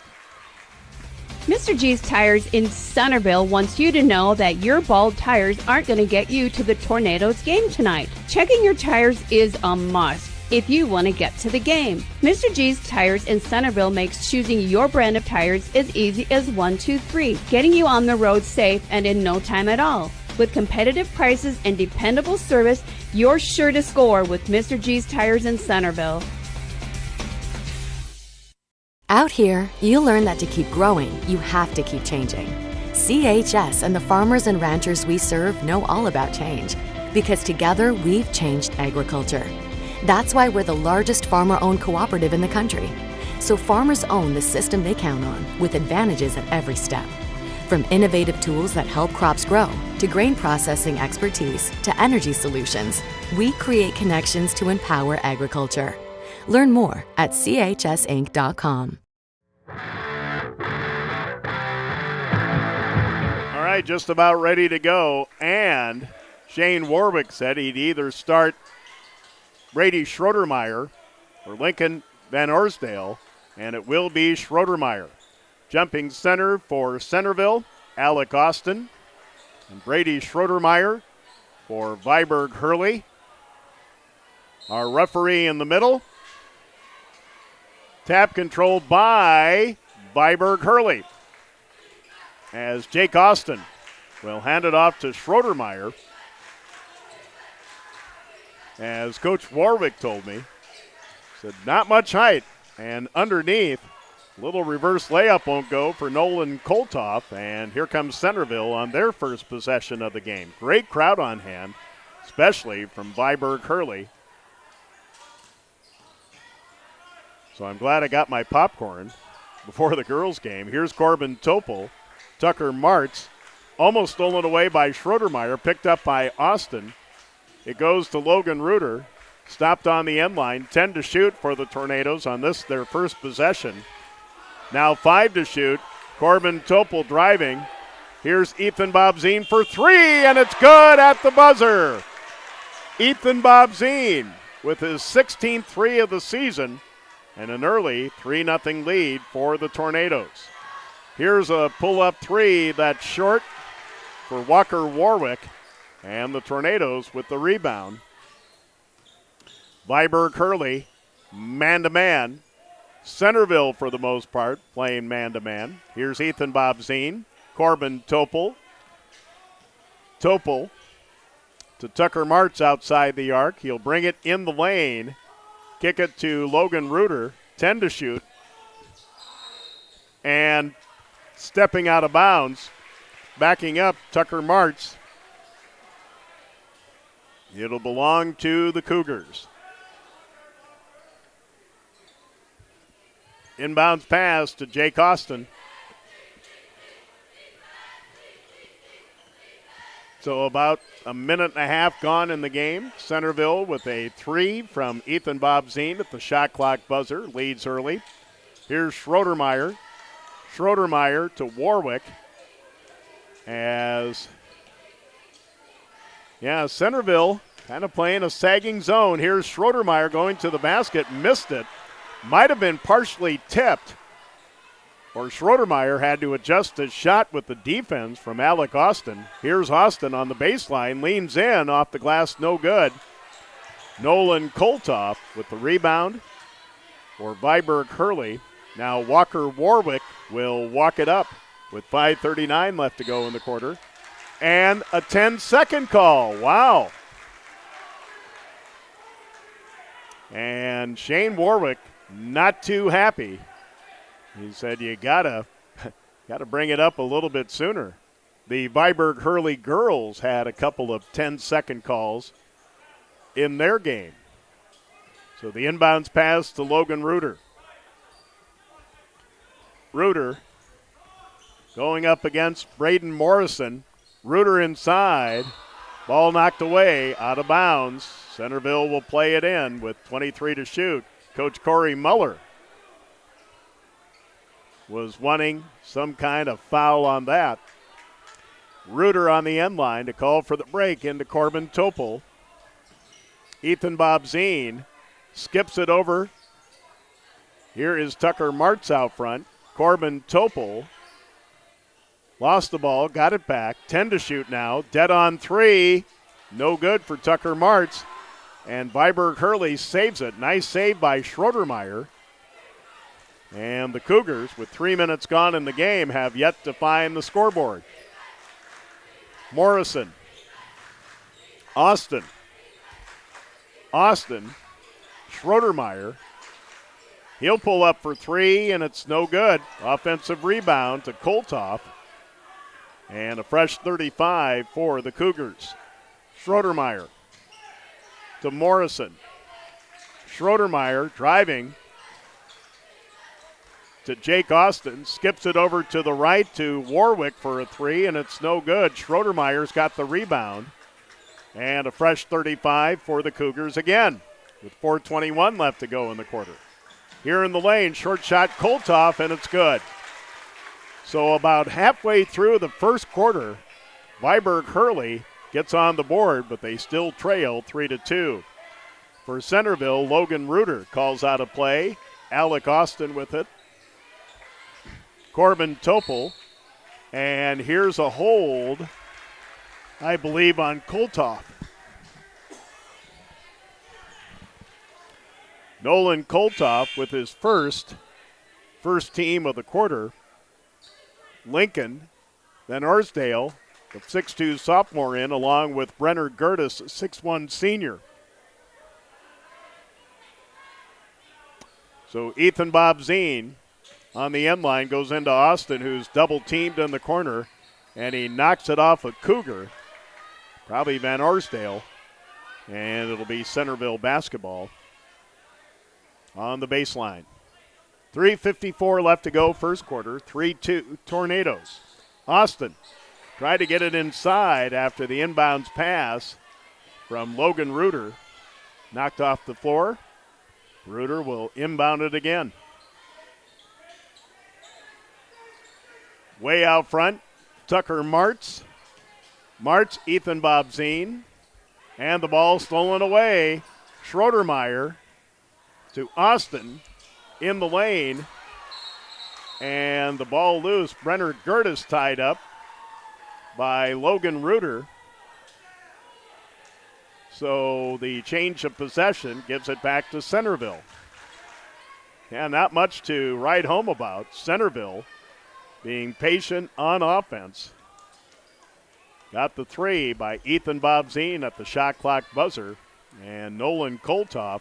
Mr. G's Tires in Centerville wants you to know that your bald tires aren't going to get you to the Tornadoes game tonight. Checking your tires is a must if you want to get to the game. Mr. G's Tires in Centerville makes choosing your brand of tires as easy as 1, 2, 3, getting you on the road safe and in no time at all. With competitive prices and dependable service, you're sure to score with Mr. G's Tires in Centerville. Out here, you learn that to keep growing, you have to keep changing. CHS and the farmers and ranchers we serve know all about change, because together we've changed agriculture. That's why we're the largest farmer-owned cooperative in the country. So farmers own the system they count on, with advantages at every step. From innovative tools that help crops grow, to grain processing expertise, to energy solutions, we create connections to empower agriculture. Learn more at chsinc.com. All right, just about ready to go. And Shane Warwick said he'd either start Brady Schroedermeyer or Lincoln Van Orsdale, and it will be Schroedermeyer. Jumping center for Centerville, Alec Austin, and Brady Schroedermeyer for Viborg-Hurley. Our referee in the middle, tap controlled by Viborg-Hurley, as Jake Austin will hand it off to Schroedermeyer. As Coach Warwick told me, said not much height, and underneath, little reverse layup won't go for Nolan Koltoff, and here comes Centerville on their first possession of the game. Great crowd on hand, especially from Viborg-Hurley. So I'm glad I got my popcorn before the girls' game. Here's Corbin Topol. Tucker Martz, almost stolen away by Schroedermeyer, picked up by Austin. It goes to Logan Reuter, stopped on the end line. 10 to shoot for the Tornadoes on this, their first possession. Now 5 to shoot. Corbin Topol driving. Here's Ethan Bobzine for 3, and it's good at the buzzer. Ethan Bobzine with his 16th 3 of the season, and an early 3-0 lead for the Tornadoes. Here's a pull-up 3 that's short for Walker Warwick, and the Tornadoes with the rebound. Viborg-Hurley, man-to-man. Centerville, for the most part, playing man-to-man. Here's Ethan Bobzine, Corbin Topol. Topol to Tucker Martz outside the arc. He'll bring it in the lane. Kick it to Logan Reuter, 10 to shoot. And stepping out of bounds, backing up Tucker Martz. It'll belong to the Cougars. Inbounds pass to Jake Austin. So about a minute and a half gone in the game. Centerville with a 3 from Ethan Bobzien at the shot clock buzzer. Leads early. Here's Schroedermeyer. Schroedermeyer to Warwick. Centerville kind of playing a sagging zone. Here's Schroedermeyer going to the basket. Missed it. Might have been partially tipped. Or Schroedermeyer had to adjust his shot with the defense from Alec Austin. Here's Austin on the baseline. Leans in off the glass. No good. Nolan Koltoff with the rebound for Viborg-Hurley. Now Walker Warwick will walk it up with 5:39 left to go in the quarter. And a 10-second call. Wow. And Shane Warwick not too happy. He said you gotta bring it up a little bit sooner. The Viborg-Hurley girls had a couple of 10-second calls in their game. So the inbounds pass to Logan Reuter. Reuter going up against Braden Morrison. Reuter inside. Ball knocked away, out of bounds. Centerville will play it in with 23 to shoot. Coach Corey Muller was wanting some kind of foul on that. Reuter on the end line to call for the break into Corbin Topol. Ethan Bobzien skips it over. Here is Tucker Martz out front. Corbin Topol lost the ball, got it back. 10 to shoot now. Dead on 3. No good for Tucker Martz. And Viborg-Hurley saves it. Nice save by Schroedermeyer. And the Cougars, with 3 minutes gone in the game, have yet to find the scoreboard. Morrison. Austin. Schroedermeyer. He'll pull up for 3, and it's no good. Offensive rebound to Koltoff. And a fresh 35 for the Cougars. Schroedermeyer to Morrison. Schroedermeyer driving to Jake Austin. Skips it over to the right to Warwick for a 3, and it's no good. Schroedermeyer's got the rebound. And a fresh 35 for the Cougars again with 4:21 left to go in the quarter. Here in the lane, short shot Koltoff, and it's good. So about halfway through the first quarter, Viborg-Hurley gets on the board, but they still trail 3-2. For Centerville, Logan Reuter calls out a play. Alec Austin with it. Corbin Topol. And here's a hold, I believe, on Koltoff. Nolan Koltoff with his first team of the quarter. Lincoln, then Arsdale, the 6'2 sophomore in, along with Brenner Gertis, 6'1 senior. So Ethan Bobzien on the end line goes into Austin, who's double teamed in the corner, and he knocks it off a Cougar, probably Van Arsdale, and it'll be Centerville basketball on the baseline. 3:54 left to go first quarter, 3-2 Tornadoes. Austin tried to get it inside after the inbounds pass from Logan Reuter. Knocked off the floor. Reuter will inbound it again. Way out front, Tucker Martz. Ethan Bobzien. And the ball stolen away. Schroedermeyer to Austin in the lane. And the ball loose. Brenner Gertis tied up by Logan Reuter. So the change of possession gives it back to Centerville. Yeah, not much to write home about. Centerville being patient on offense. Got the 3 by Ethan Bobzien at the shot clock buzzer. And Nolan Koltoff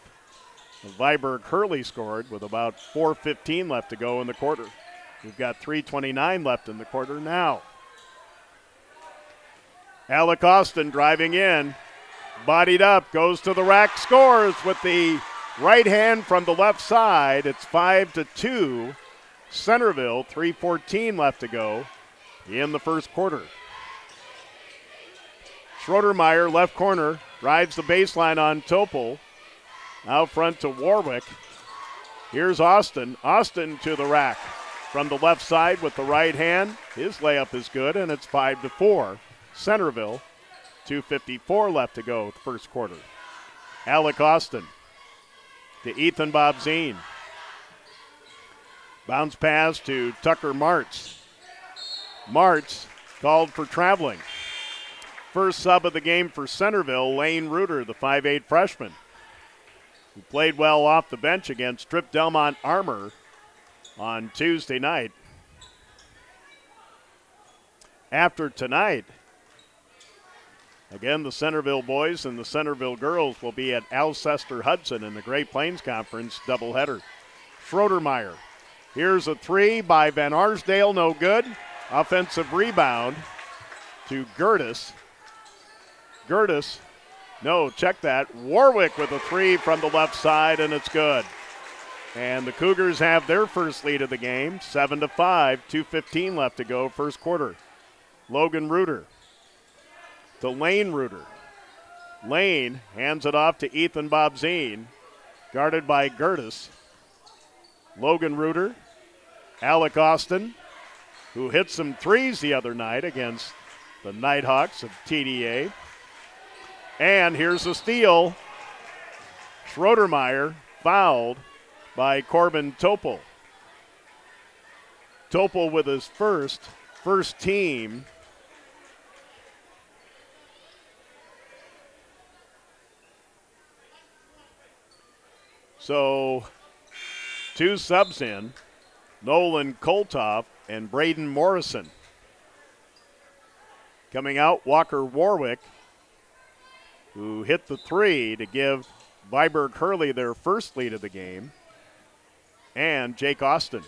of Viborg-Hurley scored with about 4:15 left to go in the quarter. We've got 3:29 left in the quarter now. Alec Austin driving in. Bodied up, goes to the rack, scores with the right hand from the left side. It's 5-2. Centerville, 3:14 left to go in the first quarter. Schroedermeyer, left corner, rides the baseline on Topol. Out front to Warwick. Here's Austin. Austin to the rack. From the left side with the right hand. His layup is good, and it's 5-4. Centerville, 2:54 left to go, first quarter. Alec Austin to Ethan Bobzine. Bounce pass to Tucker Martz. Martz called for traveling. First sub of the game for Centerville, Lane Reuter, the 5'8 freshman, who played well off the bench against Trip Delmont Armor on Tuesday night. After tonight, again, the Centerville boys and the Centerville girls will be at Alcester-Hudson in the Great Plains Conference doubleheader. Schroedermeyer. Here's a three by Van Arsdale, no good. Offensive rebound to Gertis. Gertis, no, check that. Warwick with a three from the left side, and it's good. And the Cougars have their first lead of the game, 7-5, 2:15 left to go, first quarter. Logan Reuter to Lane Reuter. Lane hands it off to Ethan Bobzine, guarded by Gertis. Logan Reuter, Alec Austin, who hit some threes the other night against the Nighthawks of TDA. And here's a steal. Schroedermeyer fouled by Corbin Topol. Topol with his first team. So, two subs in, Nolan Koltoff and Braden Morrison. Coming out, Walker Warwick, who hit the three to give Viborg-Hurley their first lead of the game, and Jake Austin.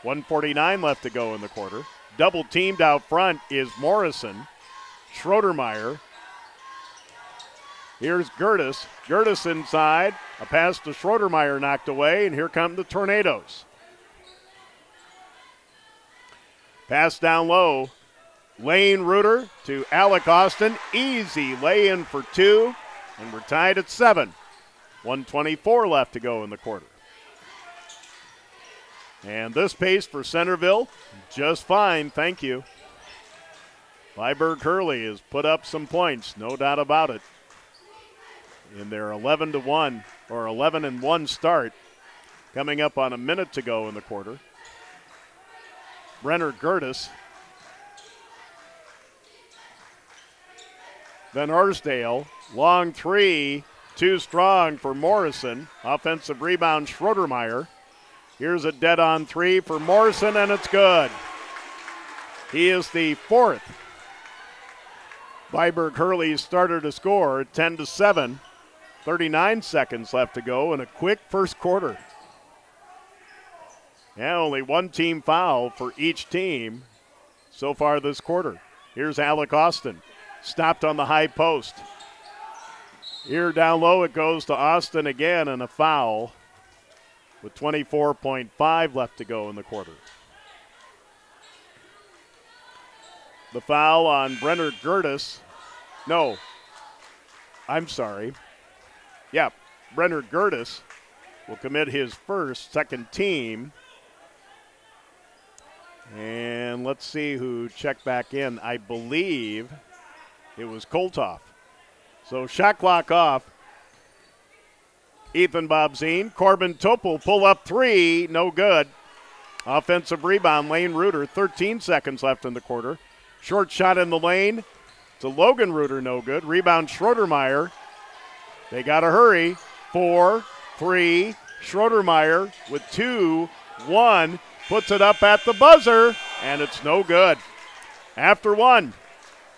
1:49 left to go in the quarter. Double teamed out front is Morrison. Schroedermeyer. Here's Gertis. Gertis inside. A pass to Schroedermeyer knocked away, and here come the Tornadoes. Pass down low. Lane Reuter to Alec Austin. Easy lay-in for two, and we're tied at 7. 1:24 left to go in the quarter. And this pace for Centerville, just fine, thank you. Viborg-Hurley has put up some points, no doubt about it, in their 11-1 or 11-1 start, coming up on a minute to go in the quarter. Brenner Gertis. Van Arsdale, long three, too strong for Morrison. Offensive rebound, Schroedermeyer. Here's a dead-on three for Morrison, and it's good. He is the fourth Viborg-Hurley starter to score, 10-7. 39 seconds left to go in a quick first quarter. Yeah, only one team foul for each team so far this quarter. Here's Alec Austin. Stopped on the high post. Here down low it goes to Austin again, and a foul with 24.5 left to go in the quarter. The foul on Brenner Gertis. No, I'm sorry. Yeah, Brenner Gertis will commit his first, second team. And let's see who checked back in. I believe it was Koltoff. So shot clock off. Ethan Bobzine. Corbin Topol pull up three. No good. Offensive rebound, Lane Reuter. 13 seconds left in the quarter. Short shot in the lane to Logan Reuter. No good. Rebound Schroedermeyer. They got to hurry. 4-3. Schroedermeyer with 2-1. Puts it up at the buzzer, and it's no good. After one,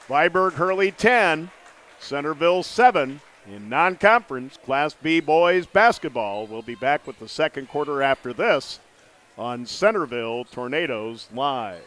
Viborg-Hurley 10, Centerville 7 in non-conference Class B boys basketball. We'll be back with the second quarter after this on Centerville Tornadoes Live.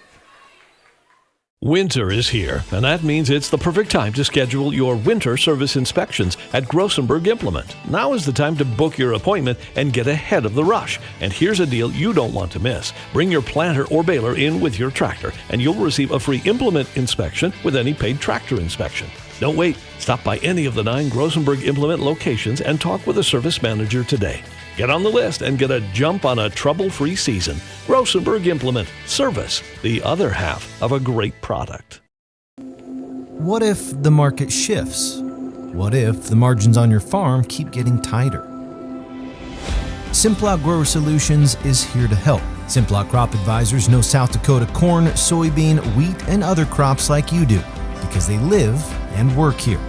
Winter is here, and that means it's the perfect time to schedule your winter service inspections at Grossenberg Implement. Now is the time to book your appointment and get ahead of the rush. And here's a deal you don't want to miss. Bring your planter or baler in with your tractor, and you'll receive a free implement inspection with any paid tractor inspection. Don't wait. Stop by any of the 9 Grossenberg Implement locations and talk with a service manager today. Get on the list and get a jump on a trouble-free season. Grossenberg Implement. Service, the other half of a great product. What if the market shifts? What if the margins on your farm keep getting tighter? Simplot Grower Solutions is here to help. Simplot Crop Advisors know South Dakota corn, soybean, wheat, and other crops like you do because they live and work here.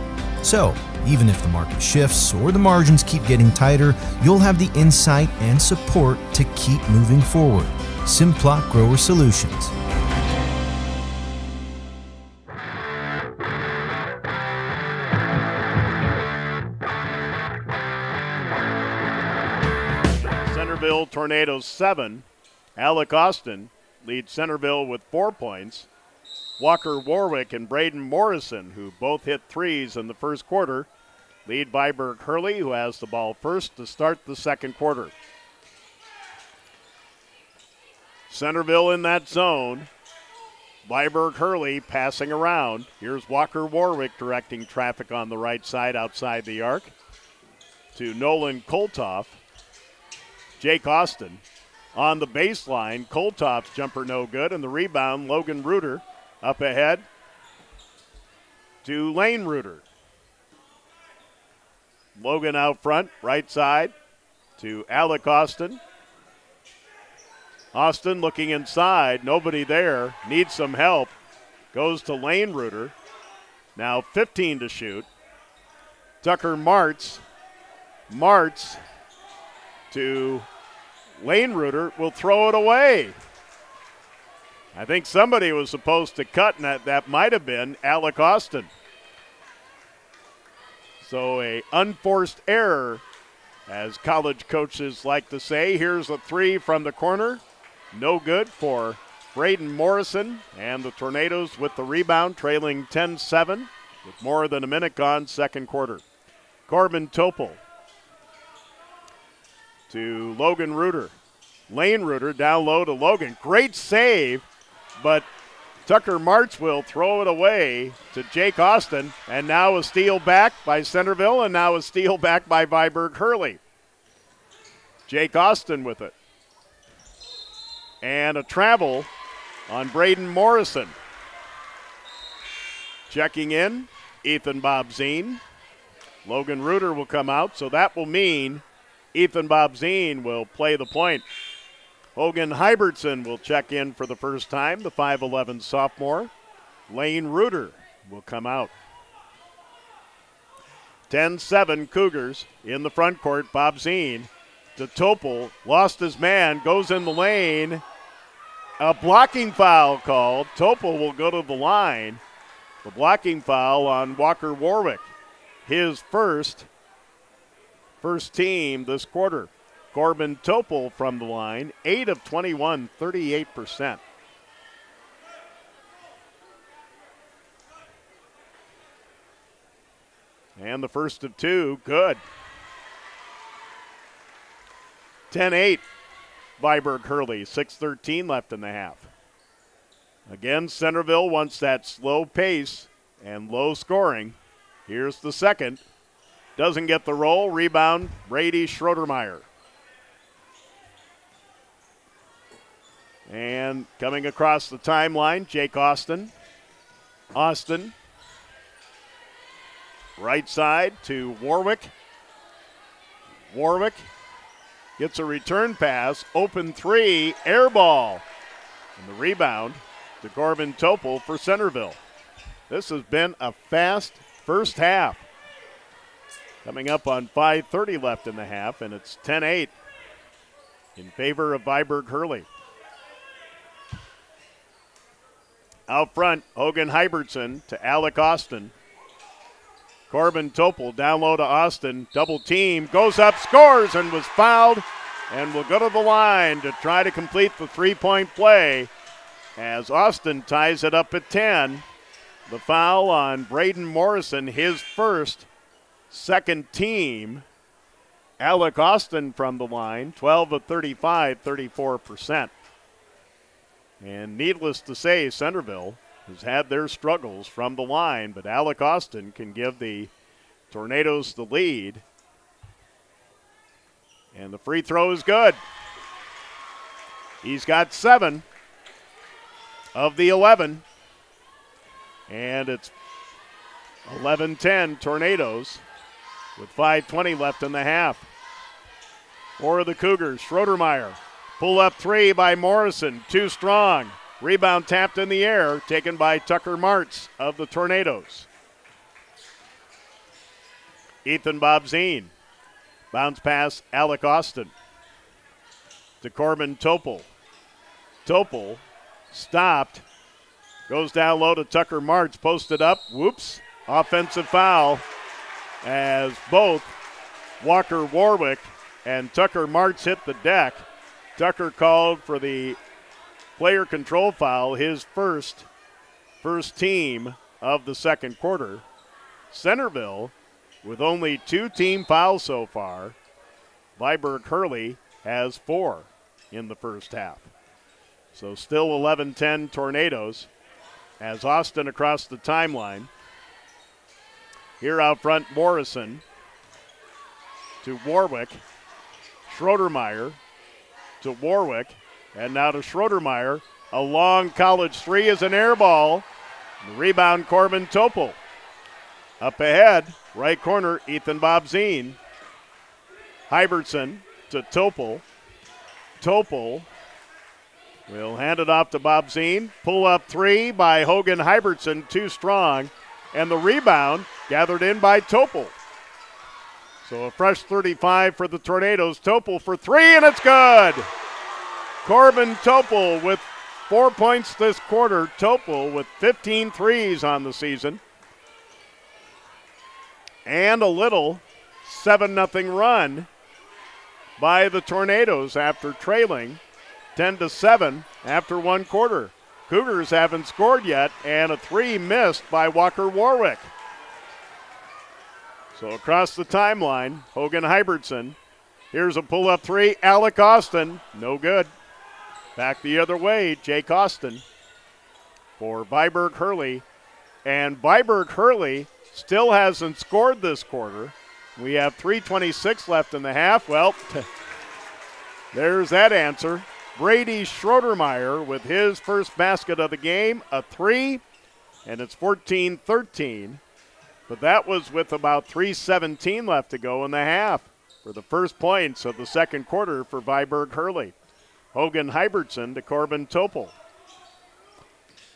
So, even if the market shifts or the margins keep getting tighter, you'll have the insight and support to keep moving forward. Simplot Grower Solutions. Centerville Tornadoes 7. Alec Austin leads Centerville with 4 points. Walker Warwick and Braden Morrison, who both hit threes in the first quarter, lead Viborg-Hurley, who has the ball first to start the second quarter. Centerville in that zone. Viborg-Hurley passing around. Here's Walker Warwick directing traffic on the right side outside the arc to Nolan Koltoff. Jake Austin on the baseline. Koltoff's jumper no good, and the rebound, Logan Reuter up ahead to Lane Reuter. Logan out front, right side to Alec Austin. Austin looking inside, nobody there, needs some help. Goes to Lane Reuter. Now 15 to shoot. Tucker Martz. Martz to Lane Reuter will throw it away. I think somebody was supposed to cut, and that might have been Alec Austin. So a unforced error, as college coaches like to say. Here's a three from the corner. No good for Braden Morrison, and the Tornadoes with the rebound, trailing 10-7 with more than a minute gone second quarter. Corbin Topol to Logan Reuter. Lane Reuter down low to Logan. Great save, but Tucker Martz will throw it away to Jake Austin, and now a steal back by Centerville, and now a steal back by Viborg-Hurley. Jake Austin with it. And a travel on Braden Morrison. Checking in, Ethan Bobzien. Logan Reuter will come out, so that will mean Ethan Bobzien will play the point. Hogan Hybertson will check in for the first time, the 5'11 sophomore. Lane Reuter will come out. 10-7 Cougars in the front court. Bobzien to Topol, lost his man, goes in the lane. A blocking foul called. Topol will go to the line. The blocking foul on Walker Warwick. His first team this quarter. Corbin Topol from the line, 8 of 21, 38%. And the first of two, good. 10-8, Viborg-Hurley, 6:13 left in the half. Again, Centerville wants that slow pace and low scoring. Here's the second. Doesn't get the roll. Rebound, Brady Schroedermeyer. And coming across the timeline, Jake Austin. Austin. Right side to Warwick. Warwick gets a return pass. Open three. Air ball. And the rebound to Corbin Topol for Centerville. This has been a fast first half. Coming up on 5:30 left in the half, and it's 10-8 in favor of Viborg-Hurley. Out front, Hogan Hybertson to Alec Austin. Corbin Topol down low to Austin. Double team, goes up, scores, and was fouled, and will go to the line to try to complete the three-point play. as Austin ties it up at 10. The foul on Braden Morrison, his first, second team. Alec Austin from the line, 12 of 35, 34%. And needless to say, Centerville has had their struggles from the line, but Alec Austin can give the Tornadoes the lead. And the free throw is good. He's got 7 of the 11. And it's 11-10 Tornadoes with 5:20 left in the half. For the Cougars, Schroedermeyer. Pull up three by Morrison, too strong. Rebound tapped in the air, taken by Tucker Martz of the Tornadoes. Ethan Bobzien. Bounce pass, Alec Austin. To Corbin Topol. Topol stopped. Goes down low to Tucker Martz, posted up. Whoops. Offensive foul as both Walker Warwick and Tucker Martz hit the deck. Tucker called for the player control foul, his first team of the second quarter. Centerville, with only 2 team fouls so far, Viborg-Hurley has 4 in the first half. So still 11-10 Tornadoes as Austin across the timeline. Here out front, Morrison to Warwick. Schroedermeyer to Warwick. And now to Schroedermeyer. A long college three is an air ball. The rebound, Corbin Topol. Up ahead, right corner, Ethan Bobzien. Hybertson to Topol. Topol will hand it off to Bobzien. Pull up three by Hogan Hybertson, too strong. And the rebound gathered in by Topol. So a fresh 35 for the Tornadoes. Topol for three, and it's good. Corbin Topol with 4 points this quarter. Topol with 15 threes on the season. And a little 7-0 run by the Tornadoes after trailing 10-7 after one quarter. Cougars haven't scored yet, and a three missed by Walker Warwick. So across the timeline, Hogan Hybertson. Here's a pull-up three. Alec Austin, no good. Back the other way, Jake Austin for Viborg-Hurley. And Viborg-Hurley still hasn't scored this quarter. We have 3:26 left in the half. Well, there's that answer. Brady Schroedermeyer with his first basket of the game, a three, and it's 14-13. But that was with about 3:17 left to go in the half for the first points of the second quarter for Viborg-Hurley. Hogan Hybertson to Corbin Topol.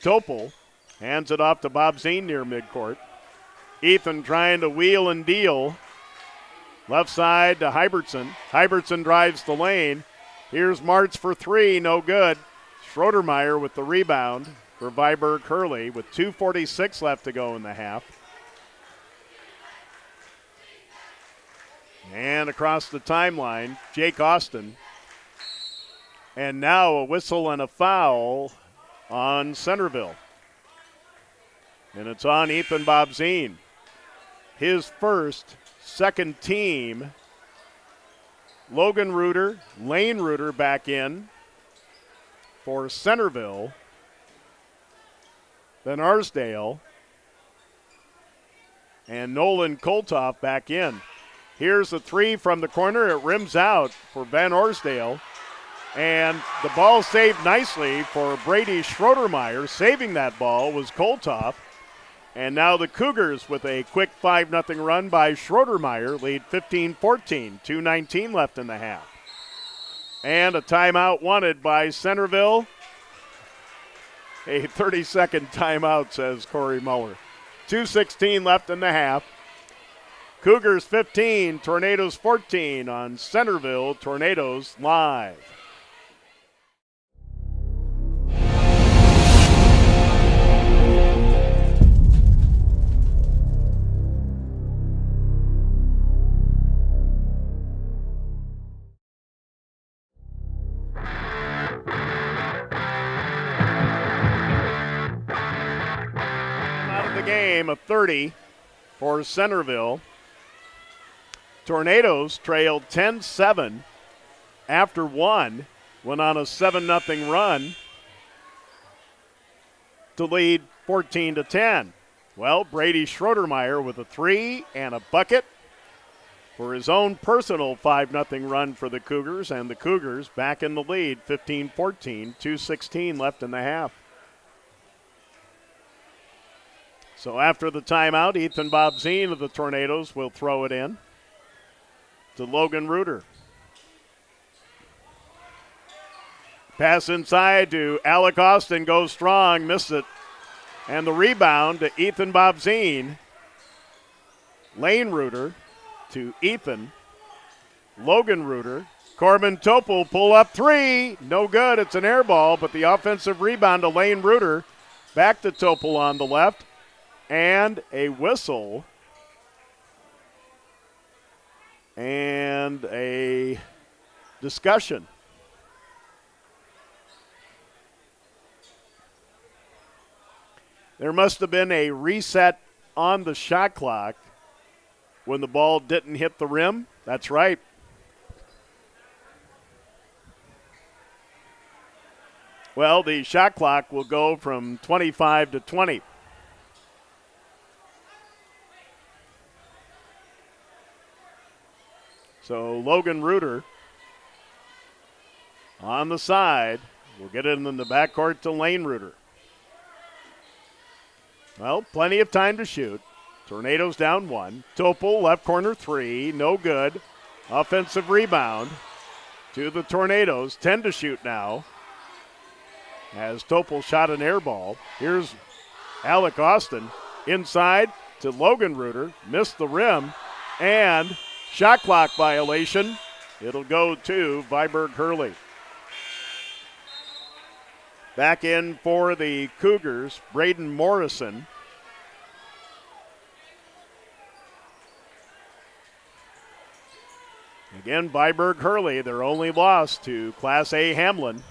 Topol hands it off to Bobzien near midcourt. Ethan trying to wheel and deal. Left side to Hybertson. Hybertson drives the lane. Here's Martz for three, no good. Schroedermeyer with the rebound for Viborg-Hurley with 2:46 left to go in the half. And across the timeline, Jake Austin. And now a whistle and a foul on Centerville. And it's on Ethan Bobzien. His first, second team. Logan Reuter, Lane Reuter back in for Centerville. Then Arsdale. And Nolan Koltoff back in. Here's a three from the corner. It rims out for Van Arsdale. And the ball saved nicely for Brady Schroedermeyer. Saving that ball was Koltoff. And now the Cougars with a quick 5-0 run by Schroedermeyer lead 15-14, 2:19 left in the half. And a timeout wanted by Centerville. A 30-second timeout, says Corey Muller. 2:16 left in the half. Cougars 15, Tornadoes 14 on Centerville Tornadoes Live. game, a 30 for Centerville. Tornadoes trailed 10-7 after one, went on a 7-0 run to lead 14-10. Well, Brady Schroedermeyer with a 3 and a bucket for his own personal 5-0 run for the Cougars, and the Cougars back in the lead, 15-14, 2:16 left in the half. So after the timeout, Ethan Bobzien of the Tornadoes will throw it in to Logan Reuter. Pass inside to Alec Austin, goes strong, missed it. And the rebound to Ethan Bobzien. Lane Reuter to Ethan. Logan Reuter. Corbin Topel pull up 3. No good. It's an air ball, but the offensive rebound to Lane Reuter. Back to Topel on the left. And a whistle. And a discussion. There must have been a reset on the shot clock when the ball didn't hit the rim. That's right. Well, the shot clock will go from 25 to 20. So Logan Reuter on the side will get it in the backcourt to Lane Reuter. Well, plenty of time to shoot. Tornadoes down 1. Topel, left corner 3, no good. Offensive rebound to the Tornadoes. 10 to shoot now. As Topel shot an air ball. Here's Alec Austin inside to Logan Reuter. Missed the rim. And shot clock violation. It'll go to Viborg-Hurley. Back in for the Cougars, Braden Morrison. Again, Viborg-Hurley, their only loss to Class A Hamlin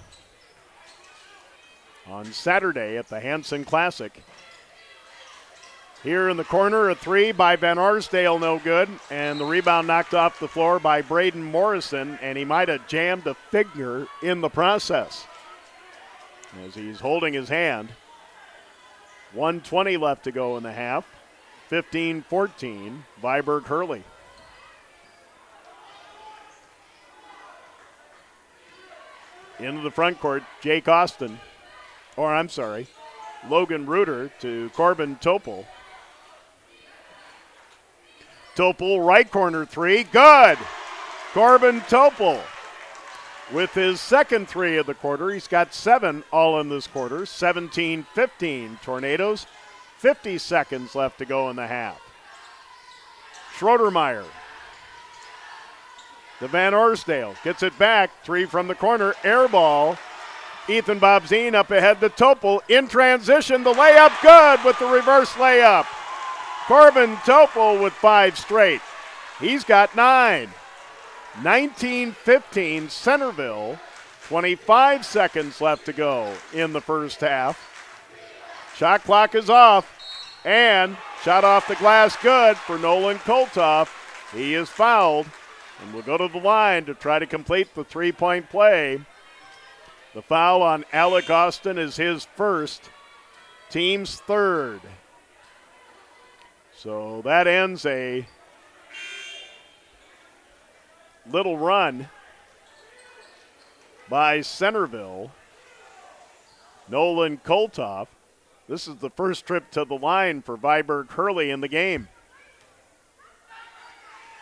on Saturday at the Hanson Classic. Here in the corner, a 3 by Van Arsdale, no good. And the rebound knocked off the floor by Braden Morrison, and he might have jammed a finger in the process as he's holding his hand. 1:20 left to go in the half. 15-14, Viborg-Hurley. Into the front court, Jake Austin. Logan Reuter to Corbin Topel. Topel, right corner 3, good! Corbin Topel with his second 3 of the quarter. He's got 7 all in this quarter. 17-15 Tornadoes. 50 seconds left to go in the half. Schroedermeyer to Van Arsdale. Gets it back. 3 from the corner. Air ball. Ethan Bobzien up ahead to Topel. In transition. The layup good with the reverse layup. Corbin Topel with 5 straight. He's got 9. 19-15 Centerville. 25 seconds left to go in the first half. Shot clock is off. And shot off the glass good for Nolan Koltoff. He is fouled and will go to the line to try to complete the 3-point play. The foul on Alec Austin is his first, team's third. So that ends a little run by Centerville. Nolan Koltoff. This is the first trip to the line for Viborg-Hurley in the game.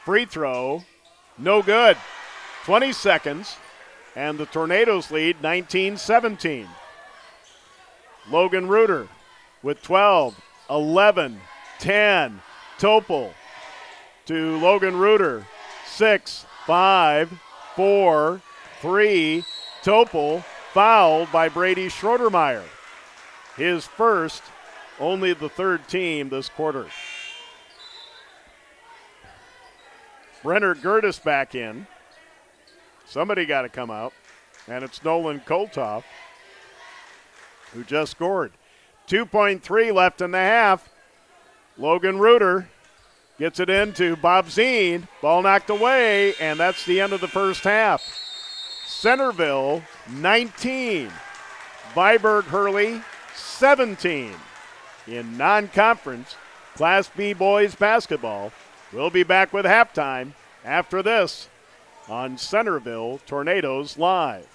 Free throw, no good. 20 seconds, and the Tornadoes lead 19-17. Logan Reuter with 12, 11, 10. Topel to Logan Reuter. 6, 5, 4, 3. Topel fouled by Brady Schroedermeyer. His first, only the third team this quarter. Brenner Gertis back in. Somebody got to come out, and it's Nolan Koltoff who just scored. 2.3 left in the half. Logan Reuter gets it into Bob Zine. Ball knocked away, and that's the end of the first half. Centerville 19, Viborg-Hurley 17 in non-conference Class B boys basketball. We'll be back with halftime after this on Centerville Tornadoes Live.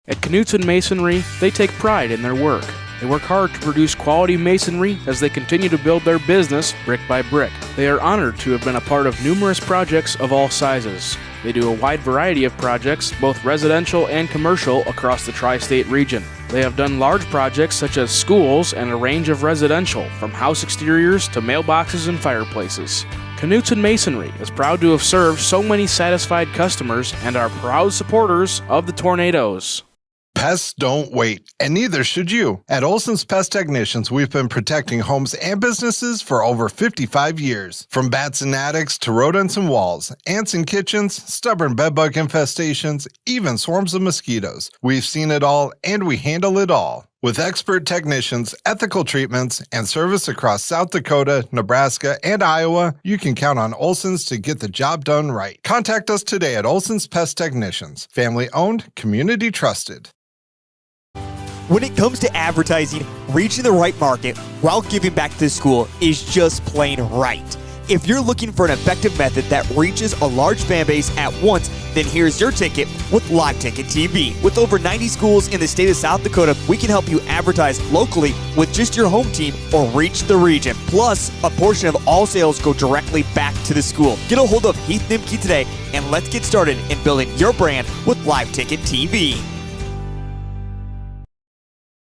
At Knutson Masonry, they take pride in their work. They work hard to produce quality masonry as they continue to build their business brick by brick. They are honored to have been a part of numerous projects of all sizes. They do a wide variety of projects, both residential and commercial, across the tri-state region. They have done large projects such as schools and a range of residential, from house exteriors to mailboxes and fireplaces. Knutson Masonry is proud to have served so many satisfied customers and are proud supporters of the Tornadoes. Pests don't wait, and neither should you. At Olson's Pest Technicians, we've been protecting homes and businesses for over 55 years. From bats and attics to rodents and walls, ants in kitchens, stubborn bedbug infestations, even swarms of mosquitoes. We've seen it all, and we handle it all. With expert technicians, ethical treatments, and service across South Dakota, Nebraska, and Iowa, you can count on Olson's to get the job done right. Contact us today at Olson's Pest Technicians. Family owned, community trusted. When it comes to advertising, reaching the right market while giving back to the school is just plain right. If you're looking for an effective method that reaches a large fan base at once, then here's your ticket with Live Ticket TV. With over 90 schools in the state of South Dakota, we can help you advertise locally with just your home team or reach the region. Plus, a portion of all sales go directly back to the school. Get a hold of Heath Nimke today, and let's get started in building your brand with Live Ticket TV.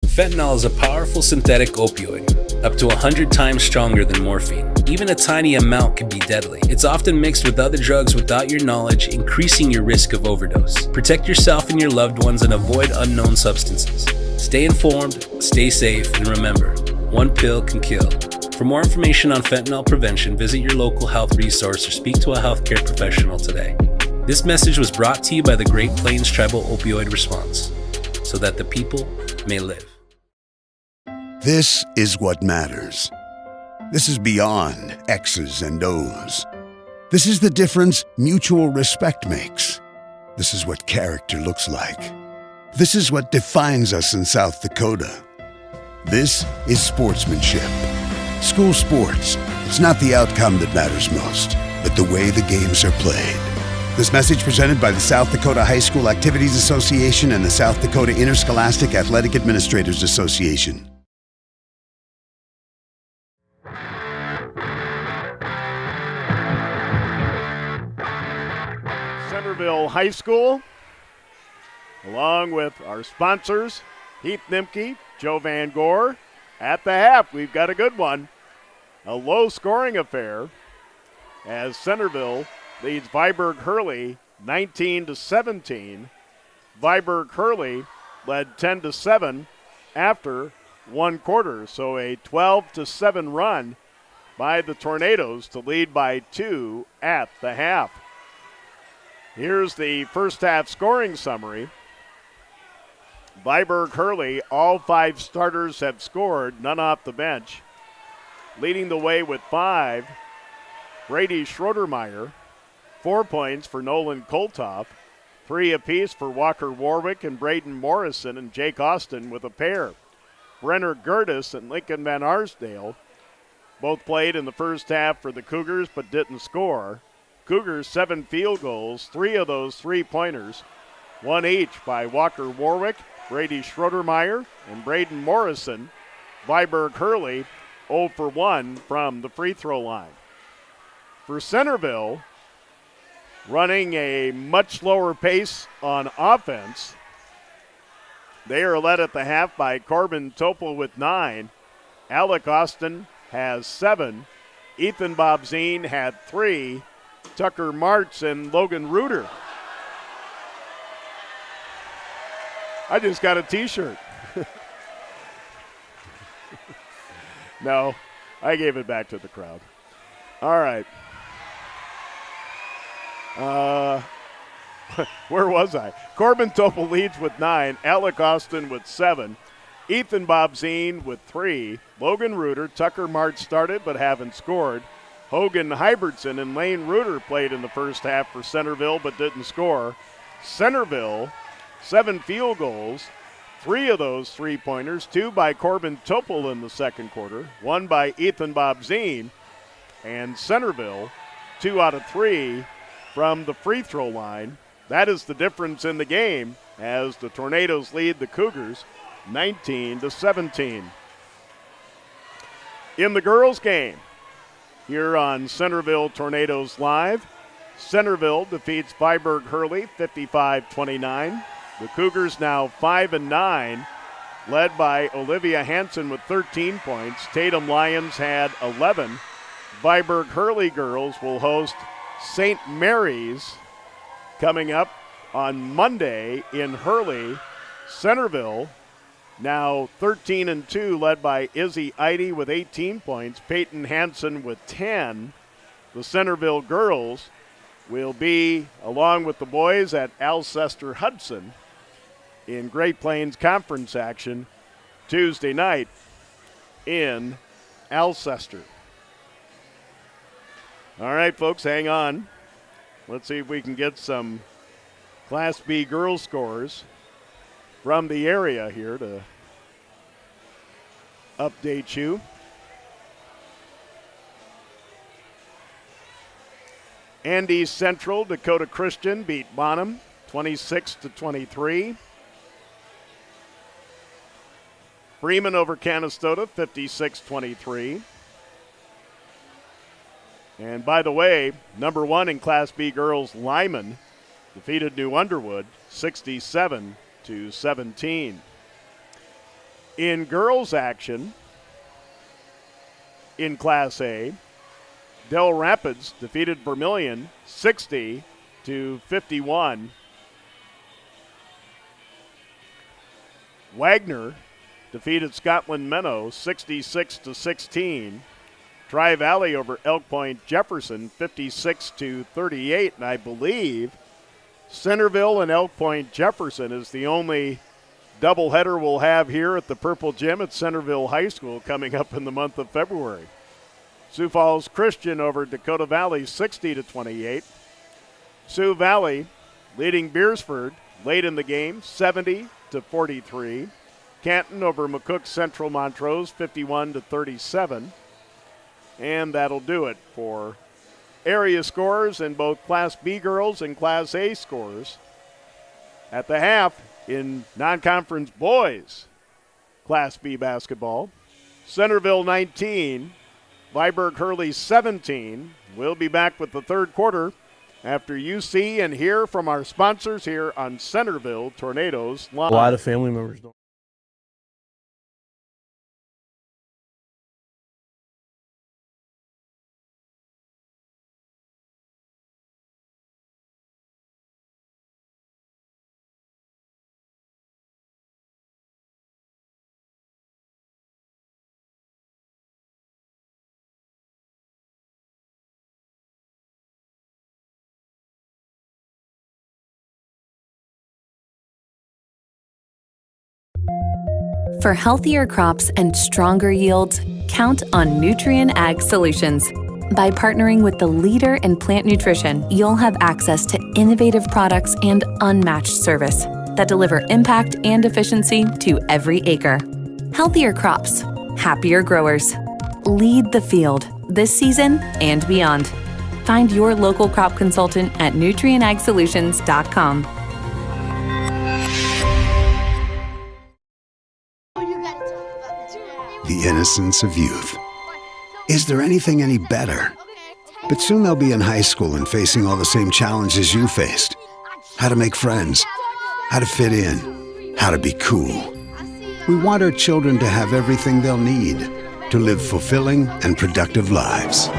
Fentanyl is a powerful synthetic opioid, up to 100 times stronger than morphine. Even a tiny amount can be deadly. It's often mixed with other drugs without your knowledge, increasing your risk of overdose. Protect yourself and your loved ones and avoid unknown substances. Stay informed, stay safe, and remember, one pill can kill. For more information on fentanyl prevention, visit your local health resource or speak to a healthcare professional today. This message was brought to you by the Great Plains Tribal Opioid Response, so that the people may live. This is what matters. This is beyond X's and O's. This is the difference mutual respect makes. This is what character looks like. This is what defines us in South Dakota. This is sportsmanship. School sports, it's not the outcome that matters most, but the way the games are played. This message presented by the South Dakota High School Activities Association and the South Dakota Interscholastic Athletic Administrators Association. Centerville High School, along with our sponsors, Heath Nimke, Joe Van Gore. At the half, we've got a good one. A low-scoring affair as Centerville leads Viborg-Hurley 19-17. Viborg-Hurley led 10-7 after one quarter, so a 12-7 run by the Tornadoes to lead by 2 at the half. Here's the first half scoring summary. Viborg-Hurley, all 5 starters have scored, none off the bench. Leading the way with 5, Brady Schroedermeyer. 4 points for Nolan Koltoff. 3 apiece for Walker Warwick and Braden Morrison, and Jake Austin with a pair. Brenner Gertis and Lincoln Van Arsdale both played in the first half for the Cougars but didn't score. Cougars 7 field goals, 3 of those 3-pointers, 1 each by Walker Warwick, Brady Schroedermeyer, and Braden Morrison. Viborg-Hurley 0 for 1 from the free throw line. For Centerville, running a much slower pace on offense, they are led at the half by Corbin Topel with 9. Alec Austin has 7. Ethan Bobzine had 3. Tucker Martz and Logan Reuter. I just got a t-shirt. No, I gave it back to the crowd. All right. Where was I? Corbin Topel leads with 9. Alec Austin with 7. Ethan Bobzine with 3. Logan Reuter, Tucker March started but haven't scored. Hogan Hybertson and Lane Reuter played in the first half for Centerville but didn't score. Centerville, 7 field goals. 3 of those three-pointers, 2 by Corbin Topol in the second quarter, 1 by Ethan Bobzine, and Centerville, 2 out of 3 from the free throw line. That is the difference in the game as the Tornadoes lead the Cougars 19-17. In the girls' game, here on Centerville Tornadoes Live, Centerville defeats Viborg-Hurley 55-29. The Cougars now 5-9, led by Olivia Hansen with 13 points. Tatum Lions had 11. Viborg-Hurley girls will host St. Mary's coming up on Monday in Hurley. Centerville now 13-2, led by Izzy Eide with 18 points. Peyton Hansen with 10. The Centerville girls will be, along with the boys, at Alcester Hudson in Great Plains Conference action Tuesday night in Alcester. All right, folks, hang on. Let's see if we can get some Class B girls scores from the area here to update you. Andy Central, Dakota Christian beat Bonham 26-23. Freeman over Canastota, 56-23. And by the way, number 1 in Class B girls, Lyman, defeated New Underwood, 67-17. In girls action, in Class A, Del Rapids defeated Vermilion, 60-51. Wagner defeated Scotland Menno 66-16. Tri-Valley over Elk Point Jefferson 56-38. And I believe Centerville and Elk Point Jefferson is the only doubleheader we'll have here at the Purple Gym at Centerville High School coming up in the month of February. Sioux Falls Christian over Dakota Valley 60-28. Sioux Valley leading Beersford late in the game 70-43. Canton over McCook Central Montrose 51-37. And that'll do it for area scores in both Class B girls and Class A scores. At the half in non-conference boys Class B basketball, Centerville 19, Viborg-Hurley 17. We'll be back with the third quarter after you see and hear from our sponsors here on Centerville Tornadoes Live. A lot of family members don't. For healthier crops and stronger yields, count on Nutrien Ag Solutions. By partnering with the leader in plant nutrition, you'll have access to innovative products and unmatched service that deliver impact and efficiency to every acre. Healthier crops, happier growers. Lead the field this season and beyond. Find your local crop consultant at nutrienagsolutions.com. The innocence of youth. Is there anything any better? But soon they'll be in high school and facing all the same challenges you faced. How to make friends, how to fit in, how to be cool. We want our children to have everything they'll need to live fulfilling and productive lives.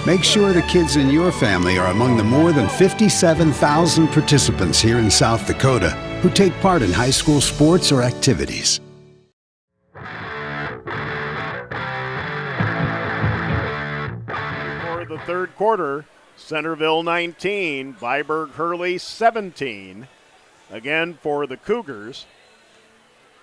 Make sure the kids in your family are among the more than 57,000 participants here in South Dakota who take part in high school sports or activities. The third quarter, Centerville 19, Viborg-Hurley 17. Again for the Cougars.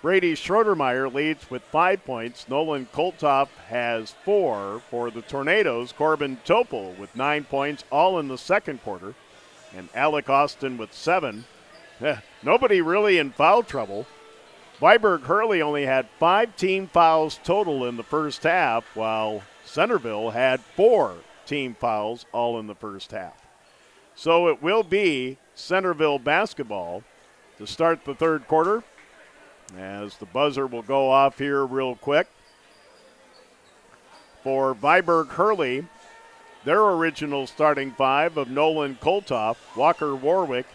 Brady Schroedermeyer leads with 5 points. Nolan Koltoff has 4 for the Tornadoes. Corbin Topol with 9 points, all in the second quarter. And Alec Austin with 7. Nobody really in foul trouble. Viborg-Hurley only had 5 team fouls total in the first half, while Centerville had 4 team fouls all in the first half. So it will be Centerville basketball to start the third quarter, as the buzzer will go off here real quick. For Viborg-Hurley, their original starting 5 of Nolan Koltoff, Walker Warwick,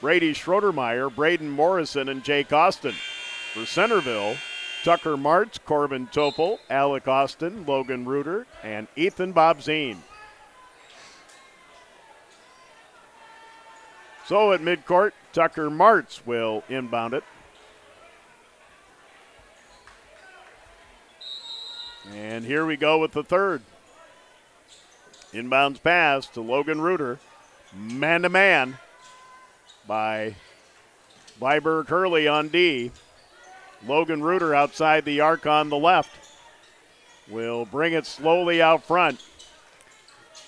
Brady Schroedermeyer, Braden Morrison, and Jake Austin. For Centerville, Tucker Martz, Corbin Topol, Alec Austin, Logan Reuter, and Ethan Bobzine. So at midcourt, Tucker Martz will inbound it. And here we go with the third. Inbounds pass to Logan Reuter. Man-to-man by Viborg-Hurley on D. Logan Reuter outside the arc on the left. Will bring it slowly out front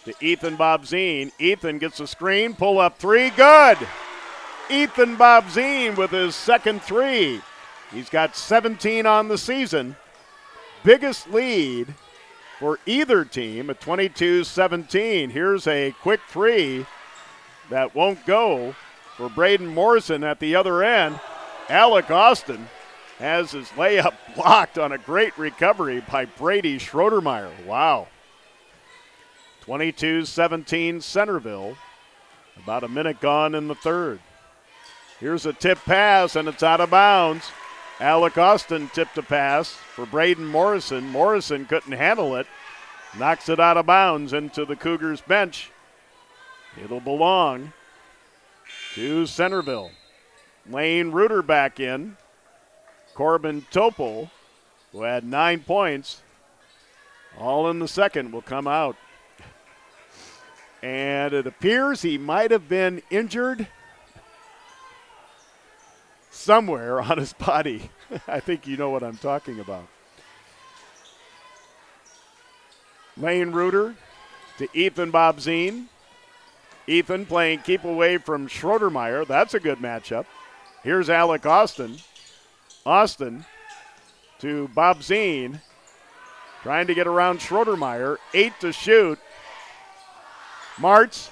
to Ethan Bobzine. Ethan gets a screen, pull up 3, good! Ethan Bobzine with his second 3. He's got 17 on the season. Biggest lead for either team at 22-17. Here's a quick 3 that won't go for Braden Morrison at the other end. Alec Austin has his layup blocked on a great recovery by Brady Schroedermeyer. Wow. 22-17 Centerville. About a minute gone in the third. Here's a tip pass, and it's out of bounds. Alec Austin tipped a pass for Braden Morrison. Morrison couldn't handle it. Knocks it out of bounds into the Cougars bench. It'll belong to Centerville. Lane Reuter back in. Corbin Topol, who had 9 points, all in the second, will come out. And it appears he might have been injured somewhere on his body. I think you know what I'm talking about. Lane Reuter to Ethan Bobzine. Ethan playing keep away from Schroedermeyer. That's a good matchup. Here's Alec Austin. Austin to Bobzine. Trying to get around Schroedermeyer. 8 to shoot. Martz.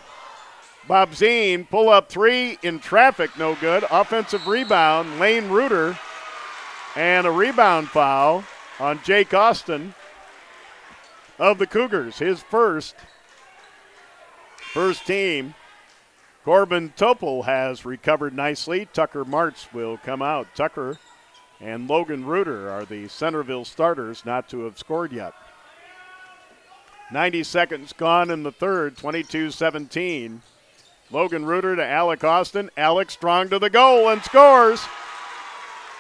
Bobzine, pull up 3 in traffic, no good. Offensive rebound, Lane Reuter. And a rebound foul on Jake Austin of the Cougars. His first team. Corbin Topol has recovered nicely. Tucker Martz will come out. Tucker and Logan Reuter are the Centerville starters not to have scored yet. 90 seconds gone in the third, 22-17. Logan Reuter to Alec Austin. Alec strong to the goal and scores.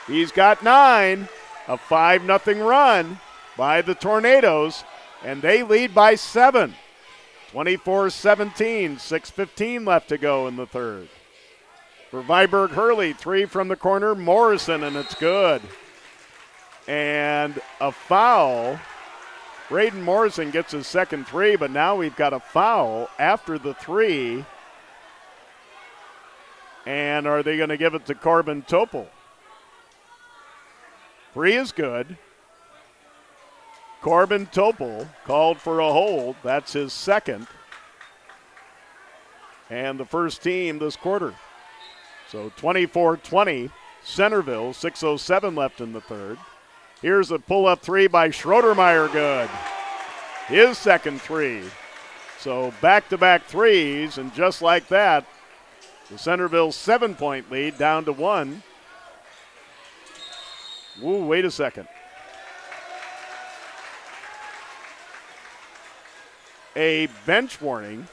He's got 9. A 5-0 run by the Tornadoes, and they lead by 7. 24-17, 6:15 left to go in the third. For Viborg-Hurley, 3 from the corner, Morrison, and it's good. And a foul. Braden Morrison gets his second 3, but now we've got a foul after the 3. And are they going to give it to Corbin Topol? 3 is good. Corbin Topol called for a hold. That's his second. And the first team this quarter. So 24-20, Centerville, 6:07 left in the third. Here's a pull-up 3 by Schroedermeyer, good. His second 3. So back-to-back 3s, and just like that, the Centerville 7-point lead down to 1. Whoa, wait a second. A bench warning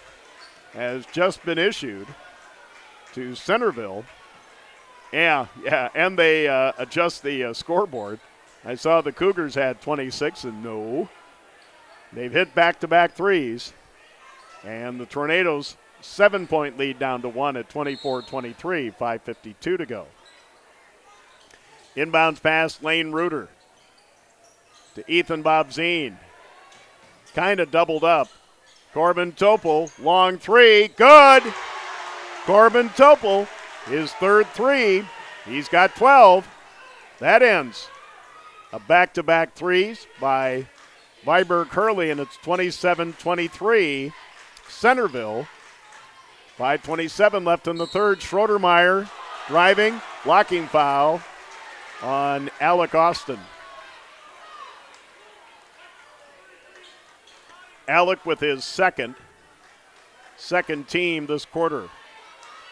has just been issued to Centerville. Yeah, and they adjust the scoreboard. I saw the Cougars had 26, and no. They've hit back-to-back 3s. And the Tornadoes' 7-point lead down to 1 at 24-23, 5:52 to go. Inbounds pass, Lane Reuter to Ethan Bobzine. Kind of doubled up. Corbin Topel, long three, good. Corbin Topel, his third three. He's got 12. That ends a back-to-back threes by Viborg-Hurley, and it's 27-23. Centerville. 5:27 left in the third. Schroedermeyer driving, blocking foul on Alec Austin. Alec with his second team this quarter.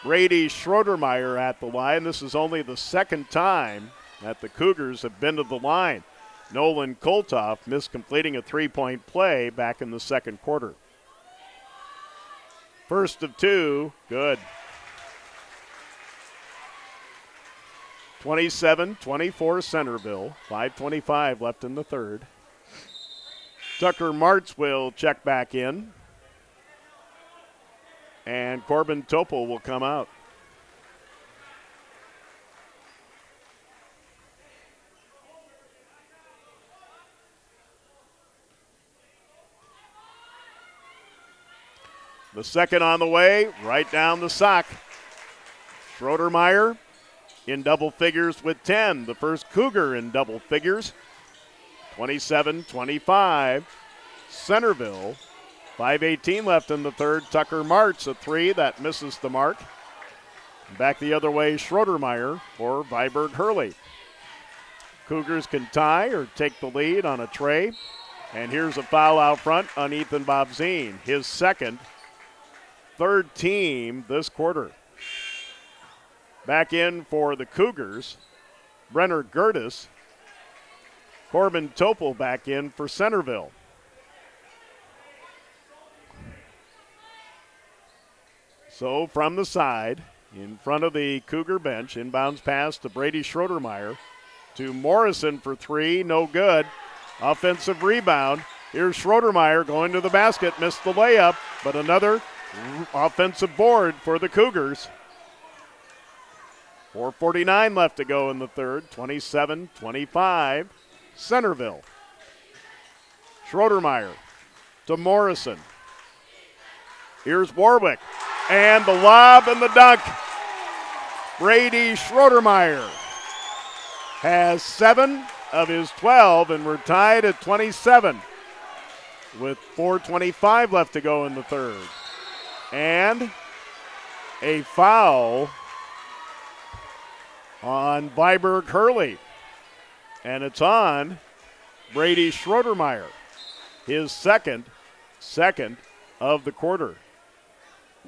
Brady Schroedermeyer at the line. This is only the second time that the Cougars have been to the line. Nolan Koltoff missed completing a three-point play back in the second quarter. First of two, good. 27-24 Centerville. 5:25 left in the third. Tucker Martz will check back in. And Corbin Topel will come out. The second on the way, right down the sock. Schroedermeyer in double figures with 10. The first Cougar in double figures. 27-25. Centerville. 5:18 left in the third. Tucker Martz, a three that misses the mark. Back the other way, Schroedermeyer for Viborg-Hurley. Cougars can tie or take the lead on a tray. And here's a foul out front on Ethan Bobzine, his second. Third team this quarter. Back in for the Cougars, Brenner Gertis. Corbin Topel back in for Centerville. So from the side, in front of the Cougar bench, inbounds pass to Brady Schroedermeyer. To Morrison for three, no good. Offensive rebound. Here's Schroedermeyer going to the basket, missed the layup, but another offensive board for the Cougars. 4:49 left to go in the third. 27-25 Centerville. Schroedermeyer to Morrison. Here's Warwick. And the lob and the dunk. Brady Schroedermeyer has 7 of his 12, and we're tied at 27 with 4:25 left to go in the third. And a foul on Viborg-Hurley. And it's on Brady Schroedermeyer, his second of the quarter.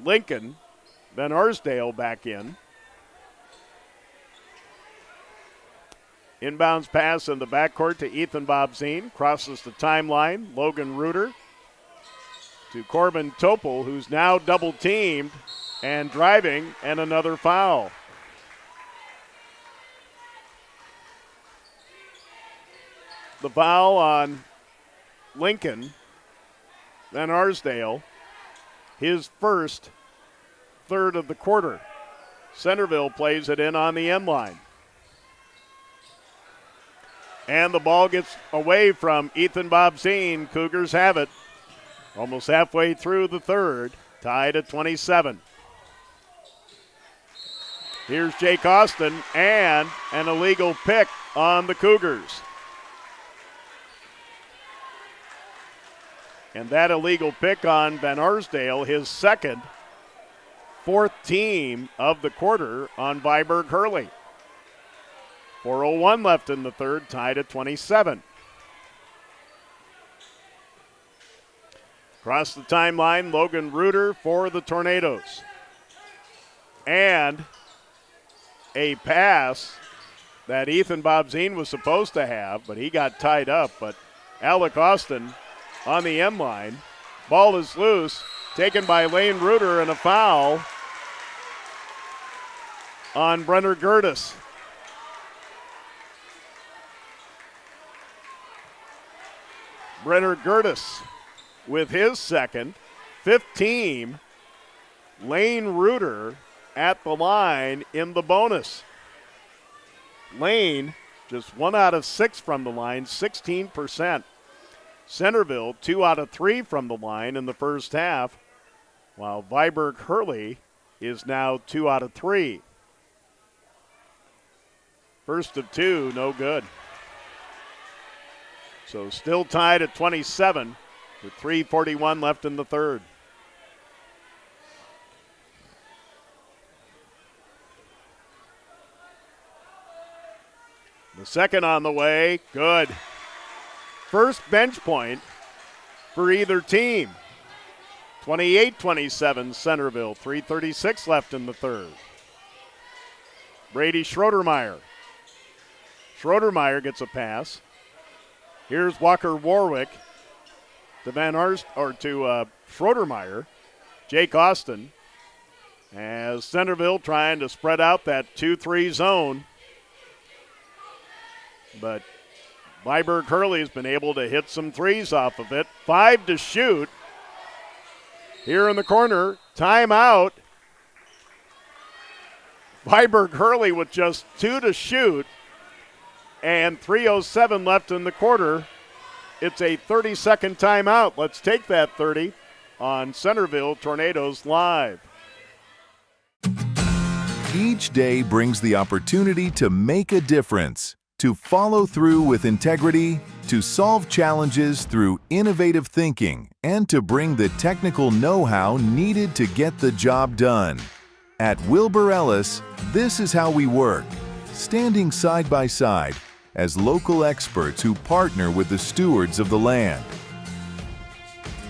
Lincoln Van Arsdale back in. Inbounds pass in the backcourt to Ethan Bobzine. Crosses the timeline. Logan Reuter to Corbin Topel, who's now double teamed and driving, and another foul. The foul on Lincoln Van Arsdale, his first, third of the quarter. Centerville plays it in on the end line. And the ball gets away from Ethan Bobzine. Cougars have it. Almost halfway through the third, tied at 27. Here's Jake Austin and an illegal pick on the Cougars. And that illegal pick on Van Arsdale, his second, fourth team of the quarter on Viborg-Hurley. 4:01 left in the third, tied at 27. Across the timeline, Logan Reuter for the Tornadoes. And a pass that Ethan Bobzine was supposed to have, but he got tied up. But Alec Austin on the end line. Ball is loose, taken by Lane Reuter, and a foul on Brenner Gertis. Brenner Gertis with his second, fifth team. Lane Reuter at the line in the bonus. Lane just 1 out of 6 from the line, 16%. Centerville, 2 out of 3 from the line in the first half, while Viborg-Hurley is now 2 out of 3. First of 2, no good. So still tied at 27 with 3:41 left in the third. The second on the way, good. First bench point for either team. 28-27 Centerville, 3:36 left in the third. Brady Schroedermeyer. Schroedermeyer gets a pass. Here's Walker Warwick to Schroedermeyer. Jake Austin as Centerville trying to spread out that 2-3 zone. But Viborg-Hurley has been able to hit some threes off of it. 5 to shoot. Here in the corner, timeout. Viborg-Hurley with just 2 to shoot and 3:07 left in the quarter. It's a 30-second timeout. Let's take that 30 on Centerville Tornadoes Live. Each day brings the opportunity to make a difference, to follow through with integrity, to solve challenges through innovative thinking, and to bring the technical know-how needed to get the job done. At Wilbur Ellis, this is how we work, standing side by side as local experts who partner with the stewards of the land.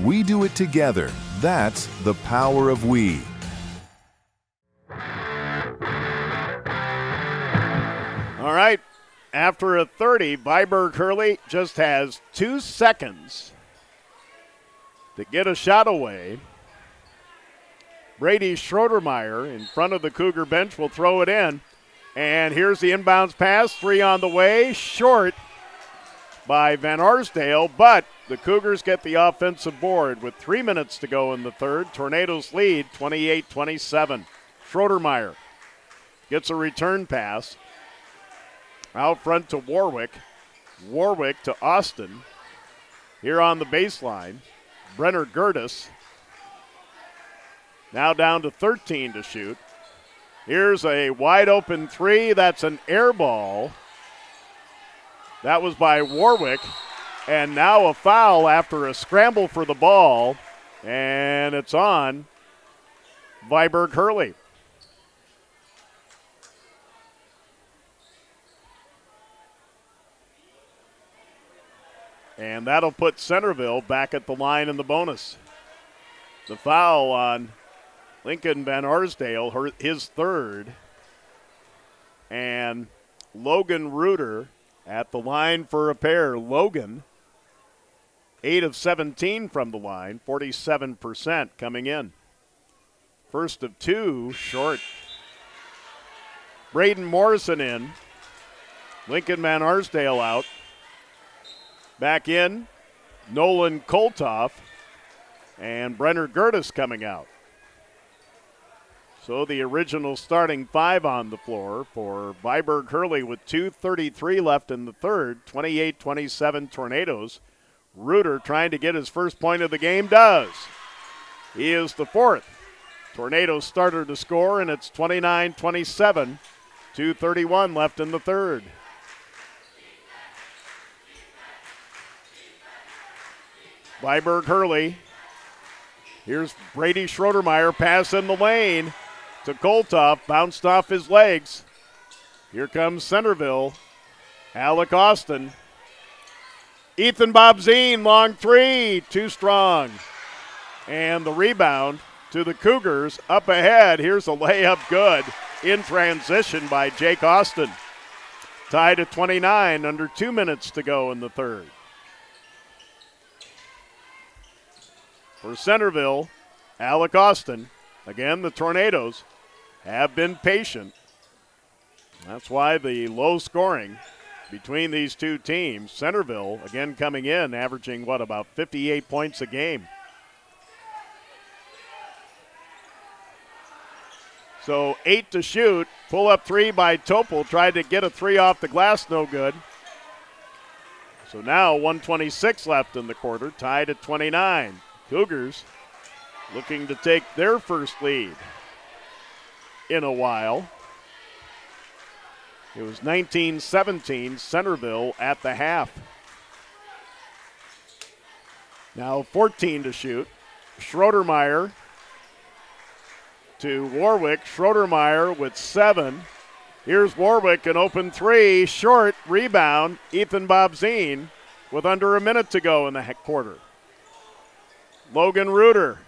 We do it together. That's the power of we. All right. After a 30, Viborg-Hurley just has 2 seconds to get a shot away. Brady Schroedermeyer in front of the Cougar bench will throw it in. And here's the inbounds pass, 3 on the way, short by Van Arsdale, but the Cougars get the offensive board with 3 minutes to go in the third. Tornadoes lead 28-27. Schroedermeyer gets a return pass. Out front to Warwick. Warwick to Austin. Here on the baseline, Brenner Gertis. Now down to 13 to shoot. Here's a wide open 3. That's an air ball. That was by Warwick. And now a foul after a scramble for the ball. And it's on Viborg-Hurley. And that'll put Centerville back at the line in the bonus. The foul on Lincoln Van Arsdale, his third. And Logan Reuter at the line for a pair. Logan, 8 of 17 from the line, 47% coming in. First of 2, short. Braden Morrison in. Lincoln Van Arsdale out. Back in, Nolan Koltoff and Brenner Gertis coming out. So the original starting 5 on the floor for Viborg-Hurley with 2:33 left in the third, 28-27 Tornadoes. Reuter trying to get his first point of the game, does. He is the fourth Tornadoes starter to score, and it's 29-27, 2:31 left in the third. Viborg-Hurley. Here's Brady Schroedermeyer, pass in the lane to Koltoff, bounced off his legs. Here comes Centerville. Alec Austin. Ethan Bobzine, long 3, too strong. And the rebound to the Cougars up ahead. Here's a layup good in transition by Jake Austin. Tied at 29, under 2 minutes to go in the third. For Centerville, Alec Austin. Again, the Tornadoes have been patient. That's why the low scoring between these two teams. Centerville, again, coming in, averaging, about 58 points a game. So 8 to shoot. Pull-up three by Topol. Tried to get a three off the glass, no good. So now 1:26 left in the quarter, tied at 29. Cougars looking to take their first lead in a while. It was 19-17 Centerville at the half. Now 14 to shoot. Schroedermeyer to Warwick. Schroedermeyer with 7. Here's Warwick, an open three, short, rebound. Ethan Bobzine with under a minute to go in the quarter. Logan Reuter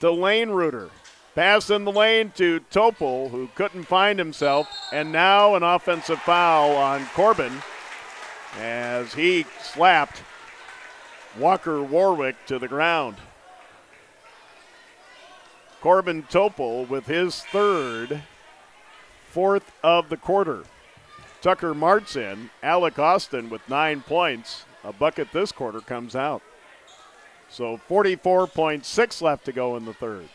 to Lane Reuter. Pass in the lane to Topol, who couldn't find himself. And now an offensive foul on Corbin as he slapped Walker Warwick to the ground. Corbin Topol with his fourth of the quarter. Tucker Martz in. Alec Austin with 9 points. A bucket this quarter comes out. So 44.6 left to go in the third.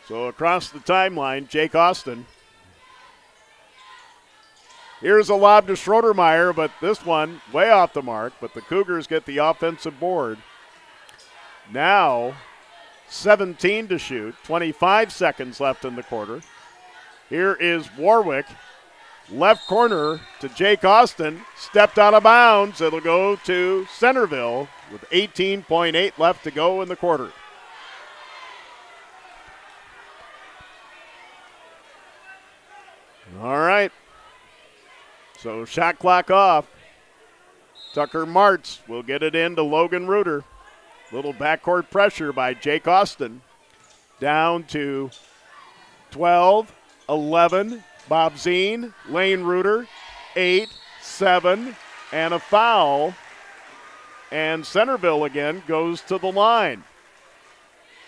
So across the timeline, Jake Austin. Here's a lob to Schroedermeyer, but this one way off the mark, but the Cougars get the offensive board. Now 17 to shoot, 25 seconds left in the quarter. Here is Warwick, left corner to Jake Austin, stepped out of bounds. It'll go to Centerville with 18.8 left to go in the quarter. All right. So shot clock off. Tucker Martz will get it into Logan Reuter. Little backcourt pressure by Jake Austin. Down to 12, 11, Bobzine, Lane Reuter, 8, 7, and a foul. And Centerville again goes to the line.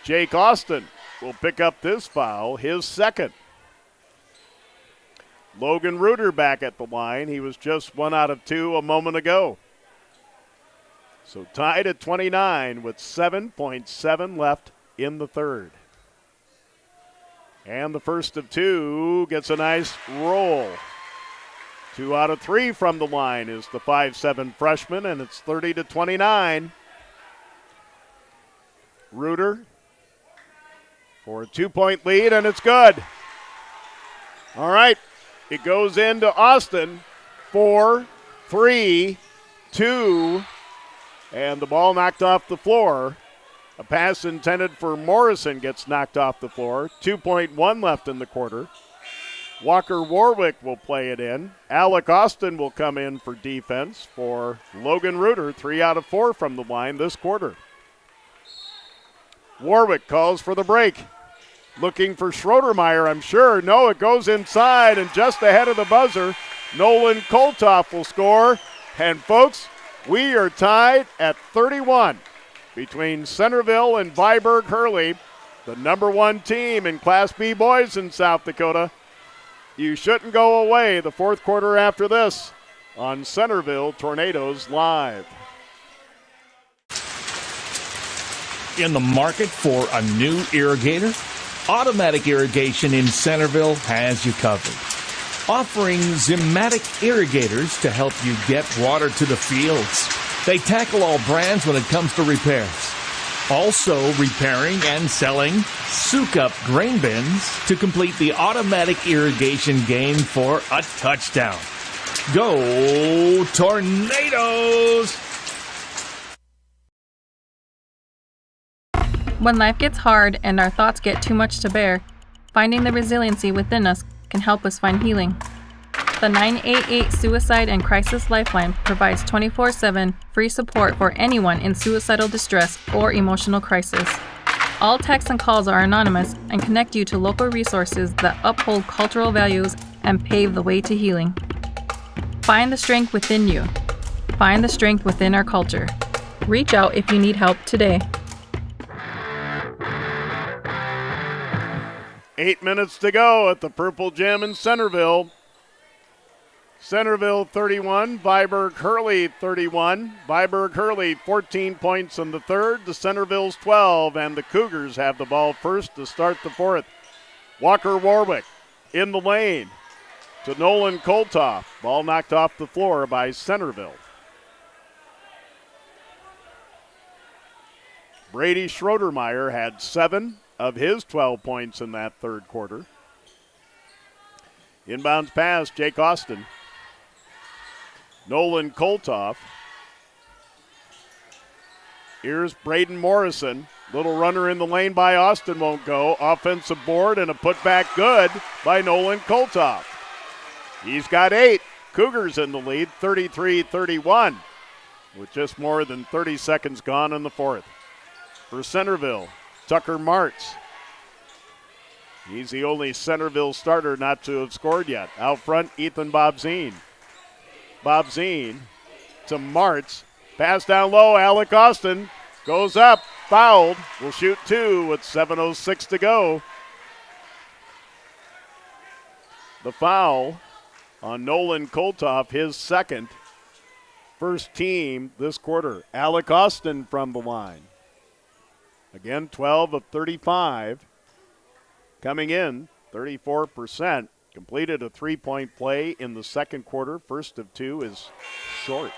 Jake Austin will pick up this foul, his second. Logan Reuter back at the line. He was just 1 out of 2 a moment ago. So tied at 29 with 7.7 left in the third. And the first of 2 gets a nice roll. 2 out of 3 from the line is the 5'7" freshman, and it's 30 to 29. Reuter for a 2-point lead, and it's good. All right. It goes into Austin, 4, 3, 2, and the ball knocked off the floor. A pass intended for Morrison gets knocked off the floor. 2.1 left in the quarter. Walker Warwick will play it in. Alec Austin will come in for defense for Logan Reuter, 3 out of 4 from the line this quarter. Warwick calls for the break. Looking for Schroedermeyer, I'm sure. No, it goes inside, and just ahead of the buzzer, Nolan Koltoff will score. And, folks, we are tied at 31 between Centerville and Viborg-Hurley, the number 1 team in Class B boys in South Dakota. You shouldn't go away the fourth quarter after this on Centerville Tornadoes Live. In the market for a new irrigator? Automatic Irrigation in Centerville has you covered. Offering Zimatic irrigators to help you get water to the fields. They tackle all brands when it comes to repairs. Also repairing and selling soak-up grain bins to complete the automatic irrigation game for a touchdown. Go Tornadoes! When life gets hard and our thoughts get too much to bear, finding the resiliency within us can help us find healing. The 988 Suicide and Crisis Lifeline provides 24/7 free support for anyone in suicidal distress or emotional crisis. All texts and calls are anonymous and connect you to local resources that uphold cultural values and pave the way to healing. Find the strength within you. Find the strength within our culture. Reach out if you need help today. 8 minutes to go at the Purple Gym in Centerville. Centerville 31, Viborg-Hurley 31. Viborg-Hurley 14 points in the third to Centerville's 12, and the Cougars have the ball first to start the fourth. Walker Warwick in the lane to Nolan Koltoff. Ball knocked off the floor by Centerville. Brady Schroedermeyer had 7 of his 12 points in that third quarter. Inbounds pass, Jake Austin. Nolan Koltoff. Here's Braden Morrison. Little runner in the lane by Austin won't go. Offensive board and a putback good by Nolan Koltoff. He's got 8. Cougars in the lead, 33-31, with just more than 30 seconds gone in the fourth. For Centerville, Tucker Martz. He's the only Centerville starter not to have scored yet. Out front, Ethan Bobzine. Bobzine to Martz. Pass down low, Alec Austin goes up, fouled. Will shoot 2 with 7:06 to go. The foul on Nolan Koltoff, his second. First team this quarter. Alec Austin from the line. Again, 12 of 35. Coming in, 34%. Completed a three-point play in the second quarter. First of 2 is short.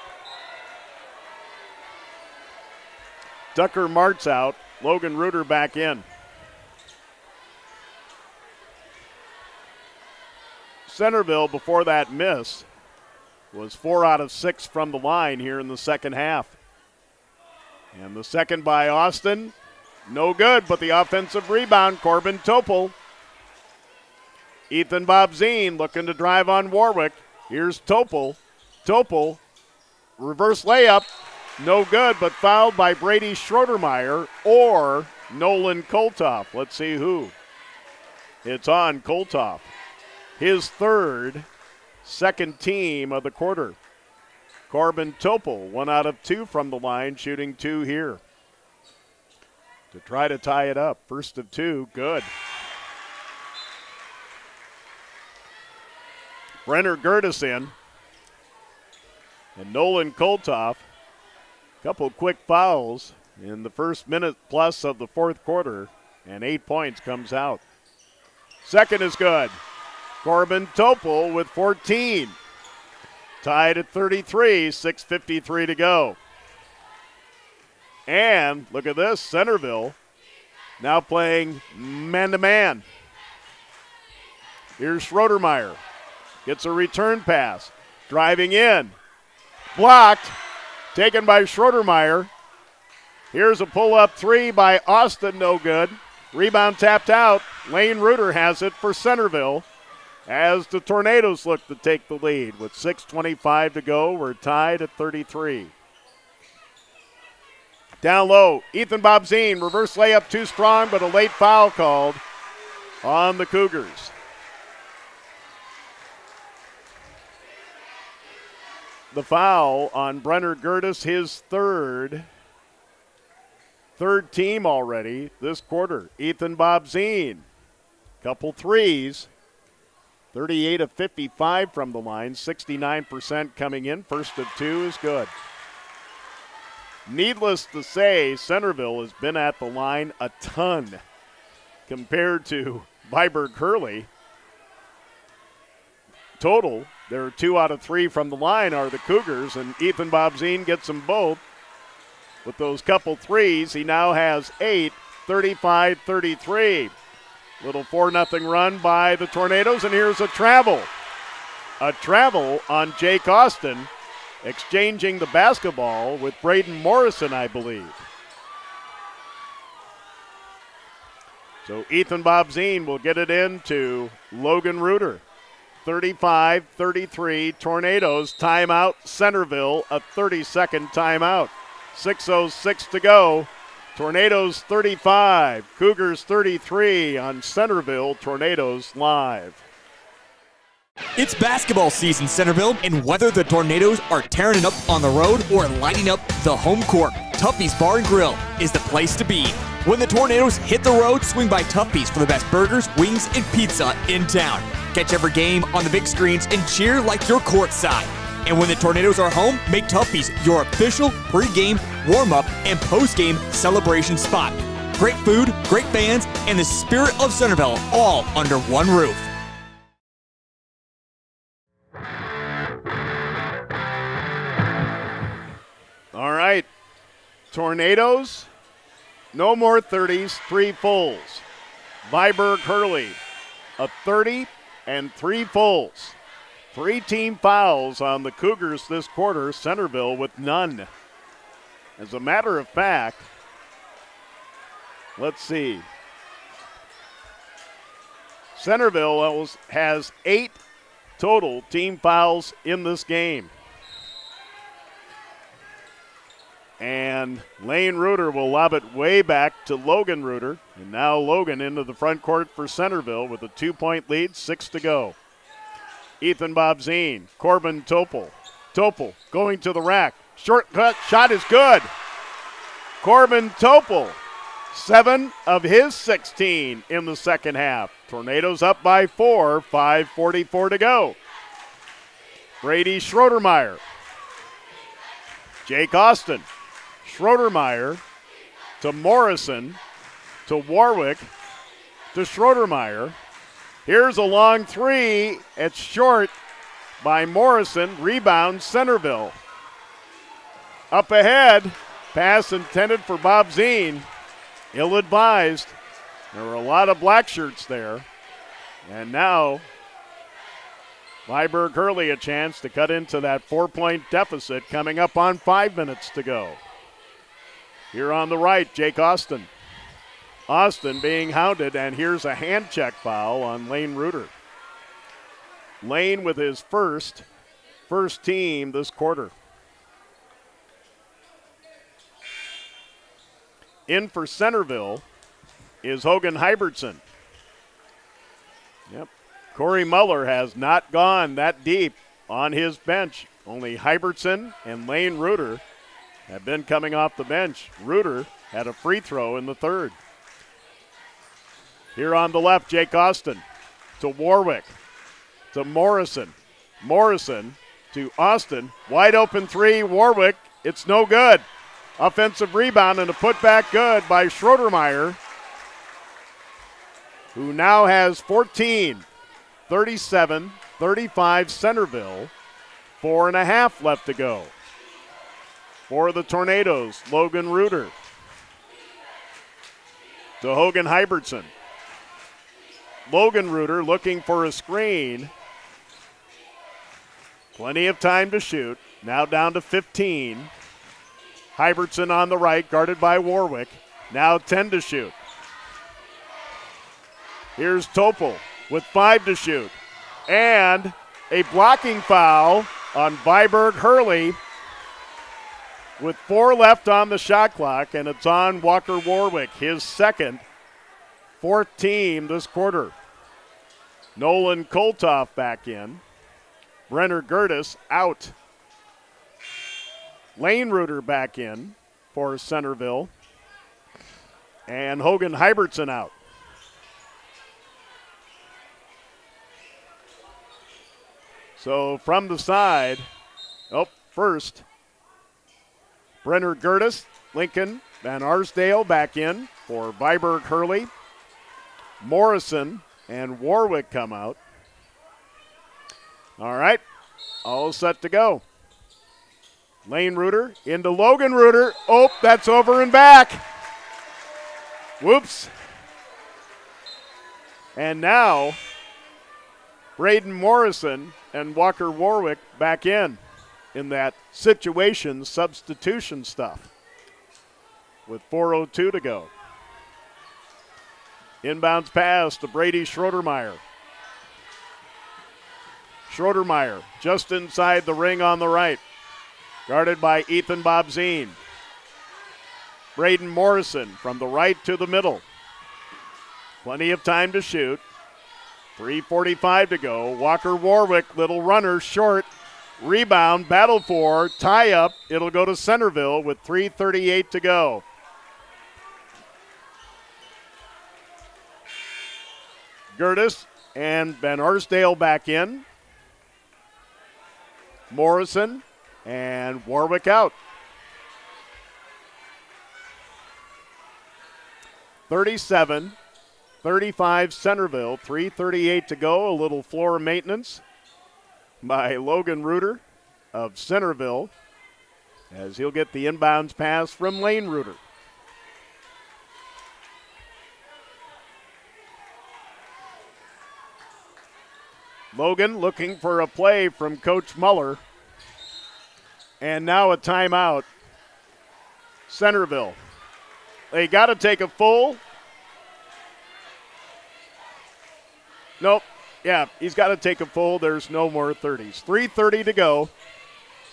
Tucker Martz out. Logan Reuter back in. Centerville, before that miss, was 4 out of 6 from the line here in the second half. And the second by Austin, no good, but the offensive rebound, Corbin Topol. Ethan Bobzine looking to drive on Warwick. Here's Topol. Topol, reverse layup, no good, but fouled by Brady Schroedermeyer or Nolan Koltoff. Let's see who. It's on Koltoff. His third, second team of the quarter. Corbin Topol, 1 out of 2 from the line, shooting 2 here. To try to tie it up. First of 2, good. Brenner Gertis in. And Nolan Koltoff. Couple quick fouls in the first minute plus of the fourth quarter. And 8 points comes out. Second is good. Corbin Topol with 14. Tied at 33, 6:53 to go. And look at this, Centerville now playing man-to-man. Here's Schroedermeyer. Gets a return pass. Driving in. Blocked. Taken by Schroedermeyer. Here's a pull-up 3 by Austin, no good. Rebound tapped out. Lane Reuter has it for Centerville as the Tornadoes look to take the lead. With 6:25 to go, we're tied at 33. Down low, Ethan Bobzine, reverse layup too strong, but a late foul called on the Cougars. The foul on Brenner Gertis, his third team already this quarter. Ethan Bobzine, couple threes, 38 of 55 from the line, 69% coming in. First of 2 is good. Needless to say, Centerville has been at the line a ton compared to Viborg-Hurley. Total, there are 2 out of 3 from the line are the Cougars, and Ethan Bobzine gets them both. With those couple threes, he now has 8, 35-33. Little 4-0 run by the Tornadoes, and here's a travel. A travel on Jake Austin, exchanging the basketball with Braden Morrison, I believe. So Ethan Bobzine will get it into Logan Reuter. 35-33, Tornadoes, timeout, Centerville, a 30-second timeout. 6:06 to go. Tornadoes 35, Cougars 33 on Centerville Tornadoes Live. It's basketball season, Centerville, and whether the Tornadoes are tearing it up on the road or lighting up the home court, Tuffy's Bar and Grill is the place to be. When the Tornadoes hit the road, swing by Tuffy's for the best burgers, wings, and pizza in town. Catch every game on the big screens and cheer like you're courtside. And when the Tornadoes are home, make Tuffy's your official pregame, warm-up, and postgame celebration spot. Great food, great fans, and the spirit of Centerville all under one roof. All right. Tornadoes, no more 30s, 3 fulls. Viborg-Hurley, a 30 and 3 fulls. 3 team fouls on the Cougars this quarter, Centerville with none. As a matter of fact, let's see. Centerville has 8 total team fouls in this game. And Lane Reuter will lob it way back to Logan Reuter. And now Logan into the front court for Centerville with a 2-point lead, 6 to go. Ethan Bobzine, Corbin Topol. Topol going to the rack. Shortcut shot is good. Corbin Topol, 7 of his 16 in the second half. Tornadoes up by 4, 5:44 to go. Brady Schroedermeyer. Jake Austin. Schroedermeyer to Morrison to Warwick to Schroedermeyer. Here's a long 3. It's short by Morrison. Rebound Centerville. Up ahead. Pass intended for Bobzine. Ill-advised. There were a lot of black shirts there. And now Viborg-Hurley a chance to cut into that 4-point deficit coming up on 5 minutes to go. Here on the right, Jake Austin. Austin being hounded, and here's a hand check foul on Lane Reuter. Lane with his first team this quarter. In for Centerville is Hogan Hybertson. Yep. Corey Muller has not gone that deep on his bench. Only Hybertson and Lane Reuter have been coming off the bench. Reuter had a free throw in the third. Here on the left, Jake Austin to Warwick to Morrison. Morrison to Austin. Wide open 3, Warwick. It's no good. Offensive rebound and a putback good by Schroedermeyer, who now has 14. 37-35 Centerville. 4.5 left to go. For the Tornadoes, Logan Reuter to Hogan Hybertson. Logan Reuter looking for a screen. Plenty of time to shoot. Now down to 15. Hybertson on the right, guarded by Warwick. Now 10 to shoot. Here's Topol with 5 to shoot. And a blocking foul on Viborg-Hurley with 4 left on the shot clock, and it's on Walker Warwick, his second, 4th team this quarter. Nolan Koltoff back in. Brenner Gertis out. Lane Reuter back in for Centerville. And Hogan Hybertson out. So from the side, first, Brenner Gertis, Lincoln Van Arsdale back in for Viborg-Hurley. Morrison and Warwick come out. All right, all set to go. Lane Reuter into Logan Reuter. Oh, that's over and back. Whoops. And now, Braden Morrison and Walker Warwick back in that situation substitution stuff with 4:02 to go. Inbounds pass to Brady Schroedermeyer. Schroedermeyer just inside the ring on the right, guarded by Ethan Bobzine. Braden Morrison from the right to the middle. Plenty of time to shoot. 3:45 to go. Walker Warwick, little runner, short. Rebound, battle for, tie up. It'll go to Centerville with 3:38 to go. Gertis And Van Arsdale back in. Morrison and Warwick out. 37-35 Centerville. 3:38 to go. A little floor maintenance by Logan Reuter of Centerville as he'll get the inbounds pass from Lane Reuter. Logan looking for a play from Coach Muller. And now a timeout. Centerville. They got to take a full. Nope. Yeah, he's got to take a full. There's no more 30s. 3:30 to go.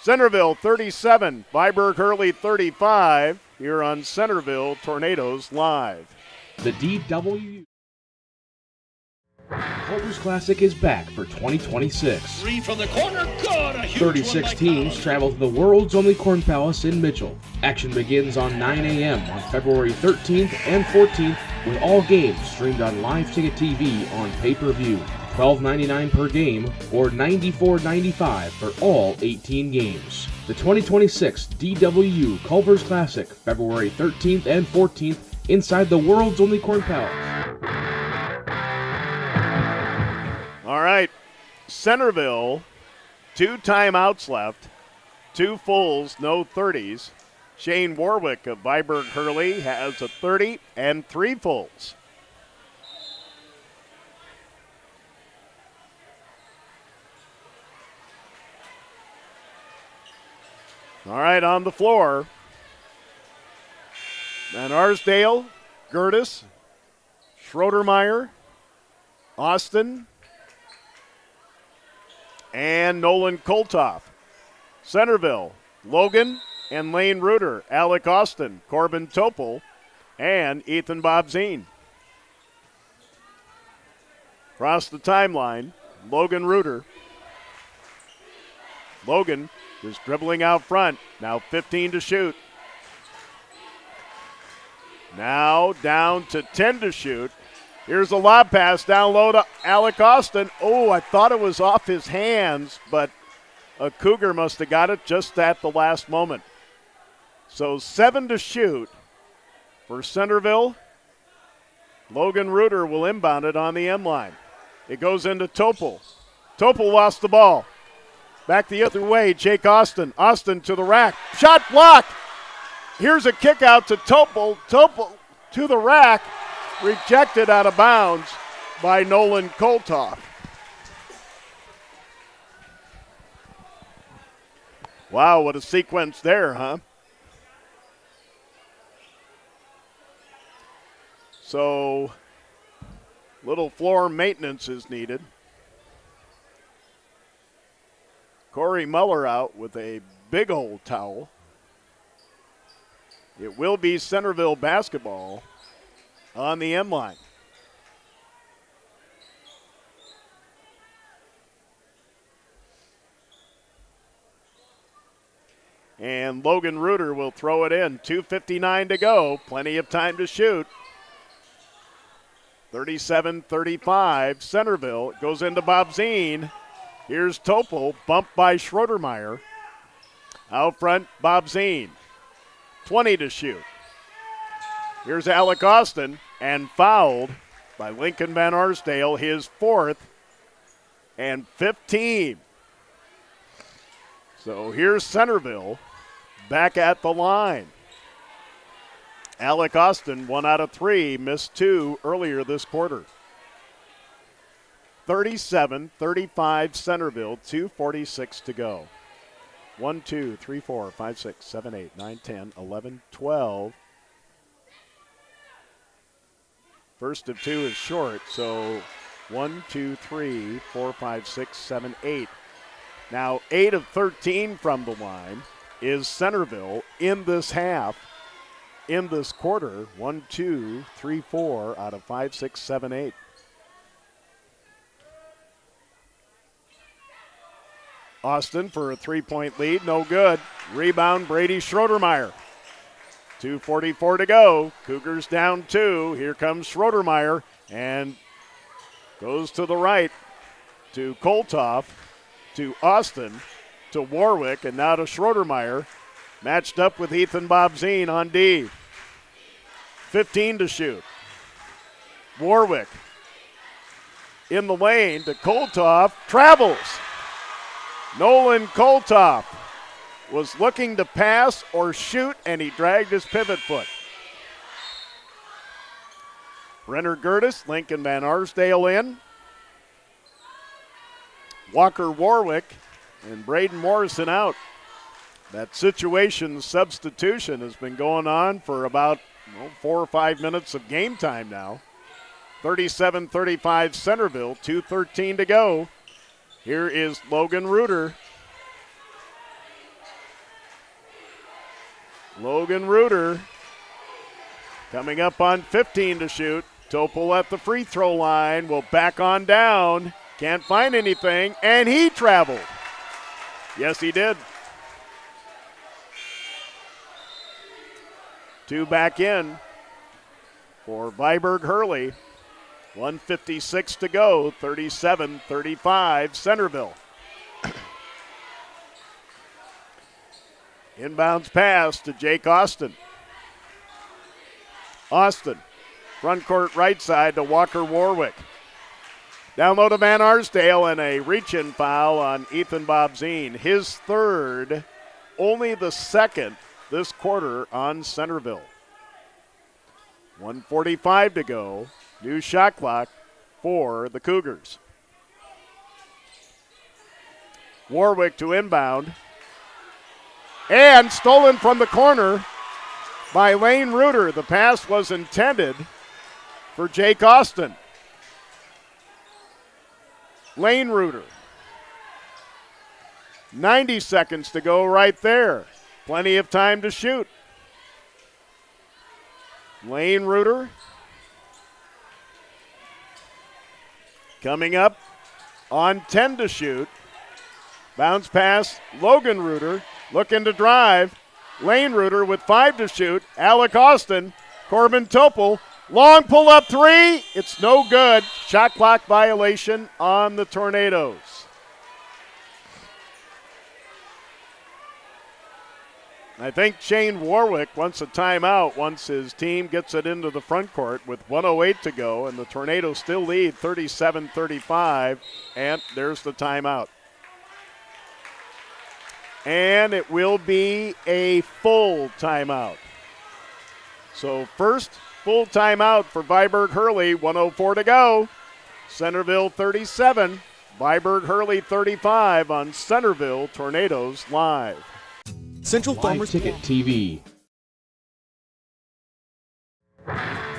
Centerville 37, Viborg-Hurley 35. Here on Centerville Tornadoes Live. The DW Culver's Classic is back for 2026. Three from the corner, good! A huge 36 teams travel to the world's only Corn Palace in Mitchell. Action begins on 9 a.m. on February 13th and 14th with all games streamed on Live Ticket TV on pay-per-view. $12.99 per game or $94.95 for all 18 games. The 2026 DWU Culver's Classic, February 13th and 14th inside the world's only Corn Palace. All right, Centerville, 2 timeouts left, 2 fulls, no 30s. Shane Warwick of Viborg-Hurley has a 30 and 3 fulls. All right, on the floor, Van Arsdale, Gertis, Schroedermeyer, Austin, and Nolan Koltoff. Centerville, Logan and Lane Reuter, Alec Austin, Corbin Topol, and Ethan Bobzine. Across the timeline, Logan Reuter. Logan just dribbling out front, now 15 to shoot. Now down to 10 to shoot. Here's a lob pass down low to Alec Austin. Oh, I thought it was off his hands, but a Cougar must have got it just at the last moment. So 7 to shoot for Centerville. Logan Reuter will inbound it on the end line. It goes into Topol. Topol lost the ball. Back the other way, Jake Austin. Austin to the rack. Shot blocked. Here's a kick out to Topol. Topol to the rack. Rejected out of bounds by Nolan Koltoff. Wow, what a sequence there, huh? So, little floor maintenance is needed. Corey Muller out with a big old towel. It will be Centerville basketball on the end line. And Logan Reuter will throw it in. 2:59 to go. Plenty of time to shoot. 37-35. Centerville. It goes into Bobzine. Here's Topol. Bumped by Schroedermeyer. Out front, Bobzine. 20 to shoot. Here's Alec Austin. And fouled by Lincoln Van Arsdale. His 4th. And 15. So here's Centerville back at the line. Alec Austin, 1 out of 3, missed 2 earlier this quarter. 37-35 Centerville, 2:46 to go. 1, 2, 3, 4, 5, 6, 7, 8, 9, 10, 11, 12. First of 2 is short, so 1, 2, 3, 4, 5, 6, 7, 8. Now 8 of 13 from the line is Centerville in this half, in this quarter. 1, 2, 3, 4 out of 5, 6, 7, 8. Austin for a 3-point lead, no good. Rebound, Brady Schroedermeyer. 2:44 to go. Cougars down 2. Here comes Schroedermeyer, and Goes to the right to Koltoff, to Austin, to Warwick, and now to Schroedermeyer. Matched up with Ethan Bobzine on D. 15 to shoot. Warwick in the lane to Koltoff. Travels. Nolan Koltoff was looking to pass or shoot, and he dragged his pivot foot. Brenner Gertis, Lincoln Van Arsdale in. Walker Warwick and Braden Morrison out. That situation substitution has been going on for about 4 or 5 minutes of game time now. 37-35 Centerville, 2:13 to go. Here is Logan Reuter. Logan Reuter coming up on 15 to shoot. Topol at the free throw line will back on down. Can't find anything, and he traveled. Yes, he did. 2 back in for Viborg-Hurley. 1:56 to go, 37-35 Centerville. Inbounds pass to Jake Austin. Austin, front court right side to Walker Warwick. Down low to Van Arsdale, and a reach-in foul on Ethan Bobzine. His third, only the second this quarter on Centerville. 1:45 to go. New shot clock for the Cougars. Warwick to inbound. And stolen from the corner by Lane Reuter. The pass was intended for Jake Austin. Lane Reuter. 90 seconds to go right there. Plenty of time to shoot. Lane Reuter coming up on 10 to shoot. Bounce pass, Logan Reuter looking to drive. Lane Reuter with 5 to shoot. Alec Austin, Corbin Topol, long pull-up three. It's no good. Shot clock violation on the Tornadoes. I think Shane Warwick wants a timeout once his team gets it into the front court with 1:08 to go, and the Tornadoes still lead 37-35, and there's the timeout. And it will be a full timeout. So first full timeout for Viborg-Hurley, 1:04 to go. Centerville 37, Viborg-Hurley 35 on Centerville Tornadoes Live. Central Farmers Ticket TV.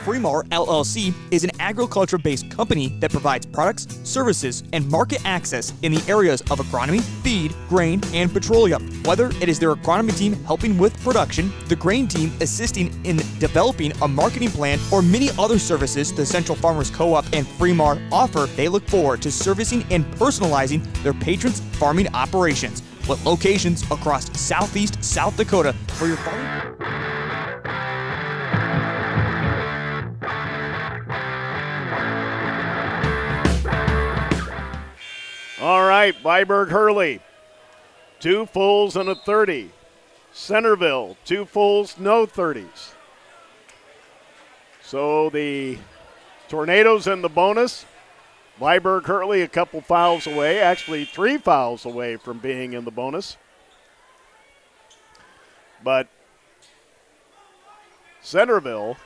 Fremar LLC is an agriculture-based company that provides products, services, and market access in the areas of agronomy, feed, grain, and petroleum. Whether it is their agronomy team helping with production, the grain team assisting in developing a marketing plan, or many other services the Central Farmers Co-op and Fremar offer, they look forward to servicing and personalizing their patrons' farming operations, with locations across southeast South Dakota for your farming. All right, Viborg-Hurley, 2 fulls and a 30. Centerville, 2 fulls, no 30s. So the Tornadoes in the bonus. Viborg-Hurley a couple fouls away, actually 3 fouls away from being in the bonus. But Centerville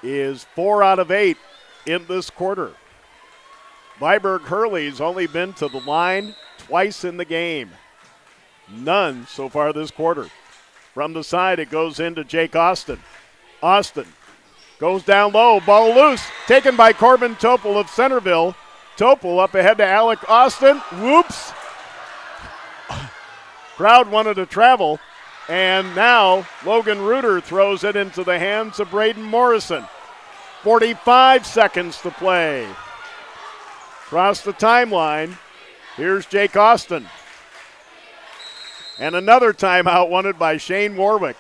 is 4 out of 8 in this quarter. Viborg-Hurley's only been to the line twice in the game. None so far this quarter. From the side, it goes into Jake Austin. Austin goes down low, ball loose, taken by Corbin Topol of Centerville. Topol up ahead to Alec Austin. Whoops. Crowd wanted to travel, and now Logan Reuter throws it into the hands of Braden Morrison. 45 seconds to play. Across the timeline, here's Jake Austin. And another timeout wanted by Shane Warwick.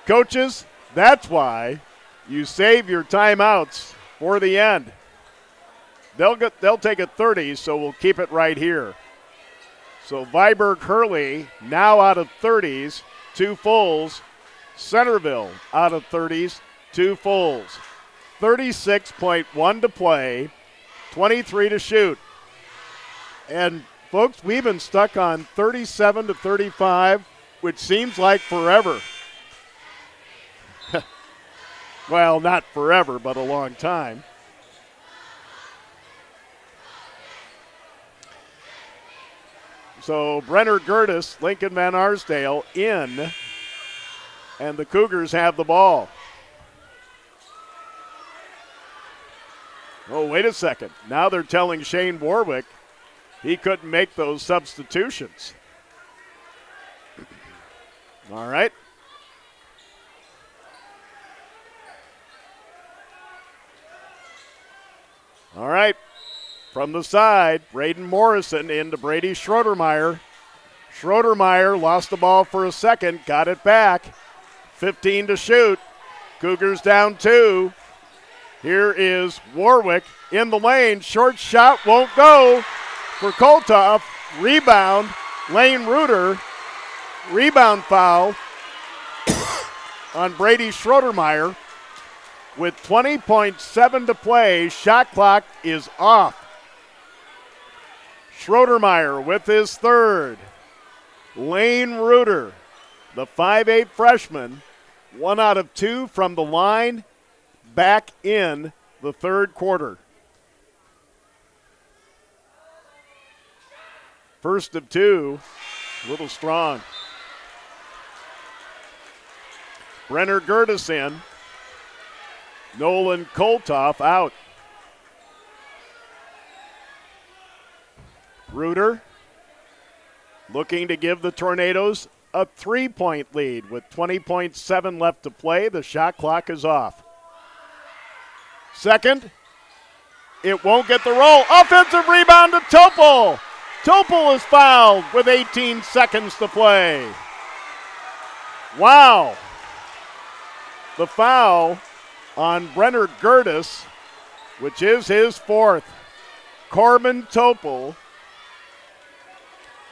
Coaches, that's why you save your timeouts for the end. They'll take a 30, so we'll keep it right here. So Viborg-Hurley now out of 30s, 2 fulls. Centerville out of 30s, 2 fulls. 36.1 to play, 23 to shoot. And folks, we've been stuck on 37 to 35, which seems like forever. Well, not forever, but a long time. So Brenner Gertis, Lincoln Van Arsdale in, and the Cougars have the ball. Oh, wait a second. Now they're telling Shane Warwick he couldn't make those substitutions. All right. All right. From the side, Braden Morrison into Brady Schroedermeyer. Schroedermeyer lost the ball for a second, got it back. 15 to shoot. Cougars down 2. Here is Warwick in the lane. Short shot won't go for Koltoff. Rebound, Lane Reuter. Rebound foul on Brady Schroedermeyer. With 20.7 to play, shot clock is off. Schroedermeyer with his third. Lane Reuter, the 5'8 freshman, 1 out of 2 from the line, back in the third quarter. First of 2, a little strong. Brenner Gertis in. Nolan Koltoff out. Reuter looking to give the Tornadoes a 3-point lead with 20.7 left to play. The shot clock is off. Second, it won't get the roll. Offensive rebound to Topol. Topol is fouled with 18 seconds to play. Wow. The foul on Brenner Gertis, which is his 4th. Corbin Topol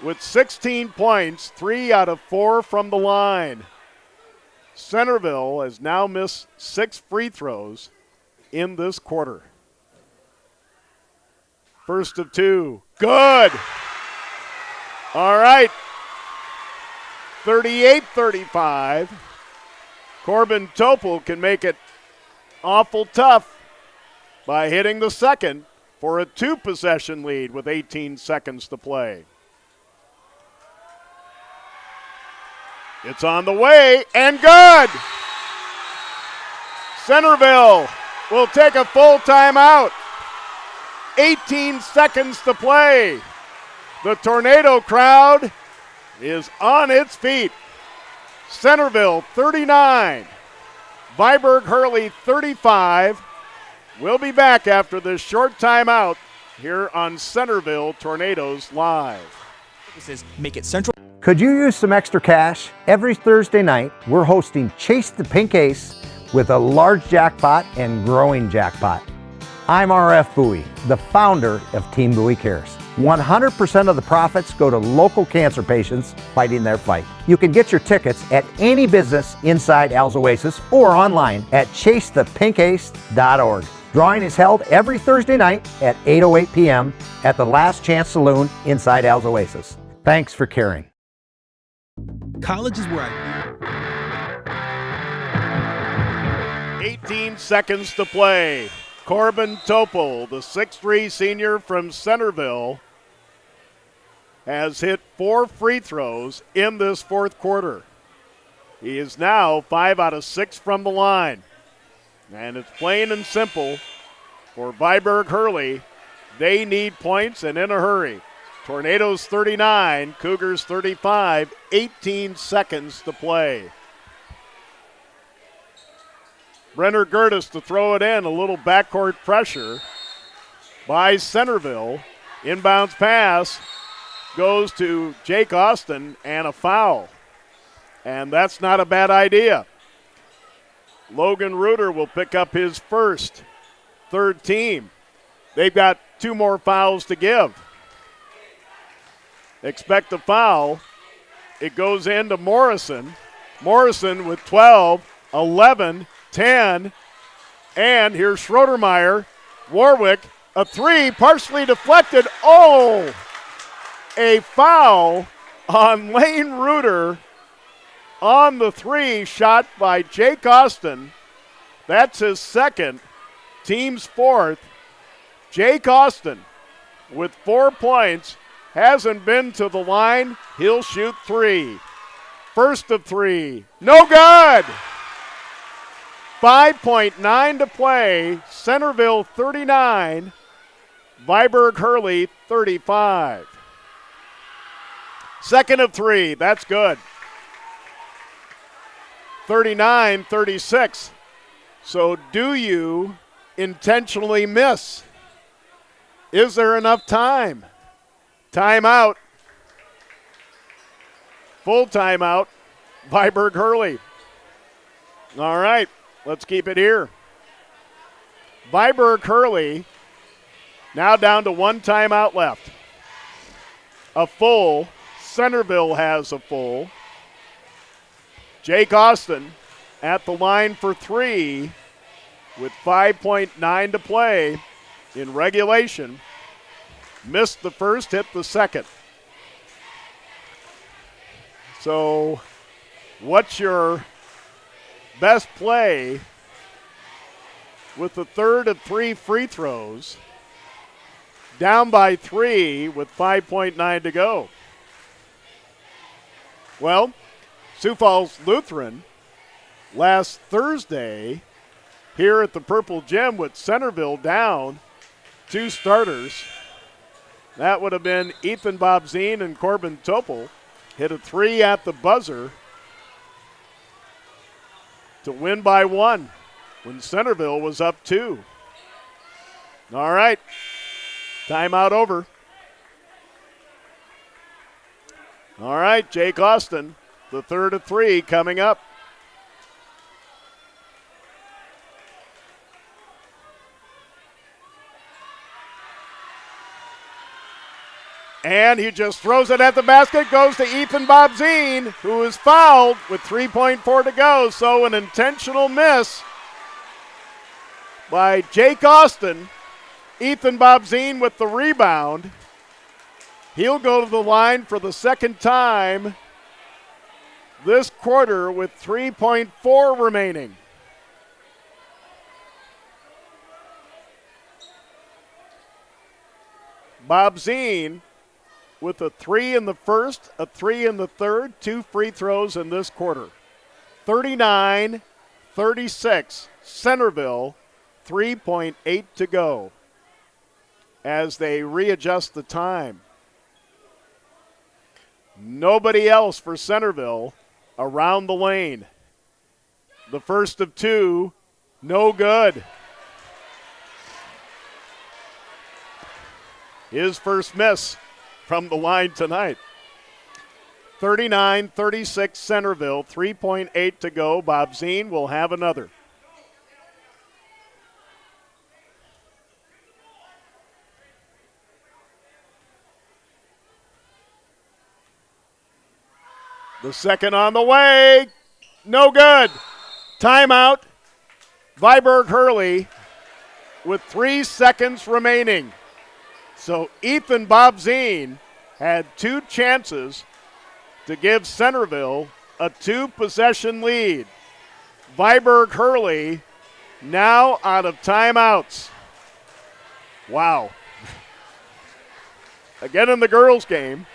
with 16 points, 3 out of 4 from the line. Centerville has now missed 6 free throws in this quarter. First of 2. Good. All right. 38-35. Corbin Topol can make it awful tough by hitting the second for a 2-possession lead with 18 seconds to play. It's on the way and good. Centerville will take a full timeout. 18 seconds to play. The Tornado crowd is on its feet. Centerville 39. Viborg-Hurley 35. We'll be back after this short timeout here on Centerville Tornadoes Live. This is Make It Central. Could you use some extra cash? Every Thursday night, we're hosting Chase the Pink Ace with a large jackpot and growing jackpot. I'm RF Bowie, the founder of Team Bowie Cares. 100% of the profits go to local cancer patients fighting their fight. You can get your tickets at any business inside Al's Oasis or online at chasethepinkace.org. Drawing is held every Thursday night at 8:08 p.m. at the Last Chance Saloon inside Al's Oasis. Thanks for caring. College is where 18 seconds to play. Corbin Topol, the 6'3 senior from Centerville, has hit 4 free throws in this fourth quarter. He is now 5 out of 6 from the line. And it's plain and simple for Viborg-Hurley. They need points and in a hurry. Tornadoes 39, Cougars 35, 18 seconds to play. Brenner Gertis to throw it in, a little backcourt pressure by Centerville. Inbounds pass goes to Jake Austin and a foul. And that's not a bad idea. Logan Reuter will pick up his first, third team. They've got 2 more fouls to give. Expect a foul. It goes into Morrison. Morrison with 12, 11, 10. And here's Schroedermeyer. Warwick, a 3, partially deflected. Oh! A foul on Lane Reuter on the 3 shot by Jake Austin. That's his second, team's 4th. Jake Austin with 4 points, hasn't been to the line. He'll shoot 3. First of 3, no good. 5.9 to play. Centerville 39, Viborg-Hurley 35. Second of 3, that's good. 39-36. So do you intentionally miss? Is there enough time? Timeout. Full timeout. Viborg-Hurley. All right, let's keep it here. Viborg-Hurley now down to 1 timeout left. A full. Centerville has a full. Jake Austin at the line for 3 with 5.9 to play in regulation. Missed the first, hit the second. So what's your best play with the third of 3 free throws? Down by 3 with 5.9 to go. Well, Sioux Falls Lutheran last Thursday here at the Purple Gym with Centerville down 2 starters. That would have been Ethan Bobzine and Corbin Topol. Hit a 3 at the buzzer to win by 1 when Centerville was up 2. All right, timeout over. All right, Jake Austin, the third of 3 coming up. And he just throws it at the basket, goes to Ethan Bobzine, who is fouled with 3.4 to go. So an intentional miss by Jake Austin. Ethan Bobzine with the rebound. He'll go to the line for the second time this quarter with 3.4 remaining. Bobzine with a 3 in the first, a 3 in the third, 2 free throws in this quarter. 39-36, Centerville, 3.8 to go as they readjust the time. Nobody else for Centerville around the lane. The first of 2, no good. His first miss from the line tonight. 39-36 Centerville, 3.8 to go. Bobzine will have another. The second on the way. No good. Timeout. Viborg-Hurley with 3 seconds remaining. So Ethan Bobzine had 2 chances to give Centerville a 2-possession lead. Viborg-Hurley now out of timeouts. Wow. Again in the girls' game,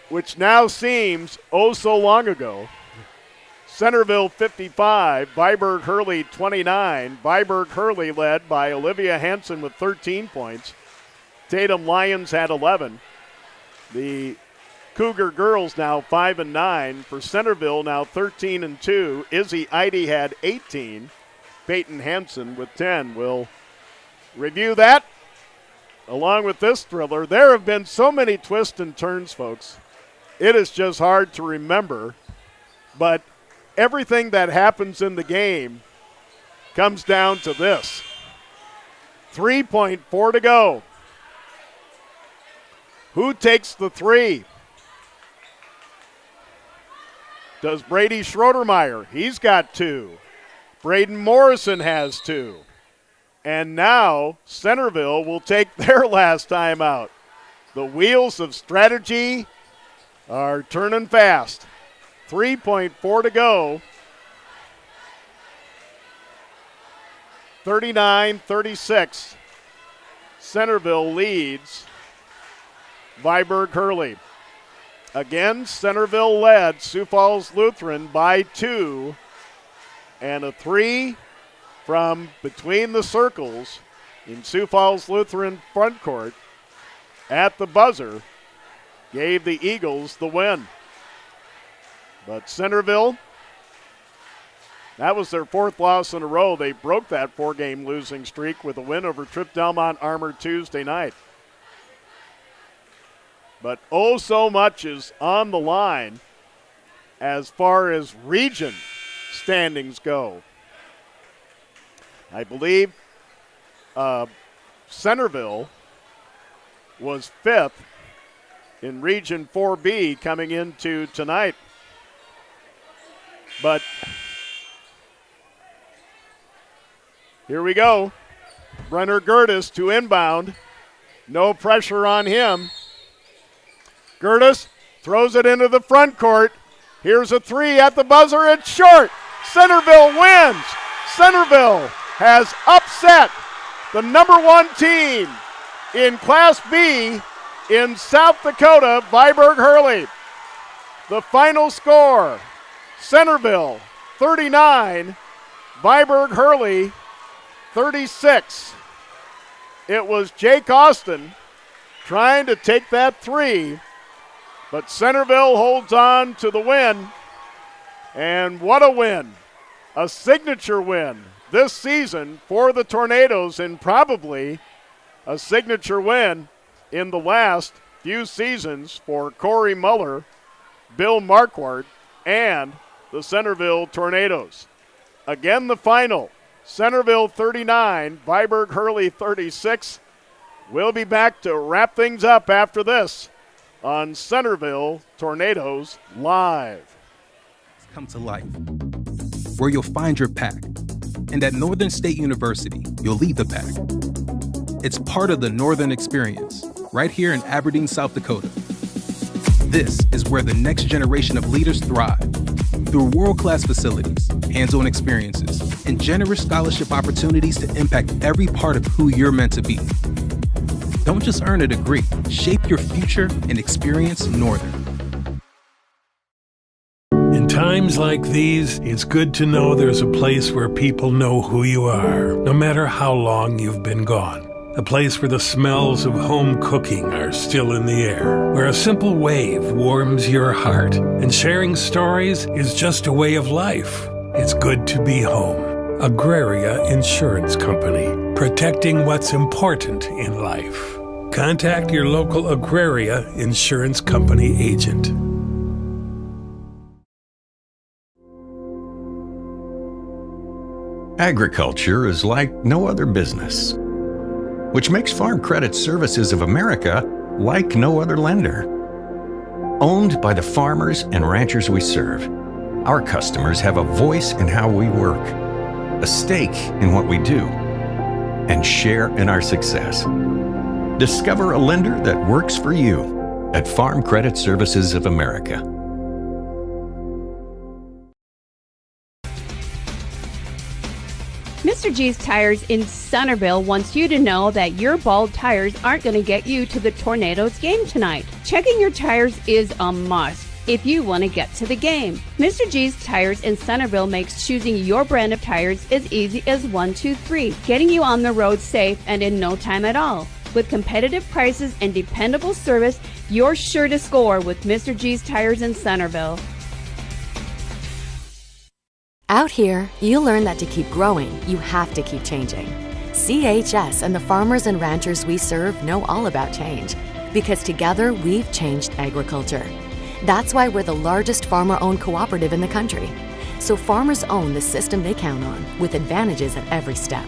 which now seems oh so long ago. Centerville 55, Viborg-Hurley 29. Viborg-Hurley led by Olivia Hansen with 13 points. Tatum Lyons had 11. The Cougar girls now 5-9. For Centerville now 13-2. Izzy Eide had 18. Peyton Hansen with 10. We'll review that along with this thriller. There have been so many twists and turns, folks. It is just hard to remember. But everything that happens in the game comes down to this. 3.4 to go. Who takes the three? Does Brady Schroedermeyer? He's got two. Braden Morrison has two. And now Centerville will take their last time out. The wheels of strategy are turning fast. 3.4 to go. 39-36. Centerville leads Viborg-Hurley. Again, Centerville led Sioux Falls Lutheran by 2. And a 3 from between the circles in Sioux Falls Lutheran front court at the buzzer gave the Eagles the win. But Centerville, that was their fourth loss in a row. They broke that 4-game losing streak with a win over Trip Delmont Armour Tuesday night. But oh so much is on the line as far as region standings go. I believe Centerville was 5th in Region 4B coming into tonight. But here we go. Brenner Gertis to inbound. No pressure on him. Gertis throws it into the front court. Here's a 3 at the buzzer. It's short. Centerville wins. Centerville has upset the number 1 team in Class B in South Dakota, Viborg-Hurley. The final score, Centerville 39, Viborg-Hurley 36. It was Jake Austin trying to take that 3, but Centerville holds on to the win. And what a win. A signature win this season for the Tornadoes, and probably a signature win in the last few seasons for Corey Muller, Bill Marquardt, and the Centerville Tornadoes. Again, the final, Centerville 39, Viborg-Hurley 36. We'll be back to wrap things up after this on Centerville Tornadoes Live. Come to life, where you'll find your pack. And at Northern State University, you'll lead the pack. It's part of the Northern Experience, right here in Aberdeen, South Dakota. This is where the next generation of leaders thrive. Through world-class facilities, hands-on experiences, and generous scholarship opportunities to impact every part of who you're meant to be. Don't just earn a degree, shape your future and experience Northern. In times like these, it's good to know there's a place where people know who you are, no matter how long you've been gone. A place where the smells of home cooking are still in the air, where a simple wave warms your heart, and sharing stories is just a way of life. It's good to be home. Agraria Insurance Company, protecting what's important in life. Contact your local Agraria Insurance Company agent. Agriculture is like no other business, which makes Farm Credit Services of America like no other lender. Owned by the farmers and ranchers we serve, our customers have a voice in how we work, a stake in what we do, and share in our success. Discover a lender that works for you at Farm Credit Services of America. Mr. G's Tires in Centerville wants you to know that your bald tires aren't going to get you to the Tornadoes game tonight. Checking your tires is a must if you want to get to the game. Mr. G's Tires in Centerville makes choosing your brand of tires as easy as 1, 2, 3, getting you on the road safe and in no time at all. With competitive prices and dependable service, you're sure to score with Mr. G's Tires in Centerville. Out here, you learn that to keep growing, you have to keep changing. CHS and the farmers and ranchers we serve know all about change, because together we've changed agriculture. That's why we're the largest farmer-owned cooperative in the country. So farmers own the system they count on, with advantages at every step.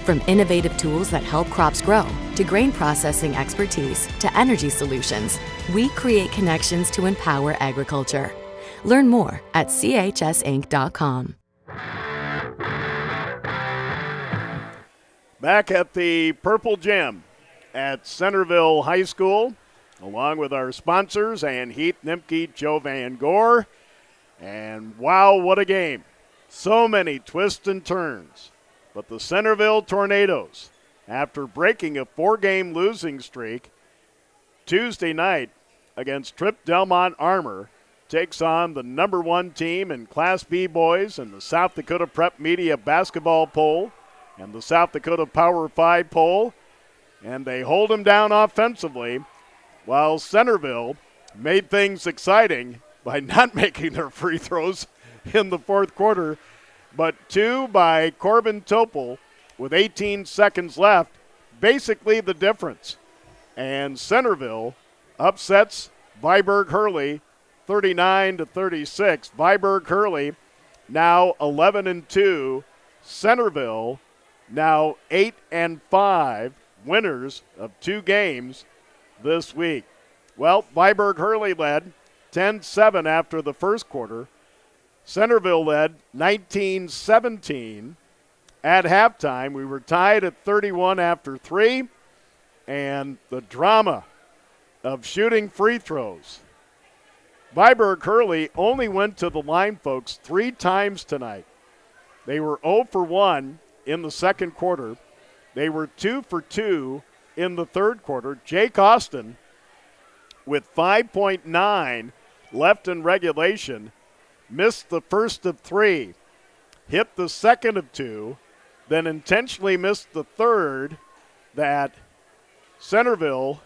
From innovative tools that help crops grow, to grain processing expertise, to energy solutions, we create connections to empower agriculture. Learn more at chsinc.com. Back at the Purple Gym at Centerville High School, along with our sponsors and Heath Nimke, Joe Van Gore. And wow, what a game. So many twists and turns. But the Centerville Tornadoes, after breaking a 4-game losing streak Tuesday night against Trip Delmont Armor, takes on the number 1 team in Class B boys in the South Dakota Prep Media basketball poll and the South Dakota Power 5 poll, and they hold them down offensively, while Centerville made things exciting by not making their free throws in the fourth quarter, but 2 by Corbin Topel with 18 seconds left, basically the difference. And Centerville upsets Viborg-Hurley 39-36. Viborg-Hurley now 11-2. Centerville now 8-5, winners of 2 games this week. Well, Viborg-Hurley led 10-7 after the first quarter. Centerville led 19-17 at halftime. We were tied at 31 after 3, and the drama of shooting free throws. Viborg-Hurley only went to the line, folks, 3 times tonight. They were 0 for 1 in the second quarter. They were 2 for 2 in the third quarter. Jake Austin, with 5.9 left in regulation, missed the first of 3, hit the second of 2, then intentionally missed the third that Centerville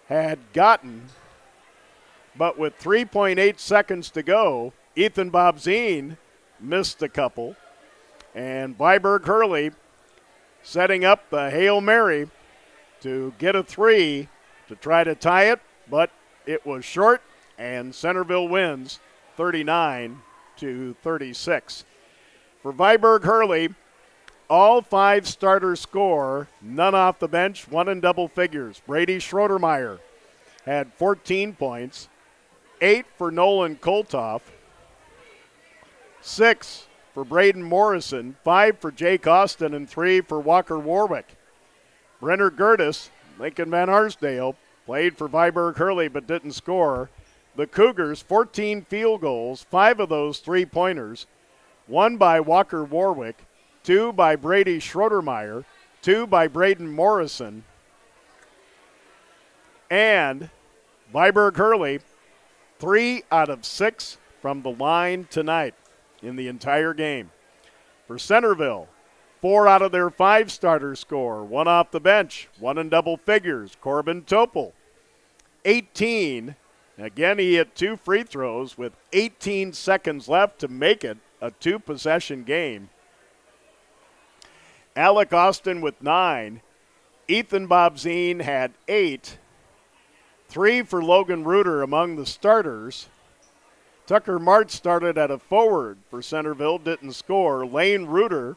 had gotten. But with 3.8 seconds to go, Ethan Bobzine missed a couple. And Viborg-Hurley setting up the Hail Mary to get a 3 to try to tie it, but it was short, and Centerville wins 39-36. For Viborg-Hurley, all 5 starters score, none off the bench, 1 in double figures. Brady Schroedermeyer had 14 points, 8 for Nolan Koltoff, 6 for Braden Morrison, 5 for Jake Austin, and 3 for Walker Warwick. Brenner Gertis, Lincoln Van Arsdale, played for Viborg-Hurley but didn't score. The Cougars, 14 field goals, 5 of those 3-pointers, 1 by Walker Warwick, 2 by Brady Schroedermeyer, 2 by Braden Morrison. And Viborg-Hurley, 3 out of 6 from the line tonight in the entire game. For Centerville, 4 out of their 5 starters score, 1 off the bench, 1 in double figures. Corbin Topel, 18. Again, he hit 2 free throws with 18 seconds left to make it a 2-possession game. Alec Austin with 9. Ethan Bobzine had 8. 3 for Logan Reuter among the starters. Tucker Martz started at a forward for Centerville, didn't score. Lane Reuter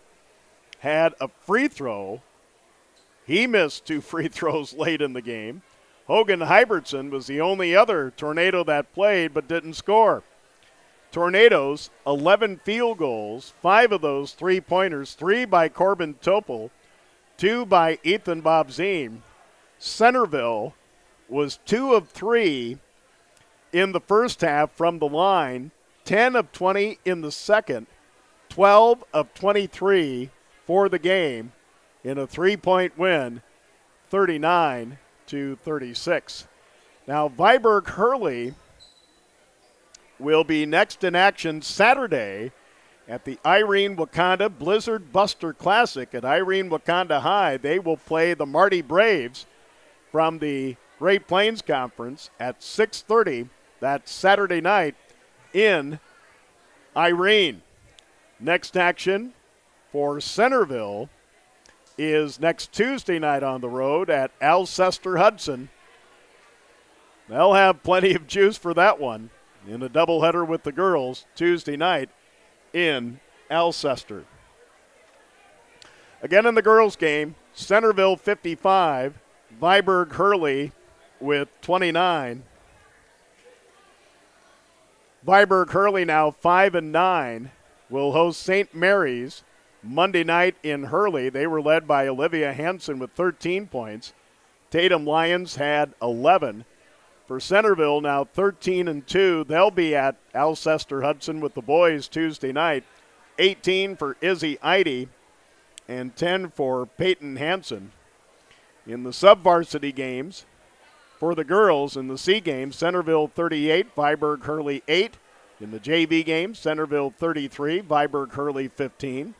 had a free throw. He missed 2 free throws late in the game. Hogan Hybertson was the only other Tornado that played but didn't score. Tornadoes, 11 field goals, 5 of those 3-pointers, 3 by Corbin Topel, 2 by Ethan Bobzine. Centerville was 2 of 3 in the first half from the line, 10 of 20 in the second, 12 of 23 for the game in a 3-point win, 39-36. Now, Viborg-Hurley will be next in action Saturday at the Irene Wakanda Blizzard Buster Classic at Irene Wakanda High. They will play the Marty Braves from the Great Plains Conference at 6:30 that Saturday night in Irene. Next action for Centerville is next Tuesday night on the road at Alcester Hudson. They'll have plenty of juice for that one in a doubleheader with the girls Tuesday night in Alcester. Again in the girls' game, Centerville 55, Viborg-Hurley with 29. Viborg-Hurley now 5-9 will host St. Mary's Monday night in Hurley. They were led by Olivia Hansen with 13 points. Tatum Lions had 11. For Centerville, now 13-2. They'll be at Alcester Hudson with the boys Tuesday night. 18 for Izzy Eide and 10 for Peyton Hansen. In the sub-varsity games, for the girls in the C game, Centerville 38, Viborg-Hurley 8. In the JV game, Centerville 33, Viborg-Hurley 15.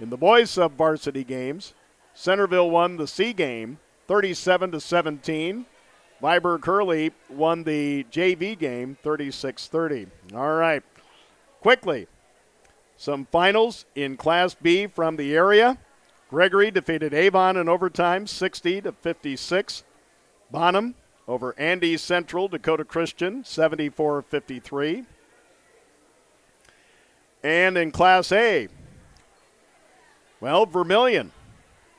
In the boys sub-varsity games, Centerville won the C game 37-17. Viborg-Hurley won the JV game 36-30. All right, quickly, some finals in Class B from the area. Gregory defeated Avon in overtime 60-56. Bonham over Andy Central, Dakota Christian, 74-53. And in Class A, well, Vermilion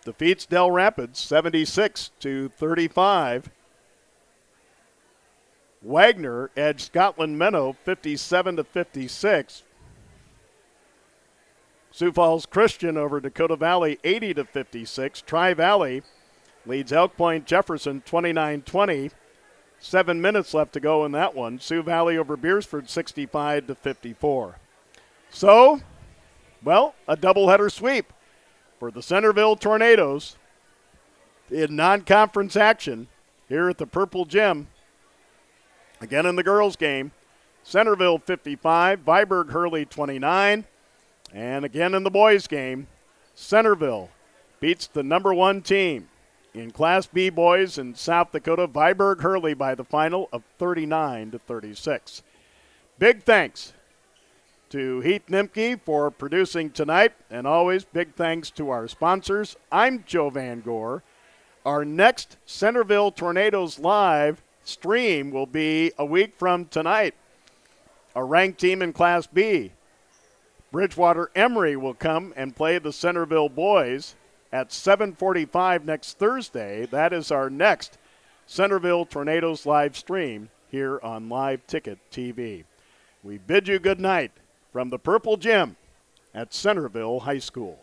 defeats Del Rapids 76-35. Wagner edged Scotland Minnow 57-56. Sioux Falls Christian over Dakota Valley 80-56. Tri-Valley leads Elk Point Jefferson 29-20. 7 minutes left to go in that one. Sioux Valley over Beersford 65-54. So, well, a doubleheader sweep for the Centerville Tornadoes in non-conference action here at the Purple Gym. Again in the girls' game, Centerville 55, Viborg-Hurley 29. And again in the boys' game, Centerville beats the number 1 team in Class B boys in South Dakota, Viborg-Hurley, by the final of 39-36. Big thanks to Heath Nimke for producing tonight, and always big thanks to our sponsors. I'm Joe Van Gore. Our next Centerville Tornadoes Live stream will be a week from tonight. A ranked team in Class B, Bridgewater Emory, will come and play the Centerville boys at 7:45 next Thursday. That is our next Centerville Tornadoes live stream here on Live Ticket TV. We bid you good night from the Purple Gym at Centerville High School.